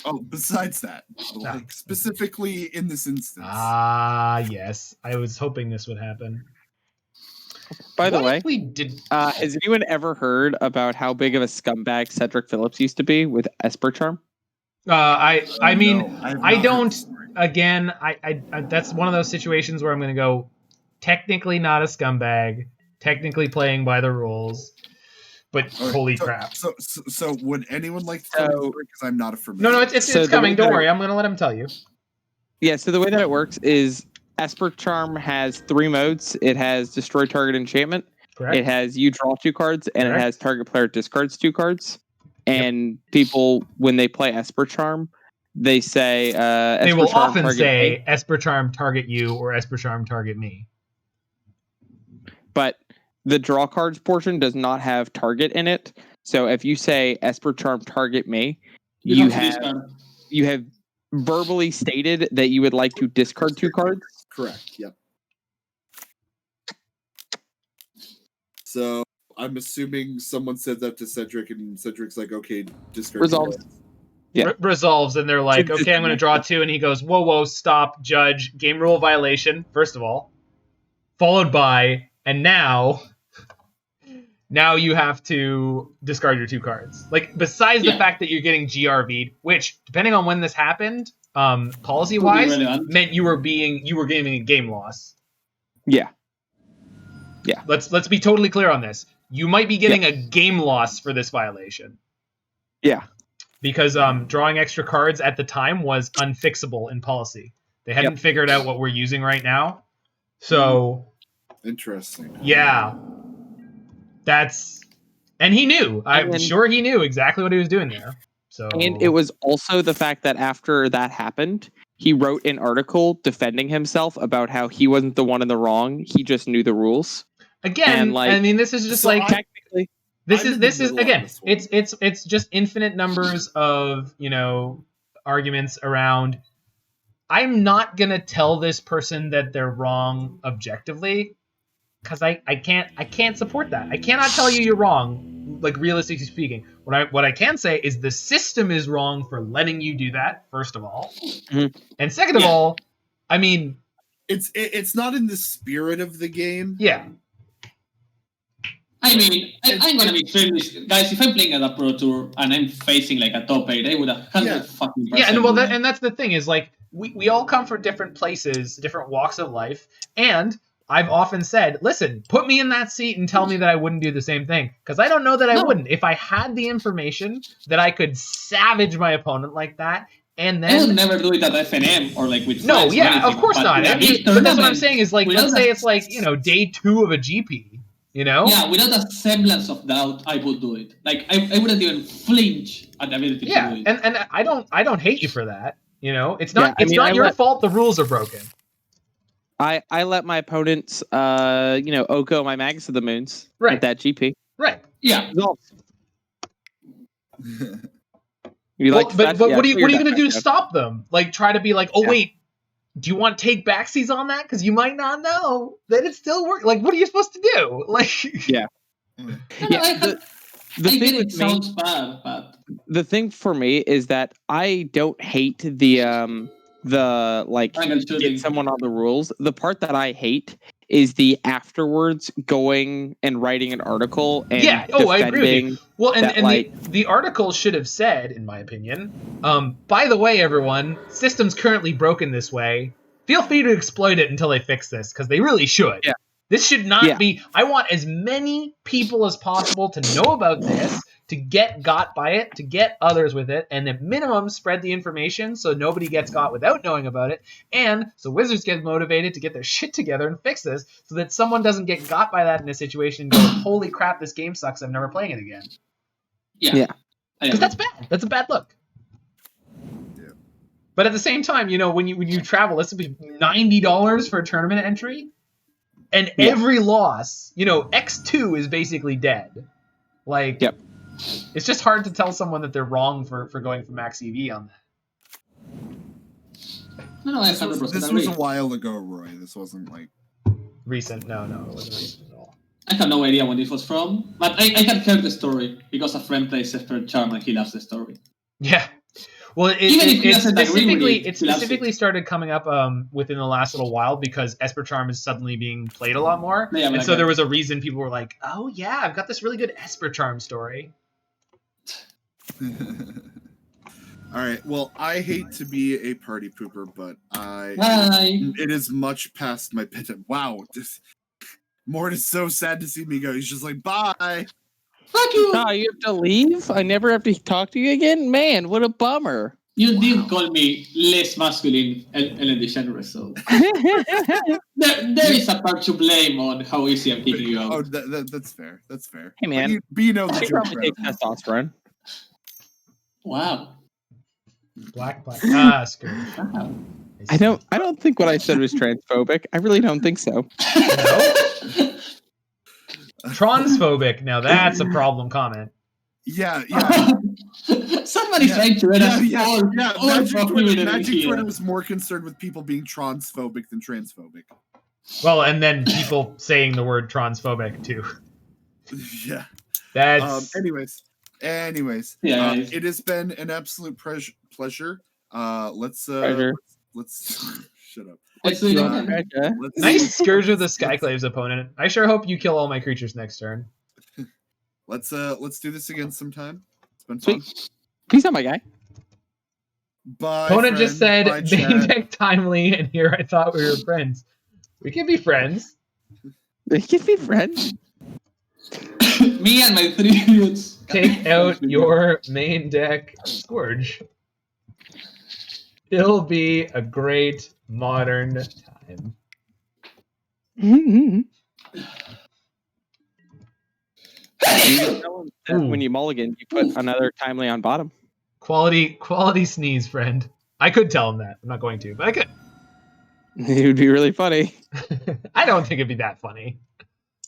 Oh, besides that, like specifically in this instance. Ah, yes. I was hoping this would happen. By the What way, if we did. has anyone ever heard about how big of a scumbag Cedric Phillips used to be with Esper Charm? I mean, No, I have I not don't. heard the story. Again, I that's one of those situations where I'm going to go. Technically not a scumbag. Technically playing by the rules. But Okay, holy so, crap! So would anyone like to tell me because I'm not a familiar? No, it's So the coming. way Don't that worry. I'm going to let him tell you. Yeah, so the way that it works is Esper Charm has 3 modes. It has Destroy Target Enchantment. Correct. It has You Draw 2 cards, and Correct. it has Target Player Discards 2 cards. And people, when they play Esper Charm, they say Esper They will Charm often target say me. Esper Charm target you or Esper Charm target me. But the draw cards portion does not have target in it. So if you say Esper Charm target me, you have verbally stated that you would like to discard 2 cards. Correct. Yep. So I'm assuming someone said that to Cedric, and Cedric's like, "Okay, discard." Resolves. Yeah. Resolves, and they're like, okay, I'm going to draw 2, and he goes, whoa, stop, judge, game rule violation, first of all, followed by, and now you have to discard your 2 cards. Like, besides the fact that you're getting GRV'd, which, depending on when this happened, policy-wise, meant you were giving a game loss. Yeah. Let's be totally clear on this. You might be getting a game loss for this violation. Yeah. Because drawing extra cards at the time was unfixable in policy. They hadn't figured out what we're using right now. So... Interesting. Yeah. And he knew. I'm sure he knew exactly what he was doing there. So... And it was also the fact that after that happened, he wrote an article defending himself about how he wasn't the one in the wrong. He just knew the rules. Again, I mean, this is just technically... This is again, it's just infinite numbers of, arguments around. I'm not gonna tell this person that they're wrong objectively, because I can't support that. I cannot tell you you're wrong, like realistically speaking. What I can say is the system is wrong for letting you do that, first of all. Mm-hmm. And second of all, I mean, it's not in the spirit of the game. Yeah. I mean, I'm gonna be fair, guys. If I'm playing at a pro tour and I'm facing like a top 8, I would 100 fucking %. Yeah, and that's the thing is like we all come from different places, different walks of life, and I've often said, listen, put me in that seat and tell me that I wouldn't do the same thing, because I don't know that I wouldn't. If I had the information that I could savage my opponent like that. And then I would never do it at FNM or like with no, friends yeah, or of course not. But that's what I'm saying is like, let's say it's like day 2 of a GP. Yeah, without a semblance of doubt, I would do it. Like I wouldn't even flinch at the ability to do it. And I don't hate you for that. It's not not your fault. The rules are broken. I let my opponents Oko my Magus of the Moons at that GP. Right. Yeah. But what are you gonna do to stop them? Like try to be like, wait. Do you want to take backsies on that? Because you might not know that it still works. Like, what are you supposed to do? Like, The thing with sounds bad, but the thing for me is that I don't hate the get someone on the rules. The part that I hate is the afterwards going and writing an article and I agree with you. Well, and the article should have said, in my opinion, by the way, everyone, system's currently broken this way. Feel free to exploit it until they fix this, because they really should. Yeah. This should not be... I want as many people as possible to know about this, to get got by it, to get others with it, and at minimum spread the information so nobody gets got without knowing about it, and so Wizards get motivated to get their shit together and fix this, so that someone doesn't get got by that in a situation and go, holy crap, this game sucks, I'm never playing it again. Yeah. Because that's bad. That's a bad look. Yeah. But at the same time, when you travel, this would be $90 for a tournament entry. And every loss, X2 is basically dead. Like, it's just hard to tell someone that they're wrong for going for max EV on that. No, I 100% This agree. was a while ago, Roy. This wasn't like Recent. No, it wasn't recent at all. I have no idea when this was from, but I had heard the story because a friend plays Sacred Charm and he loves the story. Yeah. Well, Even if he doesn't agree with it, it he loves specifically it. started coming up within the last little while because Esper Charm is suddenly being played a lot more. Yeah, and so there was a reason people were like, oh yeah, I've got this really good Esper Charm story. All right. Well, I hate to be a party pooper, but Bye. it is much past my bedtime. Wow. Mort is so sad to see me go. He's just like, bye. Fuck you. Oh, you have to leave? I never have to talk to you again? Man, what a bummer. You did call me less masculine and DeGeneres, so there is a part to blame on how easy I'm kicking you out. Oh, that's fair. That's fair. Hey, man. But you know the I joke, probably right? take testosterone. Wow. Black. Ah, screw. Wow. I don't think what I said was transphobic. I really don't think so. No? Transphobic. Now that's a problem comment. Yeah. Somebody's trying to let us all Magic Twitter was more concerned with people being transphobic than transphobic. Well, and then people saying the word transphobic too. Yeah. That's Anyways. Yeah, it has been an absolute pleasure. Let's shut up. Let's do it again. nice Scourge of the Skyclave's opponent. I sure hope you kill all my creatures next turn. Let's do this again sometime. It's been fun. Sweet. Peace out, my guy. Bye. Opponent just said Bye, main chat. deck timely, and here I thought we were friends. We can be friends. They can be friends. Me and my 3 dudes. Take out your main deck Scourge. It'll be a great modern time. When you mulligan, you put another timely on bottom. Quality sneeze, friend. I could tell him that. I'm not going to, but I could. It would be really funny. I don't think it'd be that funny.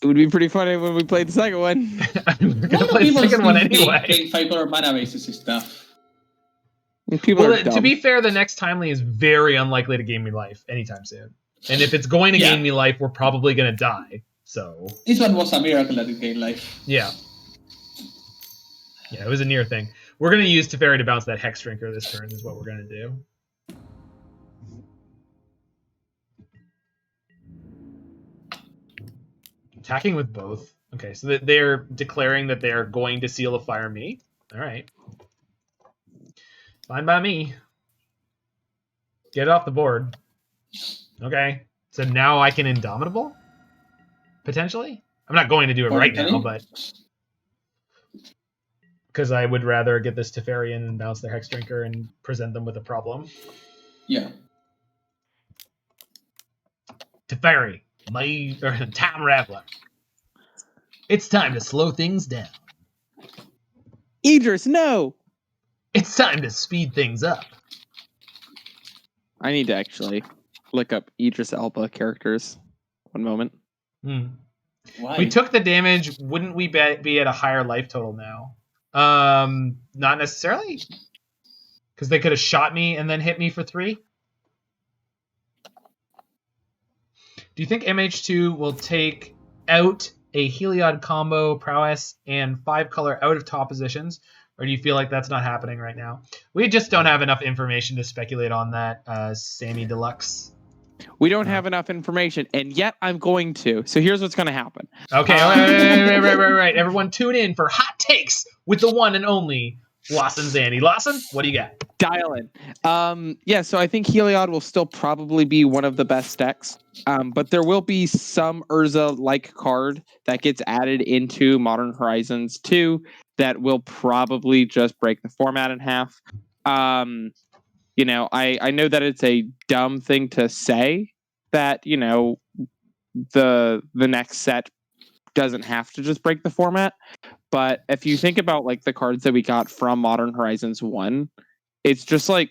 It would be pretty funny when we played the second one. We're gonna play the second one anyway. 5-color mana bases stuff. People are To dumb. be fair, the next timely is very unlikely to gain me life anytime soon. And if it's going to gain me life, we're probably going to die. So This one was a miracle that it gained life. yeah, it was a near thing. We're going to use Teferi to bounce that Hex Drinker this turn. Is what we're going to do. Attacking with both. Okay, so they're declaring that they are going to Seal of Fire me. All right. Fine by me. Get it off the board. Okay. So now I can Indomitable? Potentially? I'm not going to do it right now, but... Because I would rather get this Teferi in and bounce their Hex Drinker and present them with a problem. Yeah. Teferi, Time Raveler. It's time to slow things down. Idris, no! It's time to speed things up. I need to actually look up Idris Elba characters. One moment. Why? We took the damage. Wouldn't we be at a higher life total now? Not necessarily. Because they could have shot me and then hit me for 3. Do you think MH2 will take out a Heliod combo, prowess, and 5-color out of top positions? Or do you feel like that's not happening right now? We just don't have enough information to speculate on that, Sammy Deluxe. We don't have enough information, and yet I'm going to. So here's what's going to happen. Okay, right. Everyone tune in for Hot Takes with the one and only Lawson Zandy. Lawson, what do you got? Dial in. Yeah, so I think Heliod will still probably be one of the best decks. But there will be some Urza-like card that gets added into Modern Horizons 2 that will probably just break the format in half. I know that it's a dumb thing to say that, the next set doesn't have to just break the format. But if you think about like the cards that we got from Modern Horizons 1, it's just like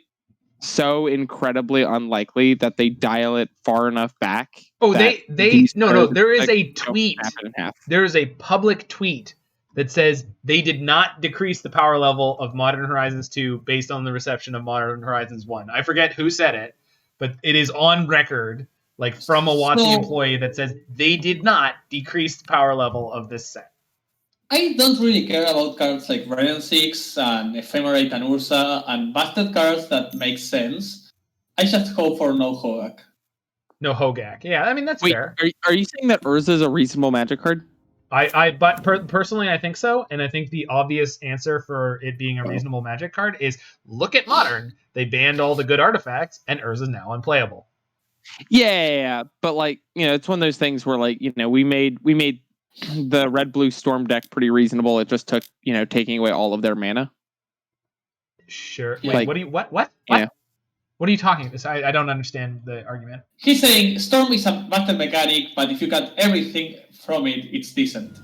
so incredibly unlikely that they dial it far enough back. Oh, that they these no. cards, There is like, a don't tweet. snap it in half. There is a public tweet that says they did not decrease the power level of Modern Horizons 2 based on the reception of Modern Horizons 1. I forget who said it, but it is on record, like from a WotC So- employee, that says they did not decrease the power level of this set. I don't really care about cards like Variant 6 and Ephemerate and Ursa and busted cards that make sense. I just hope for no Hogak. No Hogak. Yeah, I mean that's Wait, fair. are you saying that Urza is a reasonable Magic card? Personally, I think so, and I think the obvious answer for it being a reasonable Magic card is look at Modern. They banned all the good artifacts, and Urza's now unplayable. Yeah, but like, you know, it's one of those things where, like, you know, we made the red blue storm deck pretty reasonable. It just took, you know, taking away all of their mana. Sure. Yeah. Wait, Like, what do you what? yeah. What are you talking about? I don't understand the argument. He's saying Storm is a busted mechanic, but if you cut everything from it, it's decent.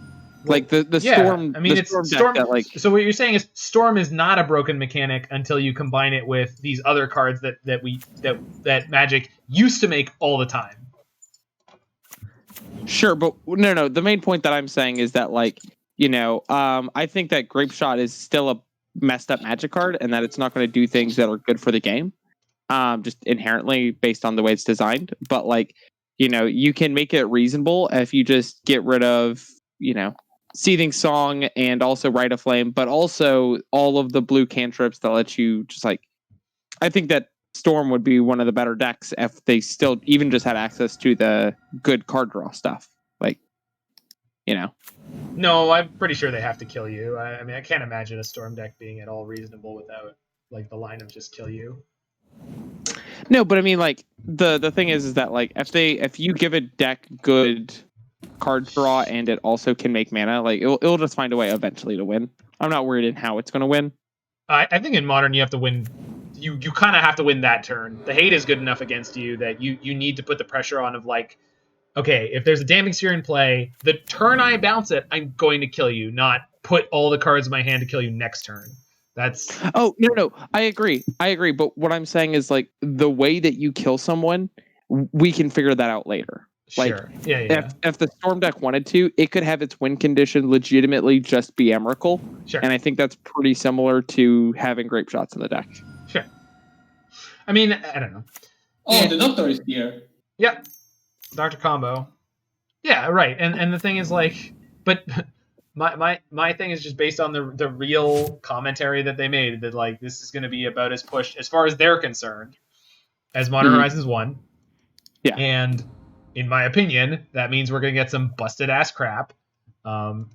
Like the Yeah, storm. I mean, the it's storm deck Storm. that, like, So what you're saying is Storm is not a broken mechanic until you combine it with these other cards that Magic used to make all the time. sure, but no. The main point that I'm saying is that, like, you know, I think that Grape Shot is still a messed up Magic card, and that it's not going to do things that are good for the game. Just inherently based on the way it's designed. But, like, you know, you can make it reasonable if you just get rid of, you know, Seething Song and also Rite of Flame, but also all of the blue cantrips that let you just, like, I think that Storm would be one of the better decks if they still even just had access to the good card draw stuff. Like, you know. No, I'm pretty sure they have to kill you. I mean, I can't imagine a Storm deck being at all reasonable without like the line of just kill you. No, but I mean, like, the thing is that, like, if you give a deck good card draw and it also can make mana, like, it'll just find a way eventually to win. I'm not worried in how it's going to win. I think in Modern you have to win. You kind of have to win that turn. The hate is good enough against you that you need to put the pressure on of, like, okay, if there's a Damping Sphere in play, the turn I bounce it, I'm going to kill you, not put all the cards in my hand to kill you next turn. That's Oh, no, I agree. But what I'm saying is, like, the way that you kill someone, we can figure that out later. Like, sure. Yeah. If the Storm deck wanted to, it could have its win condition legitimately just be Emrakul. Sure. And I think that's pretty similar to having Grape Shots in the deck. Sure. I mean, I don't know. Oh, Yeah. the Doctor is here. Yep. Dr. Combo. Yeah, right. And the thing is, like, but my thing is just based on the real commentary that they made, that, like, this is going to be about as pushed as far as they're concerned as Modern Horizons 1. Yeah. And in my opinion, that means we're going to get some busted ass crap. And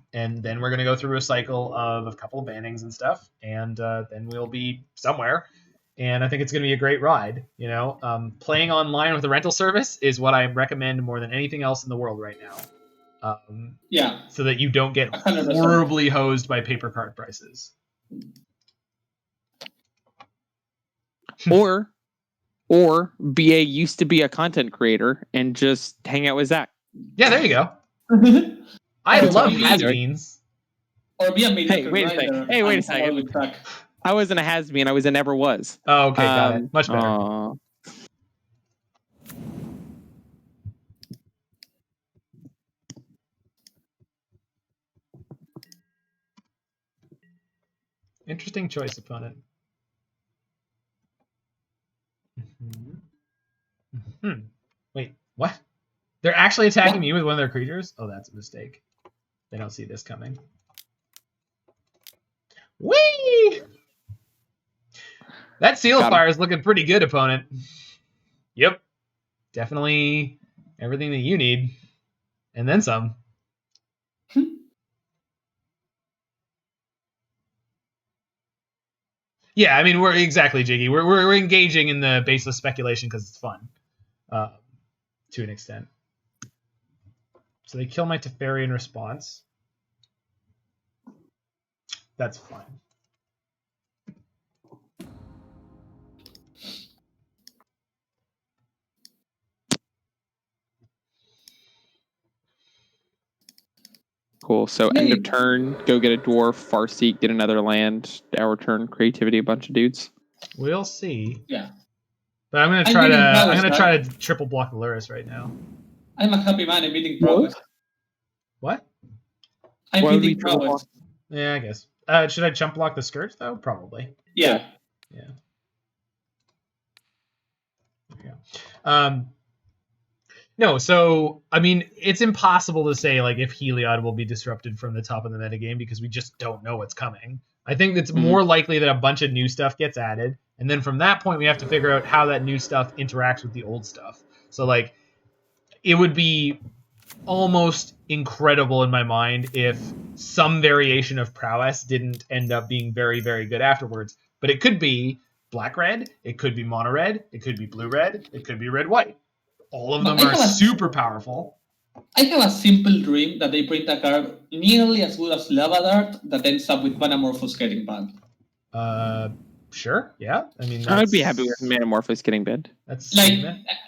then we're going to go through a cycle of a couple of bannings and stuff, and then we'll be somewhere. And I think it's going to be a great ride. You know, playing online with a rental service is what I recommend more than anything else in the world right now. Yeah. So that you don't get 100%. horribly hosed by paper card prices. Or BA used to be a content creator and just hang out with Zach. Yeah, there you go. I Or love maybe- has-beens. Or be a mediocre Hey, wait a second. grinder Hey, wait a and second. come out with track. I wasn't a has-been. I was a never was. Oh, okay, got it. Much better. Aw. Interesting choice, opponent. Wait, what? They're actually attacking me with one of their creatures? Oh, that's a mistake. They don't see this coming. Whee! That Seal of Got him. Fire is looking pretty good, opponent. Yep. Definitely everything that you need. And then some. Yeah, I mean, we're exactly, Jiggy. We're engaging in the baseless speculation because it's fun, to an extent. So they kill my Teferi in response. That's fine. Cool. So end of turn, go get a dwarf, Farseek, get another land. Our turn, creativity, a bunch of dudes. We'll see. Yeah. But I'm gonna try to triple block the Lurrus right now. I'm a happy man admitting progress. What? I'm Why would we hitting progress. Yeah, I guess. Should I chump block the Scourge though? Probably. Yeah. Yeah. Yeah. No, so I mean, it's impossible to say like if Heliod will be disrupted from the top of the metagame because we just don't know what's coming. I think it's more likely that a bunch of new stuff gets added, and then from that point we have to figure out how that new stuff interacts with the old stuff. So like, it would be almost incredible in my mind if some variation of prowess didn't end up being very, very good afterwards. But it could be black-red, it could be mono-red, it could be blue-red, it could be red-white. All of them are super powerful. I have a simple dream that they print a card nearly as good as Lava Dart that ends up with Manamorphose getting banned. Sure, yeah. I mean, I'd be happy with Manamorphose getting banned. That's like,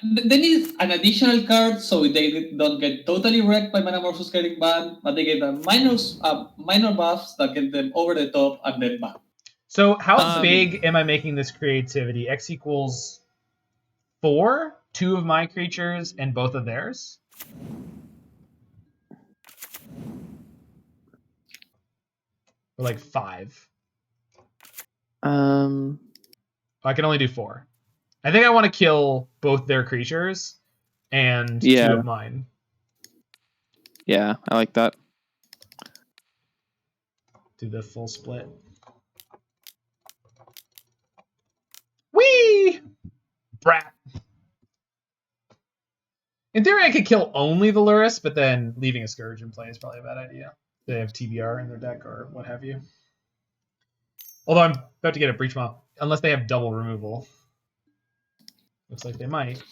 they need an additional card so they don't get totally wrecked by Manamorphose getting banned, but they get minor buffs that get them over the top and then banned. So how big am I making this creativity? X equals 4, 2 of my creatures and both of theirs. Or like 5. I can only do 4. I think I want to kill both their creatures and 2 of mine. Yeah, I like that. Do the full split. Whee! Brat. In theory, I could kill only the Lurrus, but then leaving a Scourge in play is probably a bad idea. They have TBR in their deck or what have you. Although I'm about to get a Breach Moth, unless they have double removal. Looks like they might.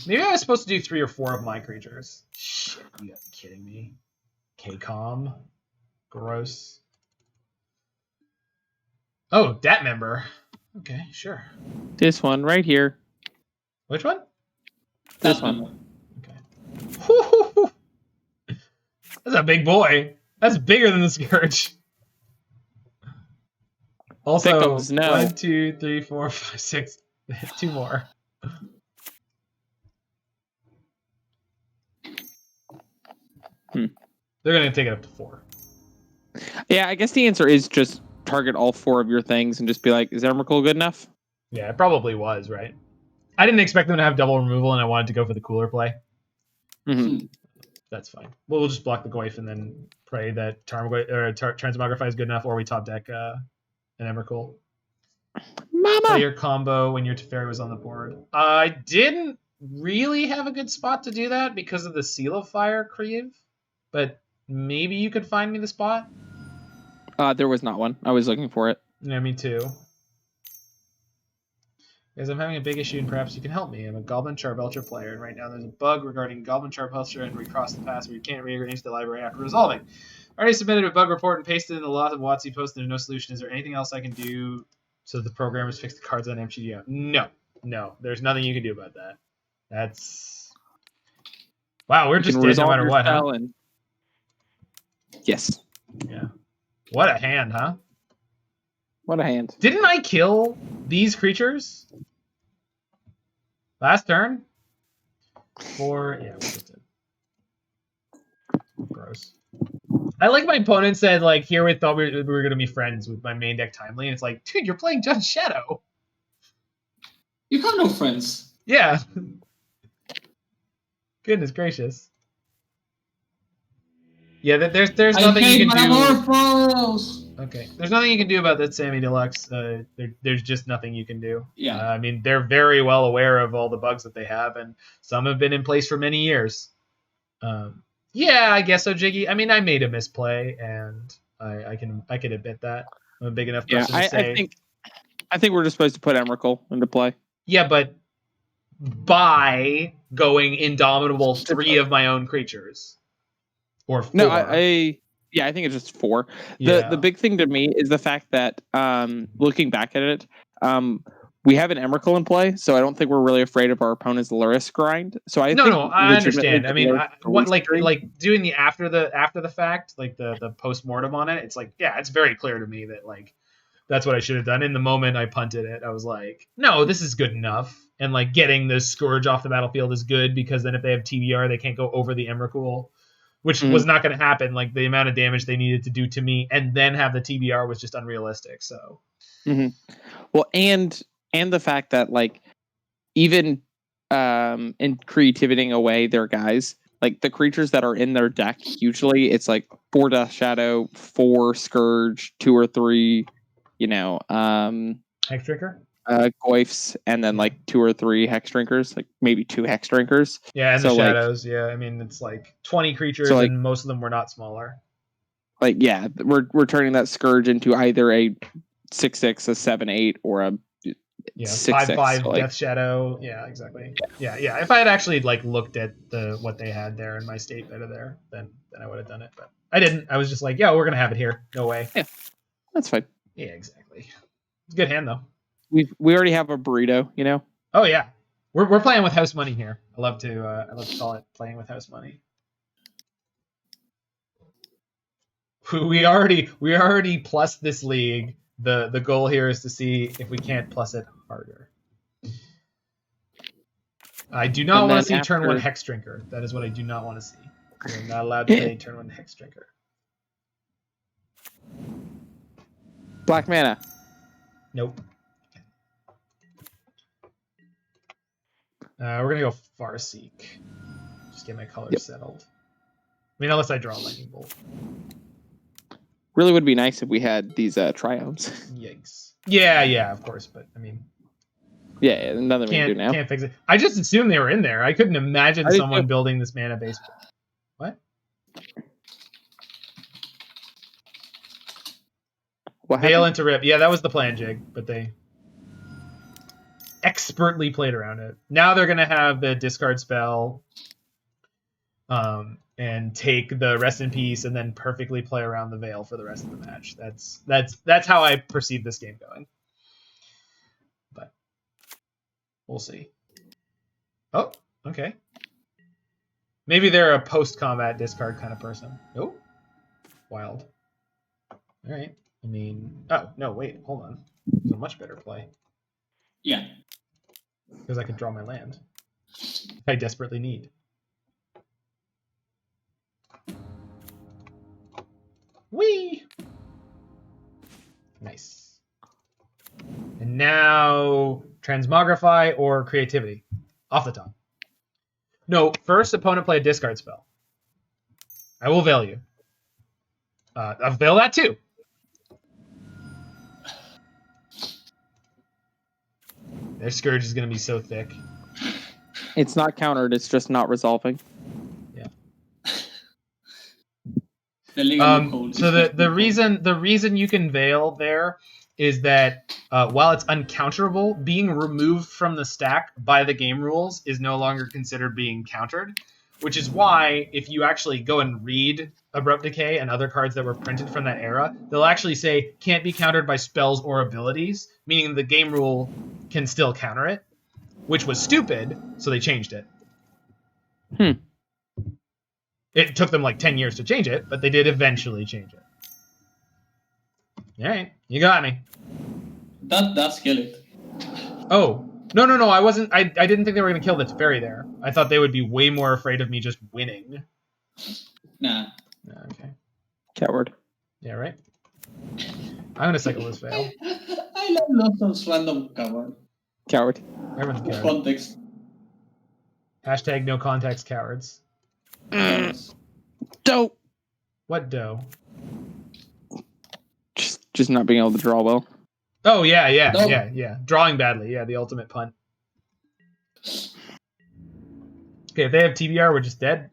Maybe I was supposed to do 3 or 4 of my creatures. Shit, you gotta be kidding me. K-Com. Gross. Oh, Dat member. Okay, sure. This one right here. Which one? This one. Okay. That's a big boy. That's bigger than the Scourge. Also, Pickums, no. 1, 2, 3, 4, 5, 6. 2 more. They're going to take it up to 4. Yeah, I guess the answer is just target all 4 of your things and just be like, is Emrakul good enough? Yeah, it probably was, right? I didn't expect them to have double removal, and I wanted to go for the cooler play. That's fine. We'll just block the Goyf and then pray that Transmogrify is good enough, or we top deck an Emrakul. Mama! Play your combo when your Teferi was on the board. I didn't really have a good spot to do that because of the Seal of Fire Creative, but maybe you could find me the spot. There was not one. I was looking for it. Yeah, me too. Because I'm having a big issue, and perhaps you can help me. I'm a Goblin Charbelcher player, and right now there's a bug regarding Goblin Charbelcher and Recross the Pass where you can't rearrange the library after resolving. I already submitted a bug report and pasted in the lot of WotC post. There's no solution. Is there anything else I can do so the programmers fix the cards on MTGO? No. There's nothing you can do about that. That's... Wow, we're just dead no matter what, huh? Yes. Yeah. What a hand, huh? What a hand. Didn't I kill these creatures last turn? Yeah, we just did. Gross. I like my opponent said, like, here we thought we were going to be friends with my main deck Timely, and it's like, dude, you're playing Judge Shadow. You have no friends. Yeah. Goodness gracious. Yeah, there's nothing you can do. Okay, there's nothing you can do about that Sammy Deluxe. There's just nothing you can do. Yeah. I mean, they're very well aware of all the bugs that they have, and some have been in place for many years. Yeah, I guess so, Jiggy. I mean, I made a misplay, and I can admit that. I'm a big enough person to say. I think we're just supposed to put Emrakul into play. Yeah, but by going Indomitable 3 of my own creatures. Or 4. No, I think it's just 4. Yeah. The big thing to me is the fact that looking back at it, we have an Emrakul in play, so I don't think we're really afraid of our opponent's Lurrus grind. So I understand. I mean, like doing the after the fact, like the post-mortem on it, it's like, yeah, it's very clear to me that like That's what I should have done. In the moment I punted it, I was like, no, this is good enough. And like getting the Scourge off the battlefield is good because then if they have TBR, they can't go over the Emrakul, which was not going to happen. Like the amount of damage they needed to do to me and then have the TBR was just unrealistic. So, well, and the fact that like even in creativity away their guys, like the creatures that are in their deck, usually it's like 4 Death Shadow, 4 Scourge, 2 or 3, Hex Drinker? Goyfs, and then like 2 or 3 Hex Drinkers, like maybe 2 Hex Drinkers. Yeah, and so the shadows. Yeah, I mean it's like 20 creatures, so, like, and most of them were not smaller. Like yeah, we're turning that Scourge into either a 6/6, a 7/8, or a 6/6. 5/5 so, Death Shadow. Yeah, exactly. Yeah. If I had actually like looked at what they had there in my state better there, then I would have done it. But I didn't. I was just like, yeah, we're gonna have it here. No way. Yeah, that's fine. Yeah, exactly. It's a good hand though. We already have a burrito, Oh yeah, we're playing with house money here. I love to call it playing with house money. We already plus this league. The goal here is to see if we can't plus it harder. I do not want to see turn 1 Hex Drinker. That is what I do not want to see. We're not allowed to play turn 1 Hex Drinker. Black mana. Nope. We're gonna go Farseek. Just get my colors settled. I mean, unless I draw Lightning Bolt. Really would be nice if we had these triomes. Yikes. Yeah, of course, but I mean, yeah, nothing we can do now. Can't fix it. I just assumed they were in there. I couldn't imagine someone building this mana base. What? Veil into Rip. Yeah, that was the plan, Jig, but they expertly played around it. Now they're gonna have the discard spell, and take the Rest in Peace, and then perfectly play around the Veil for the rest of the match. That's how I perceive this game going. But we'll see. Oh, okay. Maybe they're a post-combat discard kind of person. Oh, wild. All right. I mean, oh no, wait, hold on. There's a much better play. Yeah. Because I could draw my land. If I desperately need. Whee! Nice. And now Transmogrify or Creativity. Off the top. No, first opponent play a discard spell. I will veil you. I'll veil that too. Their Scourge is going to be so thick. It's not countered, it's just not resolving. Yeah. So the reason you can veil there is that while it's uncounterable, being removed from the stack by the game rules is no longer considered being countered, which is why if you actually go and read Abrupt Decay and other cards that were printed from that era, they'll actually say can't be countered by spells or abilities, meaning the game rule can still counter it, which was stupid, so they changed it. It took them like 10 years to change it, but they did eventually change it. All right, you got me. That does kill it. Oh, no, I wasn't. I didn't think they were going to kill the Teferi there. I thought they would be way more afraid of me just winning. Nah. Okay. Coward. Yeah, right? I'm going to cycle this fail. I love Lawson's random cover. Coward. Everyone's a coward. Context. Hashtag no context cowards. Dope. What dough? Just not being able to draw well. Oh, yeah. Drawing badly. Yeah, the ultimate punt. Okay, if they have TBR, we're just dead.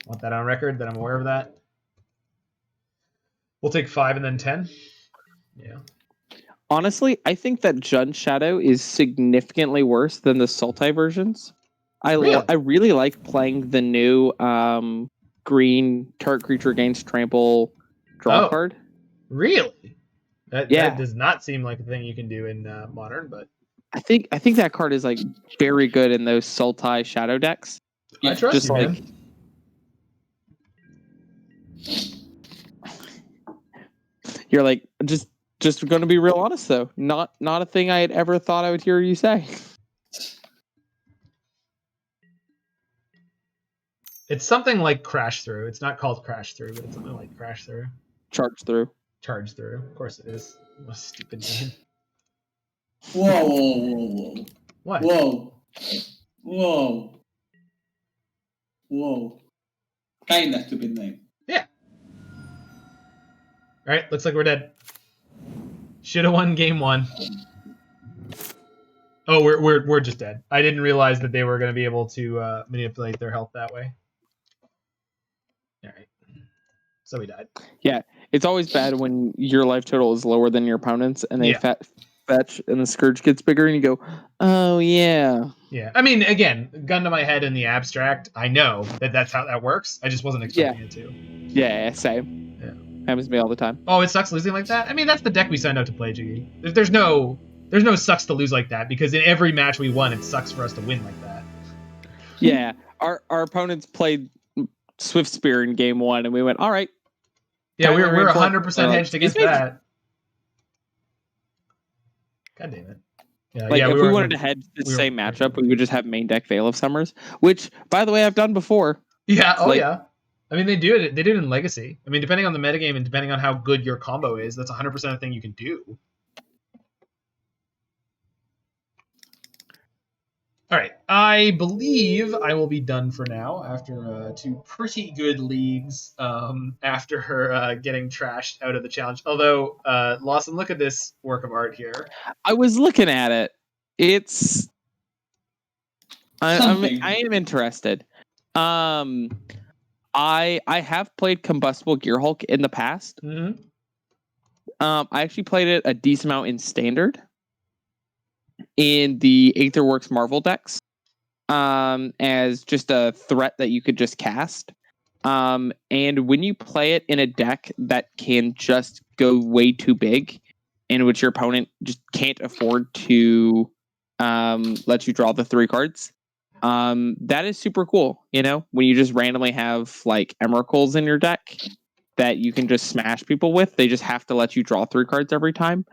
Want that on record, that I'm aware of that. We'll take 5 and then 10. Yeah. Honestly, I think that Jund Shadow is significantly worse than the Sultai versions. I really like playing the new green target creature gains trample draw card. Really? That does not seem like a thing you can do in Modern, but I think that card is like very good in those Sultai Shadow decks. Yeah, I trust just you, like man. You're like just just going to be real honest though. Not a thing I had ever thought I would hear you say. It's something like Crash Through. It's not called Crash Through, but it's something like Crash Through. Charge through. Charge Through. Of course it is. What a stupid name. Whoa. What? Whoa. Kinda stupid name. Yeah. Alright, looks like we're dead. Should have won game 1. Oh, we're just dead. I didn't realize that they were going to be able to manipulate their health that way. Alright. So we died. Yeah, it's always bad when your life total is lower than your opponent's and they fetch and the Scourge gets bigger and you go, oh yeah. Yeah, I mean, again, gun to my head in the abstract, I know that that's how that works. I just wasn't expecting it to. Yeah, same. Yeah. Happens to me all the time. Oh, it sucks losing like that? I mean, that's the deck we signed out to play, Jiggy. There's no sucks to lose like that, because in every match we won, it sucks for us to win like that. Yeah, our opponents played Swift Spear in game 1, and we went, all right. Yeah, we're 100% hedged against that. God damn it. Yeah, if we wanted to hedge the same matchup, we would just have main deck Veil of Summers, which, by the way, I've done before. Yeah, yeah. I mean, they do it. They do it in Legacy. I mean, depending on the metagame and depending on how good your combo is, that's 100% a thing you can do. All right, I believe I will be done for now after 2 pretty good leagues after her getting trashed out of the challenge. Although, Lawson, look at this work of art here. I was looking at it. It's... I am interested. I have played Combustible Gearhulk in the past. Mm-hmm. I actually played it a decent amount in Standard. In the Aetherworks Marvel decks, as just a threat that you could just cast. And when you play it in a deck that can just go way too big, in which your opponent just can't afford to let you draw the 3 cards, that is super cool. You know, when you just randomly have like Emrakuls in your deck that you can just smash people with, they just have to let you draw 3 cards every time.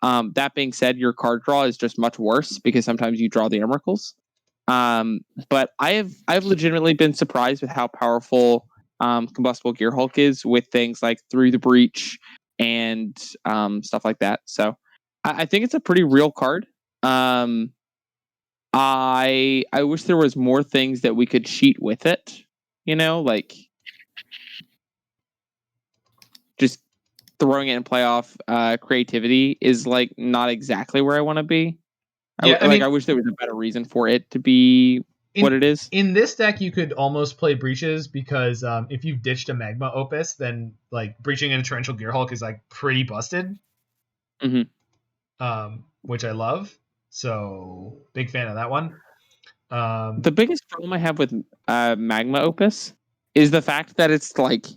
That being said, your card draw is just much worse because sometimes you draw the Emrakuls. But I've legitimately been surprised with how powerful Combustible Gearhulk is with things like Through the Breach and stuff like that. So I think it's a pretty real card. I wish there was more things that we could cheat with it. You know, like just throwing it in playoff creativity is like not exactly where I want to be. Yeah, I wish there was a better reason for it to be what it is. In this deck, you could almost play Breaches because if you've ditched a Magma Opus, then like breaching in a Torrential Gearhulk is like pretty busted. Mm-hmm. Which I love. So big fan of that one. The biggest problem I have with Magma Opus is the fact that it's like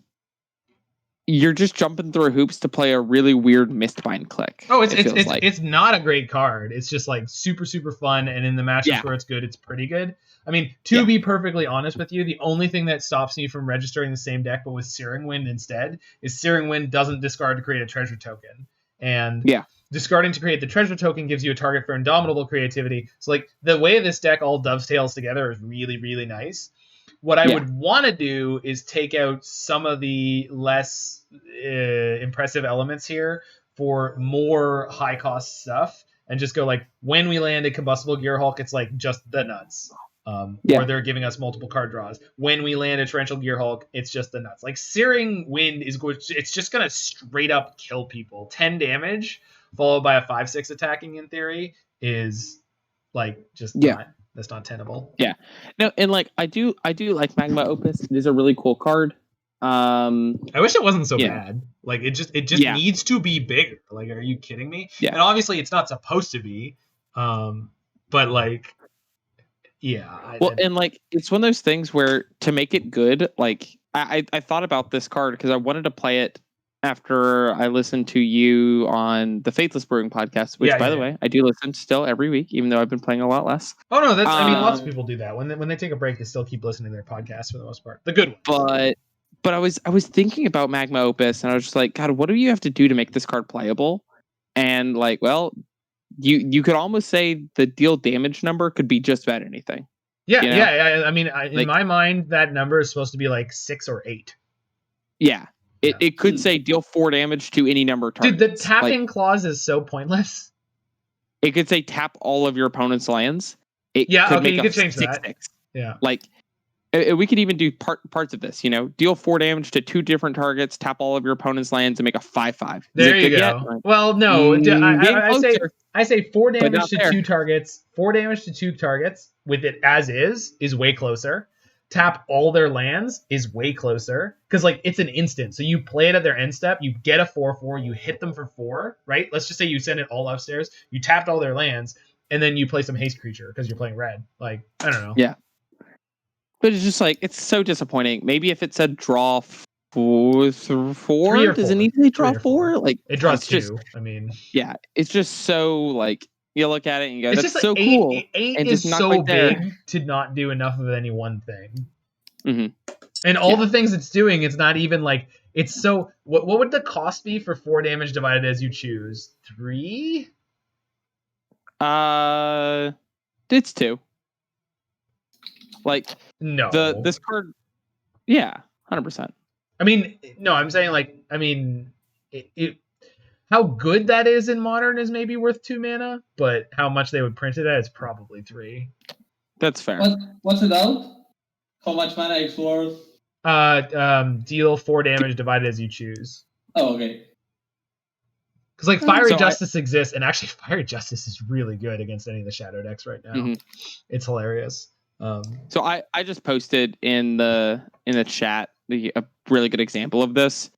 you're just jumping through hoops to play a really weird Mistbind click. Oh, it's not a great card. It's just like super fun, and in the matches where it's good, it's pretty good. I mean, to be perfectly honest with you, the only thing that stops me from registering the same deck but with Searing Wind instead is Searing Wind doesn't discard to create a treasure token, and discarding to create the treasure token gives you a target for Indomitable Creativity. So like the way this deck all dovetails together is really nice. What I would want to do is take out some of the less impressive elements here for more high-cost stuff and just go like, when we land a Combustible Gearhulk, it's like just the nuts. Or they're giving us multiple card draws. When we land a Torrential Gearhulk, it's just the nuts. Like, Searing Wind is going. It's just going to straight up kill people. 10 damage followed by a 5/6 attacking in theory is like just not. That's not tenable. Yeah. No, and like I do like Magma Opus. It is a really cool card. I wish it wasn't so bad. Like it just needs to be bigger. Like, are you kidding me? Yeah. And obviously it's not supposed to be. But like and like it's one of those things where to make it good, like I thought about this card because I wanted to play it after I listened to you on the Faithless Brewing podcast, which, by the way, I do listen still every week, even though I've been playing a lot less. Oh no, that's I mean, lots of people do that when they take a break. They still keep listening to their podcasts for the most part, the good ones. But I was thinking about Magma Opus, and I was just like, God, what do you have to do to make this card playable? And like, well, you could almost say the deal damage number could be just about anything. Yeah, you know? yeah. I mean, in Like- my mind, that number is supposed to be like 6 or 8. Yeah. Yeah. It could say deal 4 damage to any number of targets. Dude, the tapping clause is so pointless. It could say tap all of your opponent's lands. It Yeah, could okay, make you a could change that. 6/6. Yeah. Like, we could even do parts of this. Deal 4 damage to 2 different targets, tap all of your opponent's lands, and make a 5/5. There you go. Well, no, I say 4 damage not to there. 2 targets. 4 damage to 2 targets with it as is way closer. Tap all their lands is way closer because like it's an instant. So you play it at their end step, you get a 4/4, you hit them for 4, right? Let's just say you send it all upstairs, you tapped all their lands, and then you play some haste creature because you're playing red. Like I don't know. Yeah. But it's just like it's so disappointing. Maybe if it said draw 4, 3 or does it 4. need to draw 3 or 4? 4? Like It draws it's 2. just I mean, yeah, it's just so like you look at it and you go, it's that's just so like cool. 8 and is just not so quite there. big to not do enough of any one thing. Mhm. And all Yeah. the things it's doing, it's not even like it's so. What would the cost be for 4 damage divided as you choose? 3? It's 2. Like No. this card, yeah, 100%. I mean, no. I'm saying like, I mean, it how good that is in modern is maybe worth 2 mana, but how much they would print it at is probably 3. That's fair. What's it out? How much mana is worth? Deal 4 damage divided as you choose. Oh, okay. Because like Fiery So Justice exists, and actually Fiery Justice is really good against any of the Shadow decks right now. Mhm. It's hilarious. So I just posted in the chat a really good example of this.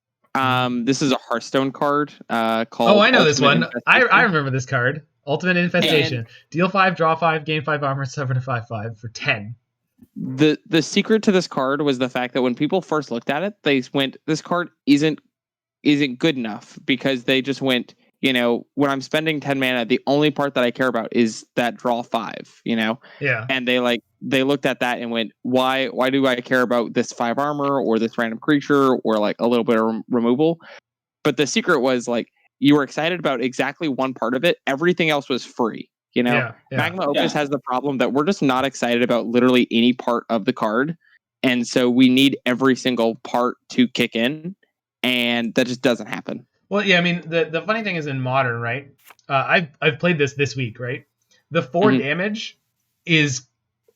This is a Hearthstone card called. Oh, I know this Ultimate one. I Infestation. remember this card. Ultimate Infestation. Deal 5, draw 5, gain 5 armor, summon a 5/5 for 10. The secret to this card was the fact that when people first looked at it, they went, "This card isn't good enough," because they just went, when I'm spending 10 mana, the only part that I care about is that draw 5, Yeah. and they looked at that and went, why do I care about this 5 armor or this random creature or like a little bit of removal? But the secret was like you were excited about exactly one part of it. Everything else was free. Yeah. Magma Opus has the problem that we're just not excited about literally any part of the card, and so we need every single part to kick in, and that just doesn't happen. Well, yeah. I mean, the funny thing is in modern, right? I've played this week, right? The 4 Mhm. damage is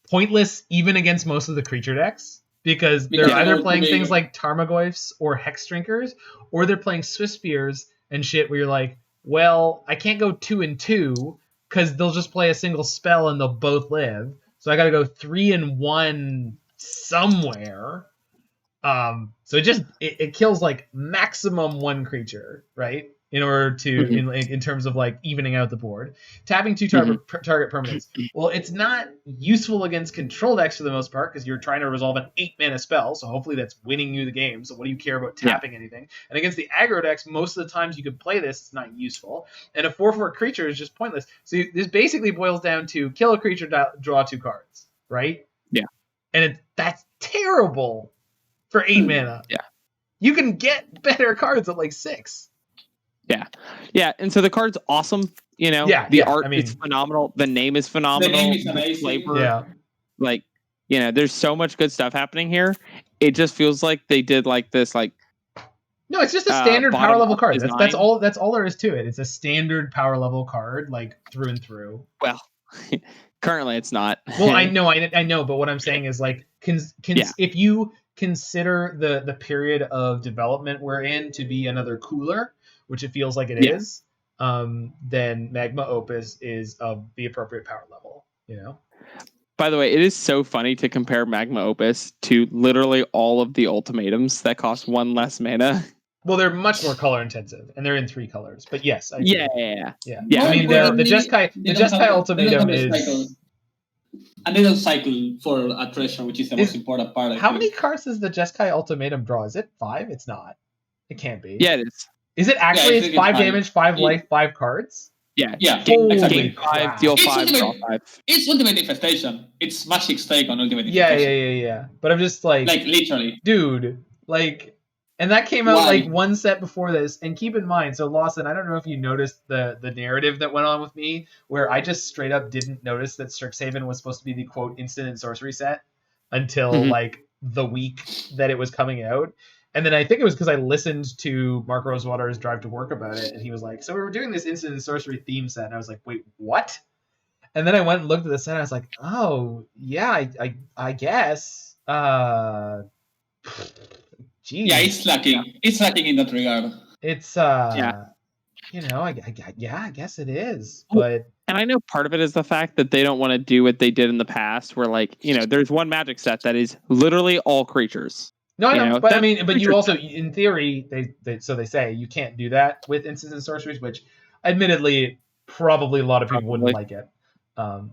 pointless even against most of the creature decks because they're Yeah, either they're playing big. things like Tarmogoyfs or Hex Drinkers, or they're playing Swift Spears and shit where you're like, well, I can't go 2 and 2 because they'll just play a single spell and they'll both live. So I got to go 3 and 1 somewhere. So it kills like maximum 1 creature, right? In order to in terms of like evening out the board. Tapping 2 target permanents. Well, it's not useful against control decks for the most part because you're trying to resolve an 8 mana spell. So hopefully that's winning you the game. So what do you care about tapping anything? And against the aggro decks, most of the times you could play this, it's not useful. And a 4/4 creature is just pointless. So this basically boils down to kill a creature, draw 2 cards, right? Yeah. And that's terrible for 8 mana. Yeah. You can get better cards at like 6. Yeah, and so the card's awesome. The art is phenomenal. The name is phenomenal. The name is amazing. Flavor, Yeah. like there's so much good stuff happening here. It just feels like they did like this, like No, it's just a standard power level bottom-up card. design. That's all there is to it. It's a standard power level card, like through and through. Well, currently it's not. Well, I know, but what I'm saying is like, if you consider the period of development we're in to be another cooler, which it feels like it is, then Magma Opus is of the appropriate power level. By the way, it is so funny to compare Magma Opus to literally all of the ultimatums that cost 1 less mana. Well, they're much more color intensive, and they're in 3 colors. But yes, I agree. Yeah. I mean, the Jeskai ultimatum is. Cycle. And they don't cycle for a treasure, which is the most important part. How many cards does the Jeskai ultimatum draw? Is it 5? It's not. It can't be. Yeah, it is. Is it actually? Yeah, it's 5 damage, 5 life, 5 cards. Yeah. Exactly. Gain 5, deal It's 5, draw ultimate. 5. It's Ultimate Infestation. It's Magic's take on Ultimate Yeah. Infestation. But I'm just like Like literally. dude, like, And that came out Why? like one set before this. And keep in mind, so Lawson, I don't know if you noticed the narrative that went on with me, where I just straight up didn't notice that Strixhaven was supposed to be the quote instant and sorcery set until like the week that it was coming out. And then I think it was because I listened to Mark Rosewater's Drive to Work about it, and he was like, so we were doing this instant and sorcery theme set. And I was like, wait, what? And then I went and looked at the set, and I was like, oh, yeah, I guess. Geez. Yeah, it's lacking. It's lacking in that regard. It's you know, I guess it is. Well, But and I know part of it is the fact that they don't want to do what they did in the past, where like, you know, there's one Magic set that is literally all creatures. no, I You know. know, But I that mean, but you creature also, in theory, they say you can't do that with instants and sorceries, which, admittedly, probably a lot of people wouldn't like it.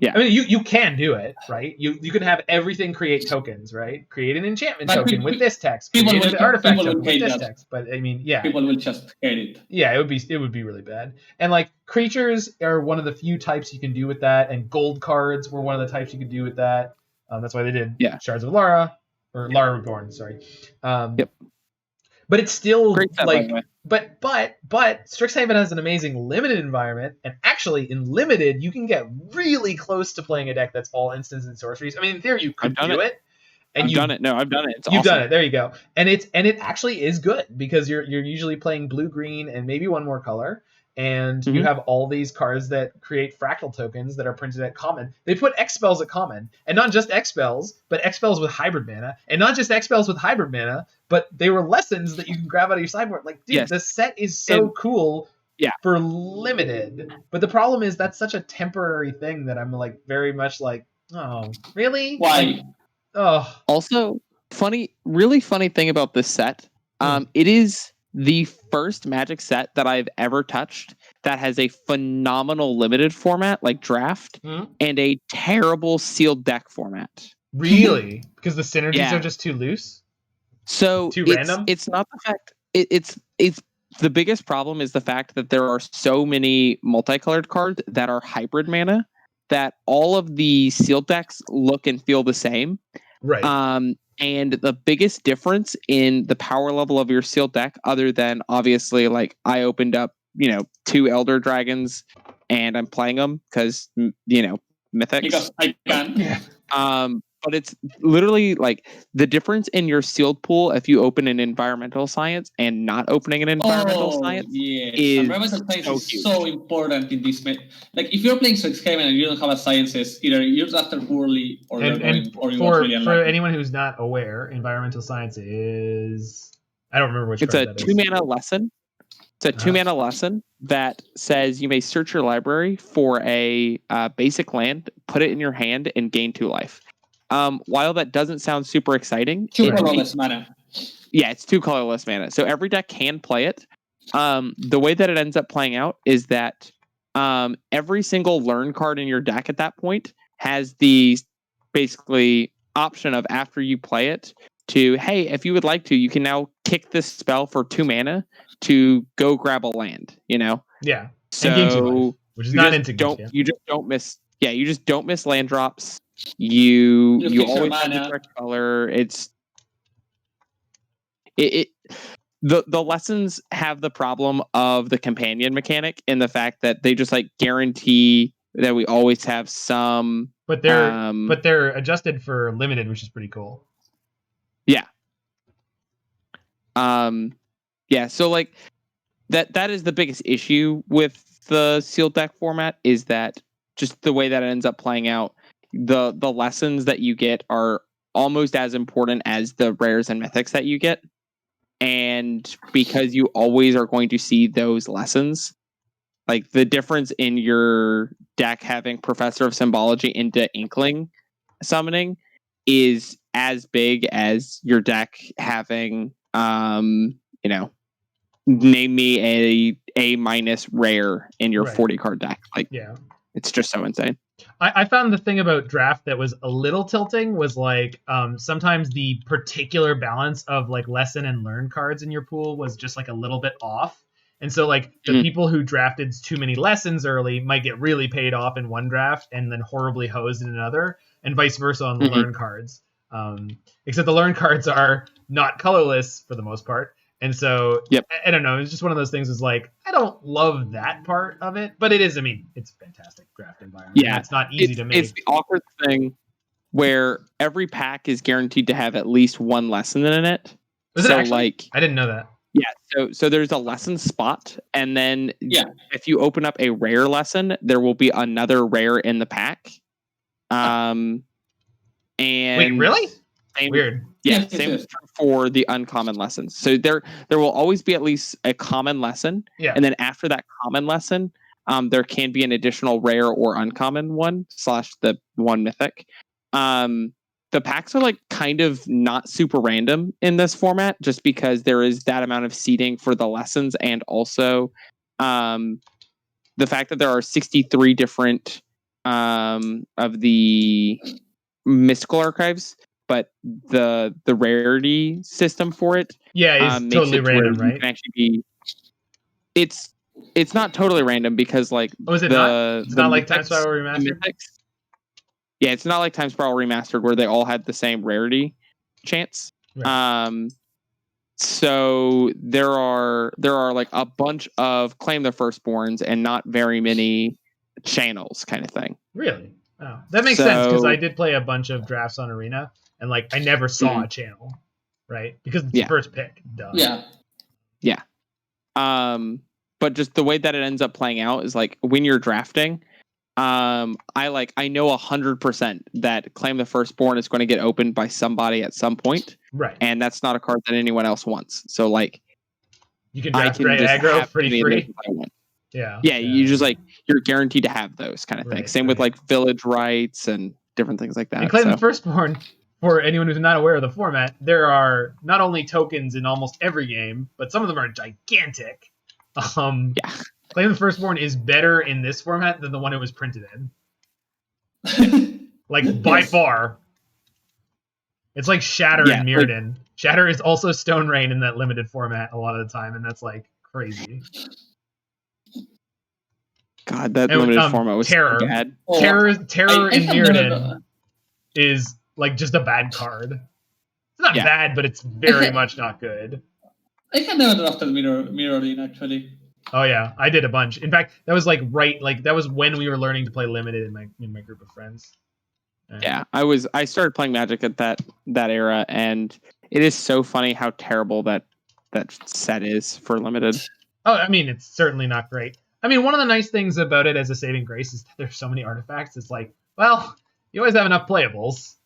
Yeah. I mean, you can do it, right? You can have everything create tokens, right? Create an enchantment But token with this text. people Create will- an artifact people will token with hate this that. text. But I mean, yeah. People will just hate it. Yeah, it would be really bad. And like creatures are one of the few types you can do with that, and gold cards were one of the types you could do with that. That's why they did Shards of Lara or Lara Reborn. Sorry. Yep. But it's still Great set, by the way. but Strixhaven has an amazing limited environment, and actually in limited you can get really close to playing a deck that's all instants and sorceries. I mean, in theory you could do it. And I've done it. No, I've done it. It's You've awesome. done it. There you go. And it actually is good because you're usually playing blue, green, and maybe one more color. And you have all these cards that create fractal tokens that are printed at common. They put X spells at common, and not just X spells, but X spells with hybrid mana, and not just X spells with hybrid mana, but they were lessons that you can grab out of your sideboard. Like, dude, the set is so cool. Yeah. For limited. But the problem is that's such a temporary thing that I'm like very much like, oh, really? Why? Like, oh. Also, really funny thing about this set, it is the first Magic set that I've ever touched that has a phenomenal limited format like draft and a terrible sealed deck format. Really? Because the synergies are just too loose? So too random? It's not the fact it's the biggest problem is the fact that there are so many multicolored cards that are hybrid mana that all of the sealed decks look and feel the same. Right. And the biggest difference in the power level of your sealed deck, other than obviously like I opened up, 2 Elder Dragons and I'm playing them because, Mythics. Because I can. Yeah. But it's literally like the difference in your sealed pool if you open an environmental science and not opening an environmental science is environmental science so is huge. so important in this. Like if you're playing Strixhaven and you don't have a sciences, either you're just after poorly or you're going, or you for, really for unlucky. anyone who's not aware, environmental science is I don't remember which It's card a that is. 2-mana lesson. It's a 2-mana lesson that says you may search your library for a basic land, put it in your hand, and gain 2 life. While that doesn't sound super exciting, 2 colorless mana. Yeah, it's 2 colorless mana. So every deck can play it. The way that it ends up playing out is that every single learn card in your deck at that point has the basically option of after you play it to, hey, if you would like to, you can now kick this spell for 2 mana to go grab a land, Yeah. So and gain 2 life, which is not insignificant. You just don't miss. Yeah, you just don't miss land drops. You fix your always have the mana. correct color. The lessons have the problem of the companion mechanic in the fact that they just like guarantee that we always have some. But they're adjusted for limited, which is pretty cool. Yeah. Yeah. So like that is the biggest issue with the sealed deck format is that just the way that it ends up playing out. The lessons that you get are almost as important as the rares and mythics that you get. And because you always are going to see those lessons, like the difference in your deck having Professor of Symbology into Inkling summoning is as big as your deck having, name me a minus rare in your 40 card deck. Like, yeah. It's just so insane. I found the thing about draft that was a little tilting was like sometimes the particular balance of like lesson and learn cards in your pool was just like a little bit off. And so like the people who drafted too many lessons early might get really paid off in one draft and then horribly hosed in another, and vice versa on the learn cards. Except the learn cards are not colorless for the most part. And so, I don't know. It's just one of those things. Is like I don't love that part of it, but it is. I mean, it's a fantastic draft environment. Yeah, it's not easy to make. It's the awkward thing where every pack is guaranteed to have at least one lesson in it. Is it actually? Like, I didn't know that. Yeah, so there's a lesson spot, and then if you open up a rare lesson, there will be another rare in the pack. And wait, really? Weird. Yeah, same for the uncommon lessons. So there will always be at least a common lesson. Yeah. And then after that common lesson, there can be an additional rare or uncommon one / the one mythic. The packs are like kind of not super random in this format, just because there is that amount of seeding for the lessons, and also the fact that there are 63 different of the mystical archives, but the rarity system for it, is totally random, right? You can actually be. It's not totally random because like is it not? It's not like Time Spiral Remastered. Yeah, it's not like Time Spiral Remastered where they all had the same rarity chance. Right. So there are like a bunch of Claim the Firstborns and not very many channels, kind of thing. Really? Oh, that makes sense because I did play a bunch of drafts on Arena, and like I never saw a channel, right? Because it's the first pick. Duh. Yeah. But just the way that it ends up playing out is like when you're drafting, I know 100% that Claim the Firstborn is going to get opened by somebody at some point, right? And that's not a card that anyone else wants. So like, you can draft great aggro pretty free. Yeah. You just like you're guaranteed to have those kind of things. Same with like village rights and different things like that. And Claim the Firstborn, for anyone who's not aware of the format, there are not only tokens in almost every game, but some of them are gigantic. Claim the Firstborn is better in this format than the one it was printed in. Like by far. It's like Shatter in Mirrodin. Shatter is also Stone Rain in that limited format a lot of the time, and that's like crazy. God, that limited format was Terror. So bad. Terror in Mirrodin is like just a bad card. It's not bad, but it's very much not good. I had never drafted Mirrodin actually. Oh yeah, I did a bunch. In fact, that was that was when we were learning to play limited in my group of friends. I started playing Magic at that era, and it is so funny how terrible that set is for limited. Oh, I mean, it's certainly not great. I mean, one of the nice things about it as a saving grace is that there's so many artifacts. It's like, well, you always have enough playables.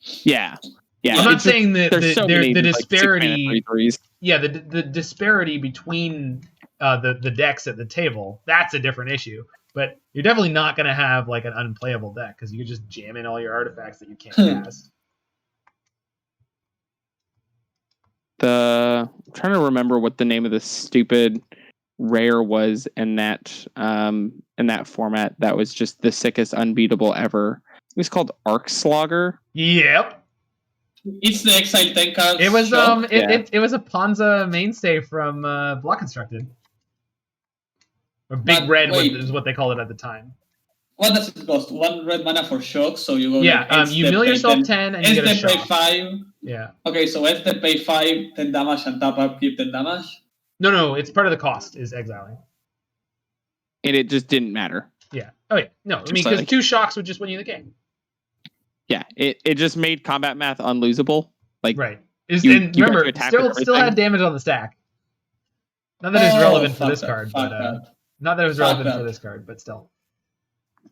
Yeah. I'm not saying that the disparity. Like the disparity between the decks at the table, that's a different issue. But you're definitely not going to have like an unplayable deck because you can just jam in all your artifacts that you can't cast. I'm trying to remember what the name of the stupid rare was in that format that was just the sickest unbeatable ever. It was called Arc Slogger. Yep. It's the Exile 10 card. It was it was a Ponza mainstay from Block Constructed. Or Big Red is what they called it at the time. What does it cost? 1 red mana for shock, so you go you mill yourself 10 and you get a shock. Pay 5. Yeah. Okay, so Esther pay 5, 10 damage, and tap up, keep 10 damage? No, it's part of the cost is exiling. And it just didn't matter. Yeah. Oh yeah. No, I mean because 2 shocks would just win you the game. Yeah, it just made combat math unlosable. Like right. Remember, still had damage on the stack. Not that it's relevant for this card, but still.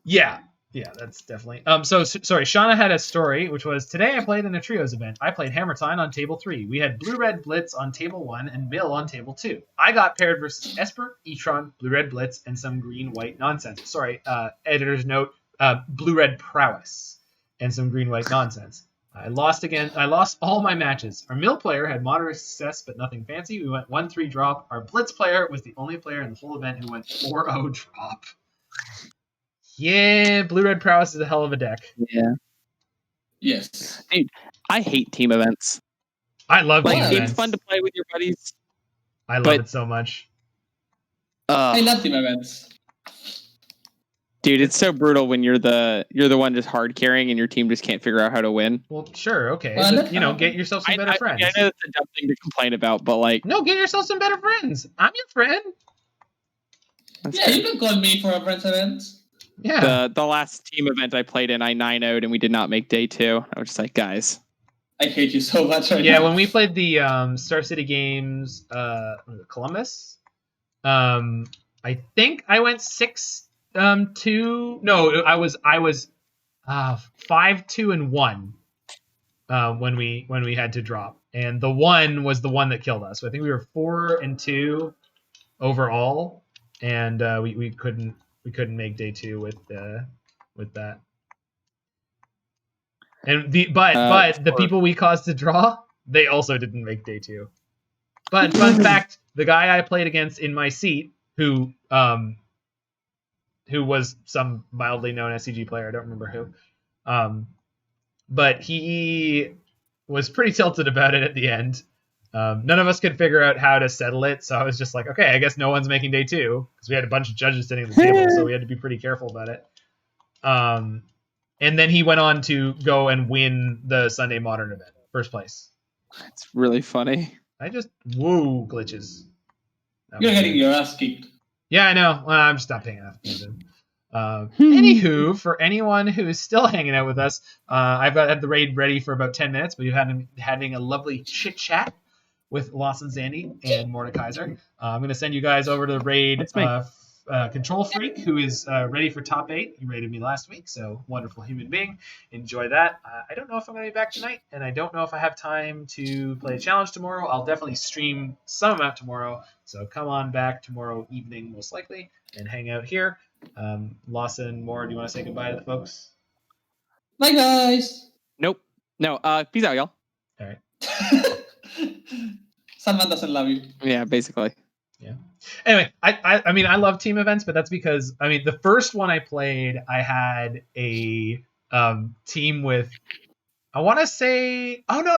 Yeah, that's definitely. Sorry, Shauna had a story, which was, today I played in a trios event. I played Hammer Time on table 3. We had Blue-Red Blitz on table 1 and Mill on table 2. I got paired versus Esper, E-Tron, Blue-Red Blitz, and some green-white nonsense. Sorry, editor's note, Blue-Red Prowess and some green-white nonsense. I lost all my matches. Our Mill player had moderate success, but nothing fancy. We went 1-3 drop. Our Blitz player was the only player in the whole event who went 4-0 drop. Yeah, Blue-Red Prowess is a hell of a deck. Yeah. Yes. Dude, I hate team events. I love team events. It's fun to play with your buddies. I love it so much. I love team events. Dude, it's so brutal when you're the one just hard carrying and your team just can't figure out how to win. Well, sure, okay. Well, But, you know, get yourself some better friends. I know that's a dumb thing to complain about, but like, No, get yourself some better friends. I'm your friend. Yeah, you can call me for a friends event. Yeah. the last team event I played in, I 9-0'd and we did not make day 2. I was just like, guys. I hate you so much right Yeah, now. when we played the Star City Games, Columbus, I think I went 6-2. No, I was 5-2-1 when we had to drop, and the 1 was the one that killed us. So I think we were 4-2 overall, and we couldn't make day 2 with that. And but the people we caused to draw, they also didn't make day 2. But fun fact, the guy I played against in my seat, who was some mildly known SCG player, I don't remember who, but he was pretty tilted about it at the end. None of us could figure out how to settle it, so I was just like, okay, I guess no one's making day 2, because we had a bunch of judges sitting at the table, so we had to be pretty careful about it. And then he went on to go and win the Sunday Modern event, first place. It's really funny. Whoa, glitches. You're getting your ass kicked. Yeah, I know. Well, I'm just not paying enough attention. Anywho, for anyone who is still hanging out with us, I've had the raid ready for about 10 minutes, but we've had having a lovely chit chat with Lawson Zandy and Mordeka1ser. I'm going to send you guys over to the raid Control Freak, who is ready for top 8. He raided me last week, so wonderful human being. Enjoy that. I don't know if I'm going to be back tonight, and I don't know if I have time to play a challenge tomorrow. I'll definitely stream some amount tomorrow, so come on back tomorrow evening, most likely, and hang out here. Lawson, Moore, do you want to say goodbye to the folks? Bye, guys. Nope. No. Peace out, y'all. All right. Zanman doesn't love you. Yeah, basically. Yeah. Anyway, I mean, I love team events, but that's because, I mean, the first one I played, I had a team with, I want to say, oh no,